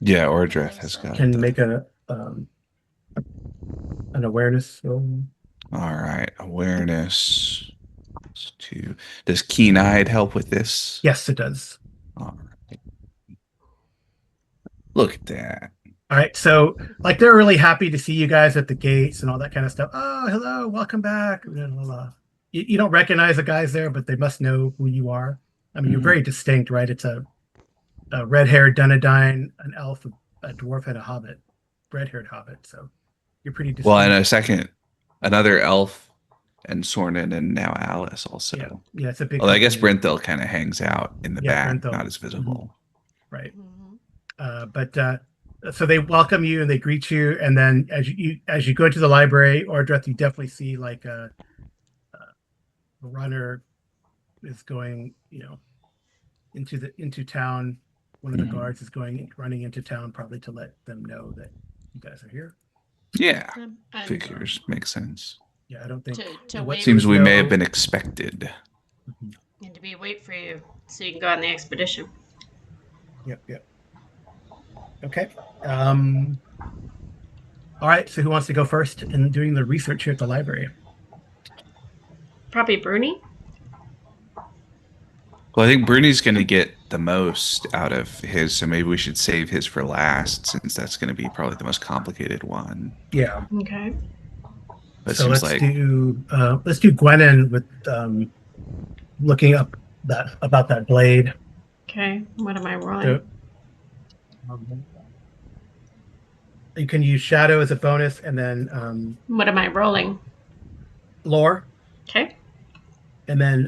Yeah, Ordreth has got Can the. make an awareness roll. All right, awareness. Does keen-eyed help with this? Yes, it does. All right. Look at that. All right, so like they're really happy to see you guys at the gates and all that kind of stuff. Oh, hello, welcome back. Blah, blah, blah. You don't recognize the guys there, but they must know who you are. I mean, you're very distinct, right? It's a red-haired Dunedain, an elf, a dwarf, and a hobbit, red-haired hobbit. So you're pretty distinct. Well, in a second, another elf and Sornin and now Alice also. Yeah, it's a big. Well, I guess company. Brenthil kind of hangs out in the back, Brenthil. not as visible. Right. Mm-hmm. So they welcome you and they greet you, and then as you go into the library, Ordreth, you definitely see like a runner is going, into town. One of the guards is running into town, probably to let them know that you guys are here. Yeah, figures make sense. Yeah, I don't think to wait. Seems we may have been expected. And to be wait for you so you can go on the expedition. Yep. Okay. All right. So who wants to go first in doing the research here at the library? Probably Bruni. Well, I think Bruni's going to get the most out of his, so maybe we should save his for last, since that's going to be probably the most complicated one. Yeah. Okay. But So let's do Gwennon with looking up about that blade. Okay. What am I rolling? You can use shadow as a bonus, and then What am I rolling? lore, Okay. and then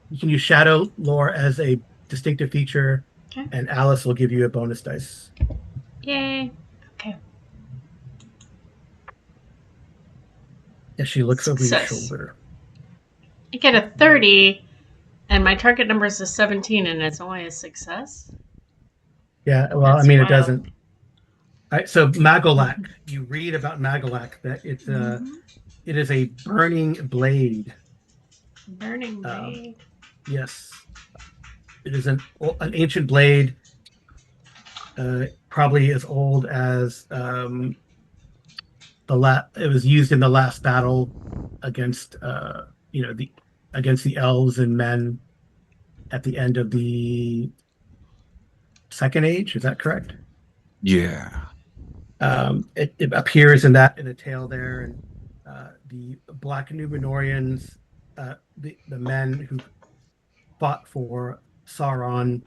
you can use shadow lore as a distinctive feature, Okay. and Alice will give you a bonus dice. Yay. Okay. As she looks over your Success. shoulder. I get a 30, and my target number is a 17, and it's only a success. Yeah, well, That's I mean, wild. it doesn't. All right, so Magolak, you read about Magolak that it's it is a burning blade. Burning blade. Yes, it is an ancient blade, probably as old as it was used in the last battle against against the elves and men at the end of the Second Age. Is that correct? Yeah. It appears in the tale there, and the Black Numenorians, the men who fought for Sauron,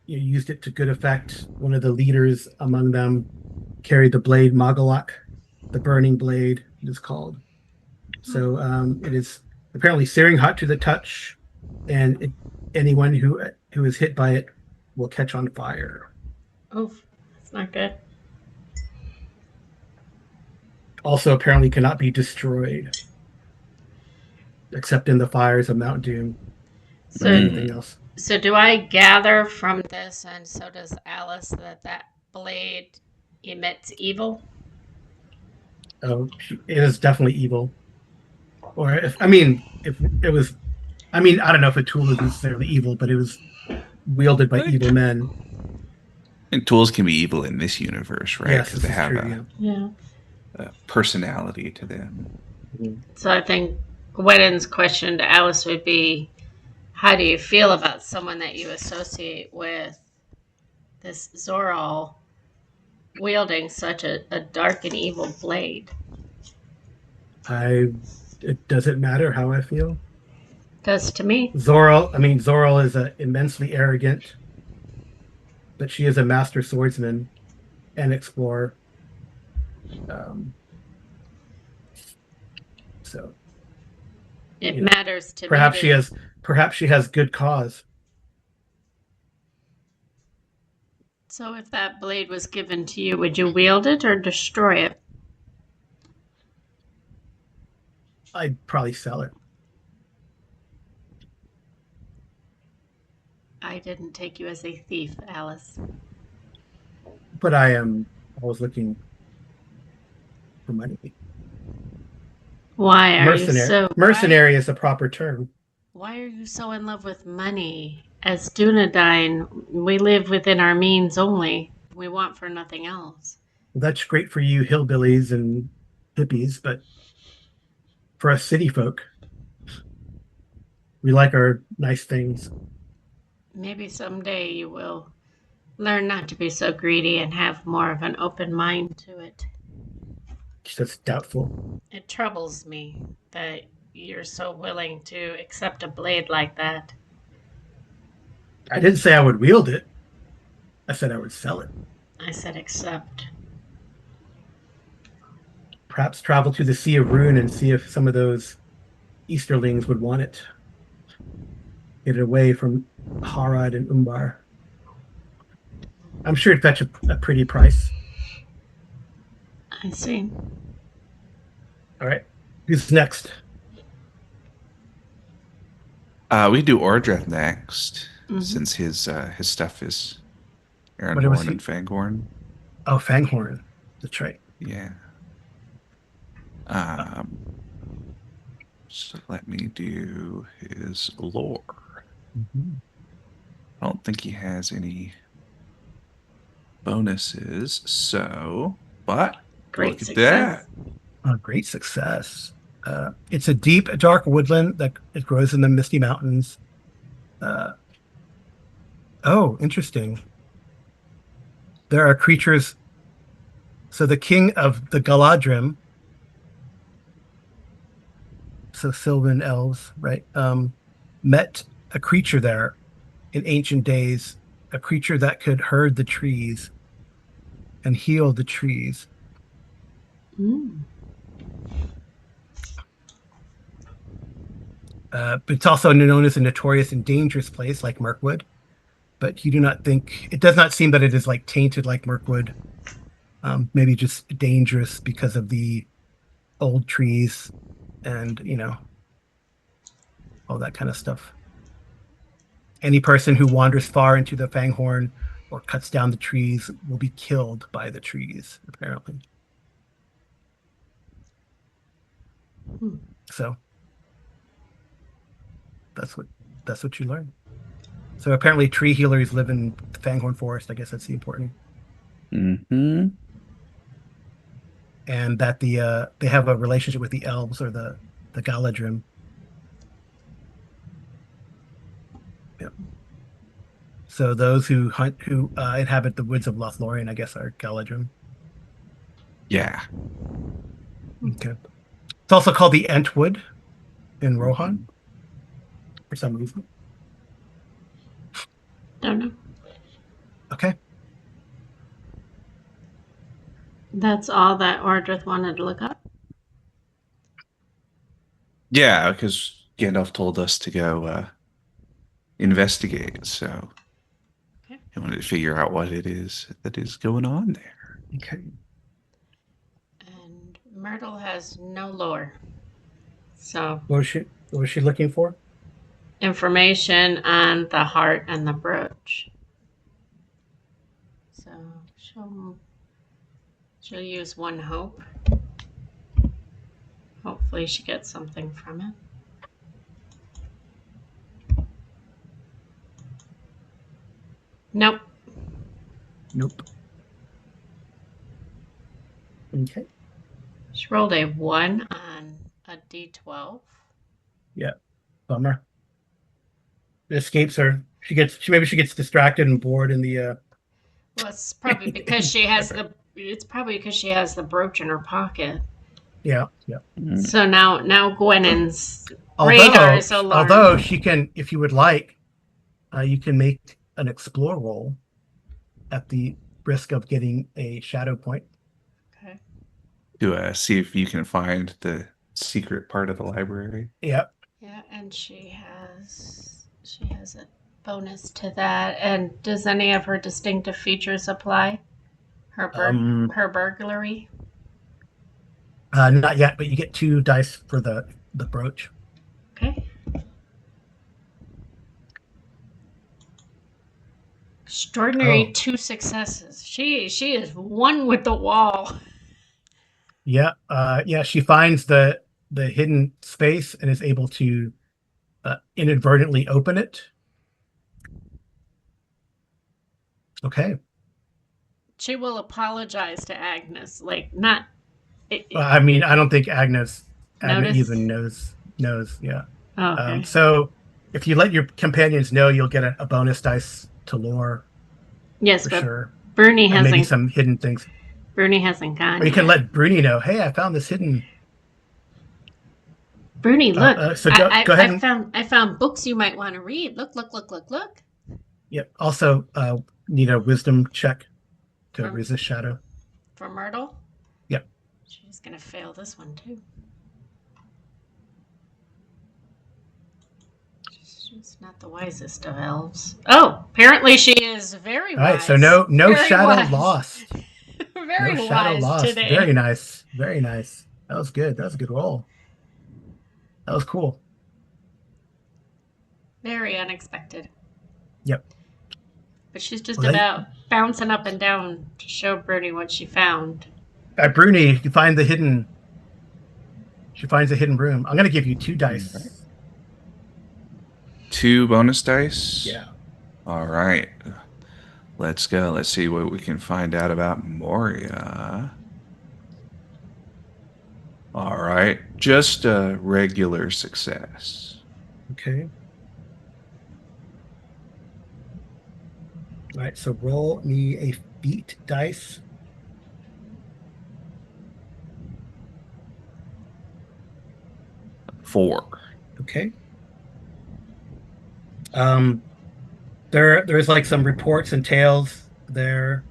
used it to good effect. One of the leaders among them carried the blade Magolak, the burning blade, it is called. So it is apparently searing hot to the touch, and anyone who is hit by it will catch on fire. Oof. That's not good. Also, apparently cannot be destroyed, except in the fires of Mount Doom. So, anything else? So do I gather from this, and so does Alice, that blade emits evil? Oh, it is definitely evil. Or if it was, I don't know if a tool is necessarily evil, but it was wielded by evil men. And tools can be evil in this universe, right? Yes, Because they have true, a personality to them. So I think Gwennon's question to Alice would be, how do you feel about someone that you associate with this Zoral wielding such a dark and evil blade? It doesn't matter how I feel. Does to me. Zoral is immensely arrogant, but she is a master swordsman and explorer. Um, so It you know, matters to me to. perhaps she has good cause. So if that blade was given to you, would you wield it or destroy it? I'd probably sell it, I didn't take you as a thief, Alice. but I am always looking for money. Why are you so Mercenary is the proper term. why are you so in love with money? As Dunedain, we live within our means only. We want for nothing else. That's great for you hillbillies and hippies, but for us city folk, we like our nice things. Maybe someday you will learn not to be so greedy and have more of an open mind to it. That's doubtful. It troubles me that you're so willing to accept a blade like that. I didn't say I would wield it. I said I would sell it. I said accept. Perhaps travel to the Sea of Ruin and see if some of those Easterlings would want it. Get it away from Harad and Umbar. I'm sure it'd fetch a pretty price. I see. All right. Who's next? We do Ordreth next, Mhm. since his stuff is What was Aaronhorn he? and Fanghorn. Oh, Fanghorn. That's right. Yeah. So let me do his lore. Mm-hmm. I don't think he has any bonuses, so but Great look at success. that. Oh, great success. It's a deep, dark woodland that it grows in the Misty Mountains. Oh, interesting. There are creatures. So the king of the Galadrim, so Sylvan elves, right? Met a creature there in ancient days, a creature that could herd the trees and heal the trees. Mm. But it's also known as a notorious and dangerous place like Mirkwood. But you do not think it does not seem that it is like tainted like Mirkwood. Maybe just dangerous because of the old trees and all that kind of stuff. Any person who wanders far into the Fanghorn or cuts down the trees will be killed by the trees, apparently. Hmm. So that's what you learn. So apparently tree healers live in the Fanghorn Forest. I guess that's the important. Mm-hmm. And that they have a relationship with the elves or the Galadrim. Yeah. So those who inhabit the woods of Lothlorien, I guess, are Galadrim. Yeah. Okay. It's also called the Entwood in Rohan for some reason. Don't know. Okay. That's all that Ordrith wanted to look up. Yeah, because Gandalf told us to go investigate, so Okay. I wanted to figure out what it is that is going on there. Okay. And Myrtle has no lore. So What was she looking for? information on the heart and the brooch. So she'll use one hope. Hopefully she gets something from it. Nope. Nope. Okay. She rolled a 1 on a d12. Yeah. Bummer. It escapes her. Maybe she gets distracted and bored in the Well, it's probably because she has the brooch in her pocket. yeah, yeah. So now Gwennon's radar is alarmed. Although she can, if you would like, you can make an explore roll at the risk of getting a shadow point. Okay. to see if you can find the secret part of the library. Yep. Yeah, and she has a bonus to that. And does any of her distinctive features apply? Her burglary. Not yet, but you get 2 dice for the brooch. Okay. Extraordinary Oh, 2 successes. She is one with the wall. yeah. Yeah. She finds the hidden space and is able to inadvertently open it. Okay. She will apologize to Agnes, like not I mean, I don't think Agnes notice. even knows. Yeah. Oh, okay. So if you let your companions know, you'll get a bonus dice to lore Yes, for but sure, Bruni and maybe hasn't some hidden things. Or gone you can yet. let Bruni know, hey, I found this hidden. Bruni, look, So go ahead and I found books you might want to read. Look. yeah. Also, need a wisdom check to From resist shadow. Myrtle. Yep. She's gonna fail this one too. She's not the wisest of elves. Oh, apparently she is very All right. So wise. no Very shadow wise. lost. No Very shadow wise lost. today. Very nice. Very nice. That was good. That was a good roll. That was cool. Very unexpected. Yep. But she's just Well, they, about bouncing up and down to show Bruni what she found. at Bruni, you find the hidden. She finds a hidden room. I'm going to give you 2 All right. dice. 2 bonus dice. Yeah. All right. Let's go. Let's see what we can find out about Moria. All right. Just a regular success. Okay. All right. So roll me a feat dice. 4. Okay. Um, there's like some reports and tales there.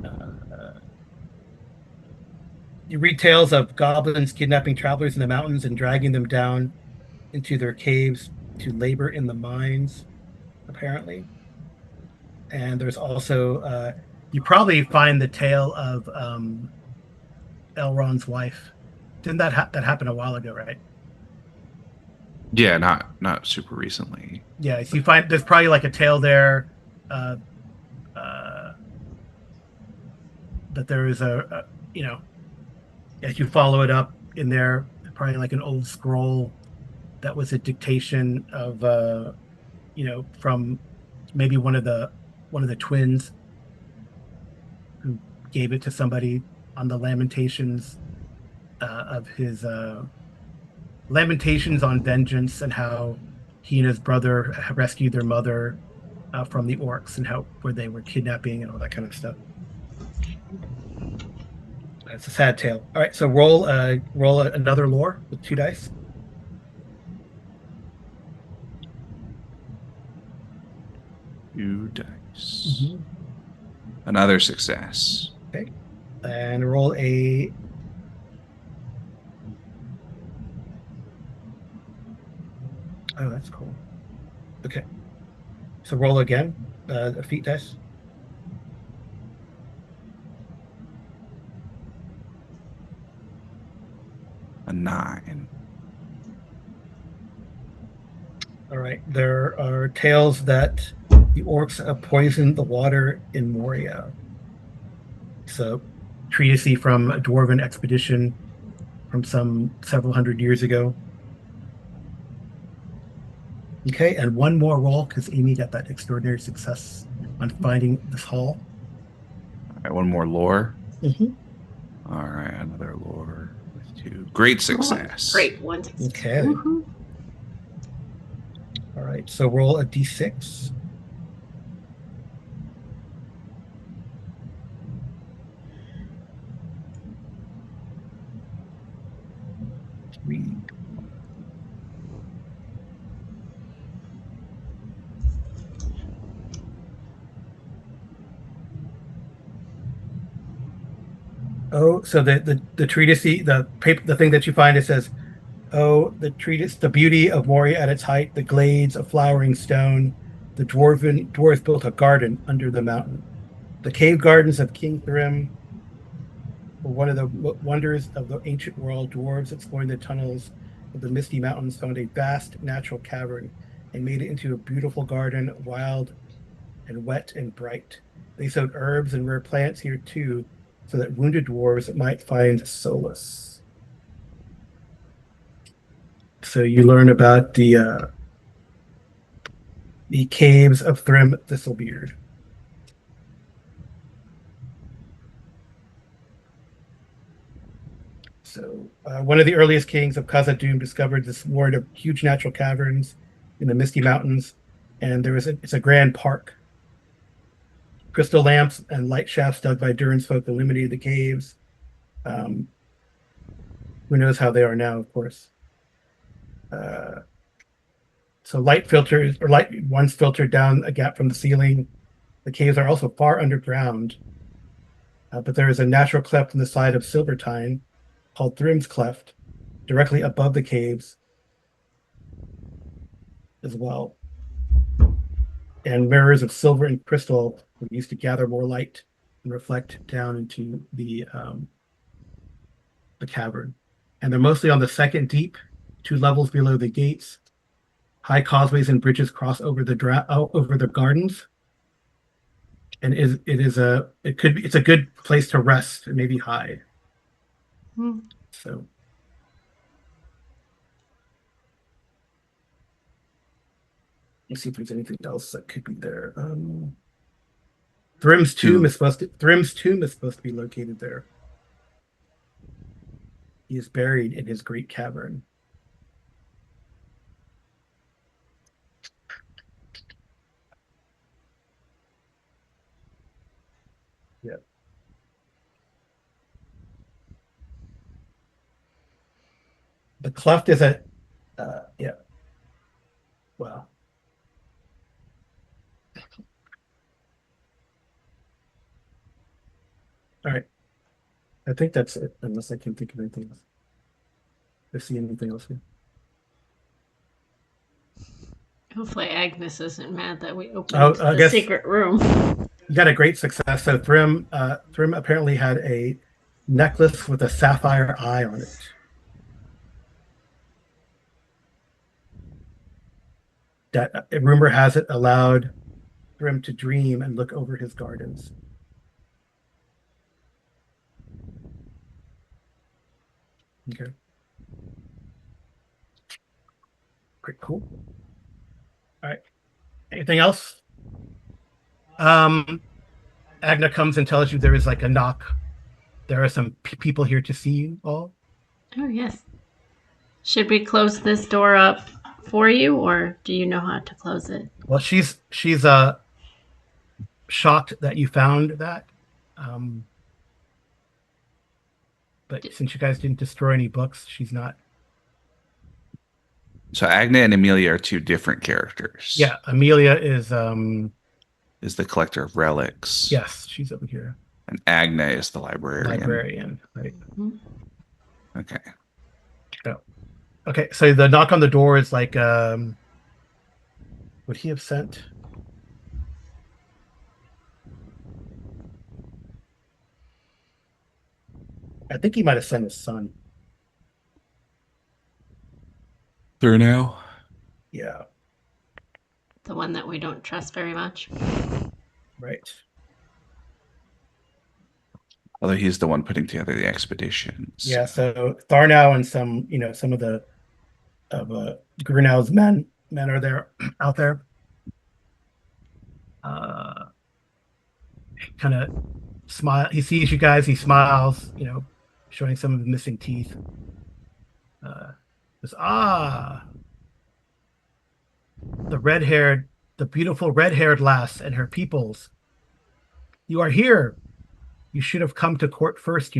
Uh, you read tales of goblins kidnapping travelers in the mountains and dragging them down into their caves to labor in the mines, apparently. And there's also you probably find the tale of Elrond's wife. Didn't that happen a while ago, right? Yeah, not super recently. Yeah, so you find there's probably like a tale there uh, uh, that there is you know, as you follow it up in there, probably like an old scroll that was a dictation of from maybe one of the twins who gave it to somebody on the of his lamentations on vengeance and how he and his brother rescued their mother from the orcs and how where they were kidnapping and all that kind of stuff. It's a sad tale. All right, so roll another lore with 2 dice. 2 dice. Mm-hmm. Another success. Okay, and roll a. Oh, that's cool. Okay, so roll again. A feat dice. A 9. All right, there are tales that the orcs poisoned the water in Moria. So, treatise from a dwarven expedition from some several hundred years ago. Okay, and one more roll because Amy got that extraordinary success on finding this hall. All right, one more lore. Mm-hmm. All right, another lore with 2. Great success. Great, 1 success. Okay. Woohoo. All right, so roll a d6. Three. Oh, so the treatise, the paper, the thing that you find, it says, "Oh, the treatise, the beauty of Moria at its height, the glades of flowering stone, the dwarves built a garden under the mountain. The cave gardens of King Thrym were one of the wonders of the ancient world. Dwarves exploring the tunnels of the misty mountains found a vast natural cavern and made it into a beautiful garden, wild and wet and bright. They sowed herbs and rare plants here too, so that wounded dwarves might find solace." So you learn about the caves of Thrym Thistlebeard. So one of the earliest kings of Khazad-dûm discovered this ward of huge natural caverns in the Misty Mountains, and it's a grand park. Crystal lamps and light shafts dug by Durin's folk illuminated the caves. Um, who knows how they are now, of course. Uh, so light filters, or light once filtered down a gap from the ceiling. The caves are also far underground, but there is a natural cleft in the side of Silvertine called Thrym's Cleft, directly above the caves as well. And mirrors of silver and crystal were used to gather more light and reflect down into the cavern. And they're mostly on the second deep, 2 levels below the gates. High causeways and bridges cross over over the gardens, and it's a good place to rest and maybe hide. Hmm. So let's see if there's anything else that could be there. Thrym's tomb To is supposed to be located there. He is buried in his great cavern. Yeah. The cleft is a yeah. Well, all right. I think that's it, unless I can think of anything else. I see anything else here. Hopefully Agnes isn't mad that we opened Oh, I the guess secret room. you got a great success. So Thrym apparently had a necklace with a sapphire eye on it. That rumor has it allowed Thrym to dream and look over his gardens. Okay. Great, cool. All right. Anything else? Um, Agna comes and tells you there is like a knock. There are some people here to see you all. Oh, yes. Should we close this door up for you, or do you know how to close it? Well, she's shocked that you found that. Um, but since you guys didn't destroy any books, she's not. so Agna and Amelia are two different characters. Yeah, Amelia Is the collector of relics, yes, she's over here. and Agna is the librarian. Librarian, right? Hmm? Okay. Oh. Okay, so the knock on the door is like would he have sent? I think he might have sent his son. Through now. Yeah, The one that we don't trust very much. right. Although he's the one putting together the expeditions. Yeah, so Tharnow and some of the of Grunau's men are there out there. Kind of smile. He sees you guys. He smiles. Showing some of his missing teeth. Says, the beautiful red-haired lass and her peoples. You are here. You should have come to court first.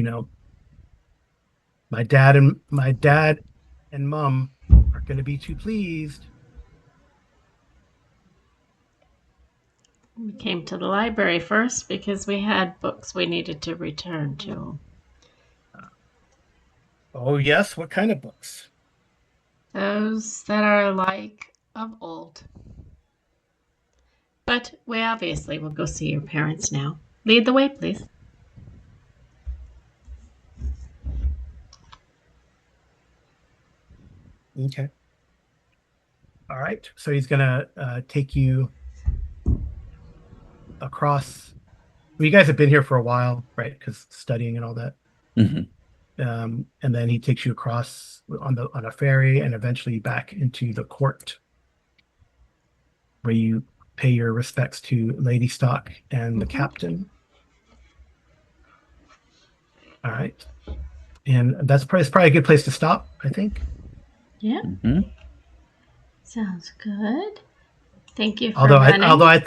My dad and mum are going to be too pleased. We came to the library first because we had books we needed to return to. Oh, yes. What kind of books? Those that are like of old. But we obviously will go see your parents now. Lead the way, please. Okay. All right. So he's going to take you across. Well, you guys have been here for a while, right? Because studying and all that. Hmm. And then he takes you across on a ferry and eventually back into the court where you pay your respects to Lady Stock and the Mm-hmm. captain. All right. And it's probably a good place to stop, I think. Yeah, Hmm. sounds good. Thank you for Although running. I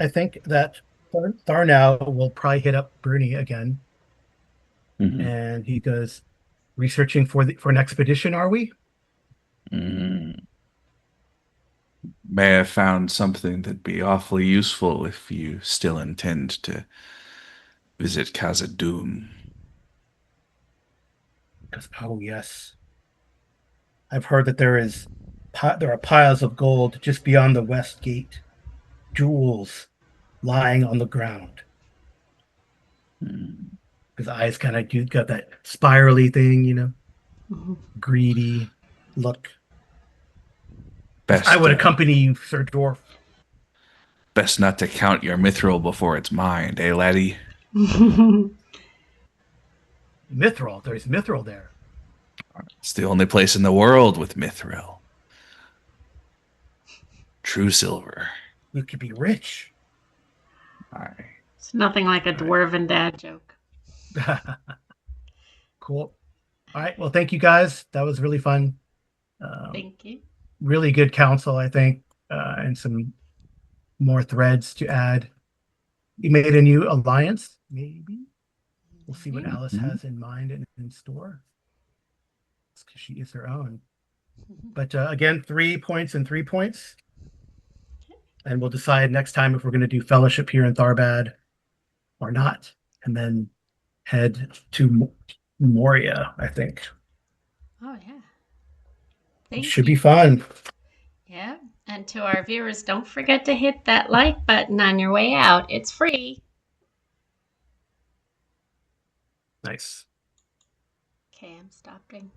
think that Tharnow will probably hit up Bruni again, Hmm. and he goes, researching for an expedition, are we? Hmm. May have found something that'd be awfully useful if you still intend to visit Khazad-dûm. Because oh yes, I've heard that there are piles of gold just beyond the west gate, jewels lying on the ground. Hmm. His eyes kind of got that spirally thing, Mhm. greedy look. Because I Best, would accompany you, Sir Dwarf. best not to count your mithril before it's mined, eh, laddie? Mithril, there's mithril there. It's the only place in the world with mithril. True silver. You could be rich. Aye. It's nothing like a Aye. dwarven dad joke. Cool. All right. Well, thank you guys. That was really fun. Thank you. Really good counsel, I think, and some more threads to add. You made a new alliance, maybe. We'll see what Maybe. Alice Mhm. has in mind and in store. Because she is her own. But again, 3 points and 3 points. And we'll decide next time if we're going to do fellowship here in Tharbad or not. And then head to Moria, I think. Oh, yeah. It Thank should be you. fun. Yeah. And to our viewers, don't forget to hit that like button on your way out. It's free. Nice. Okay, I'm stopping.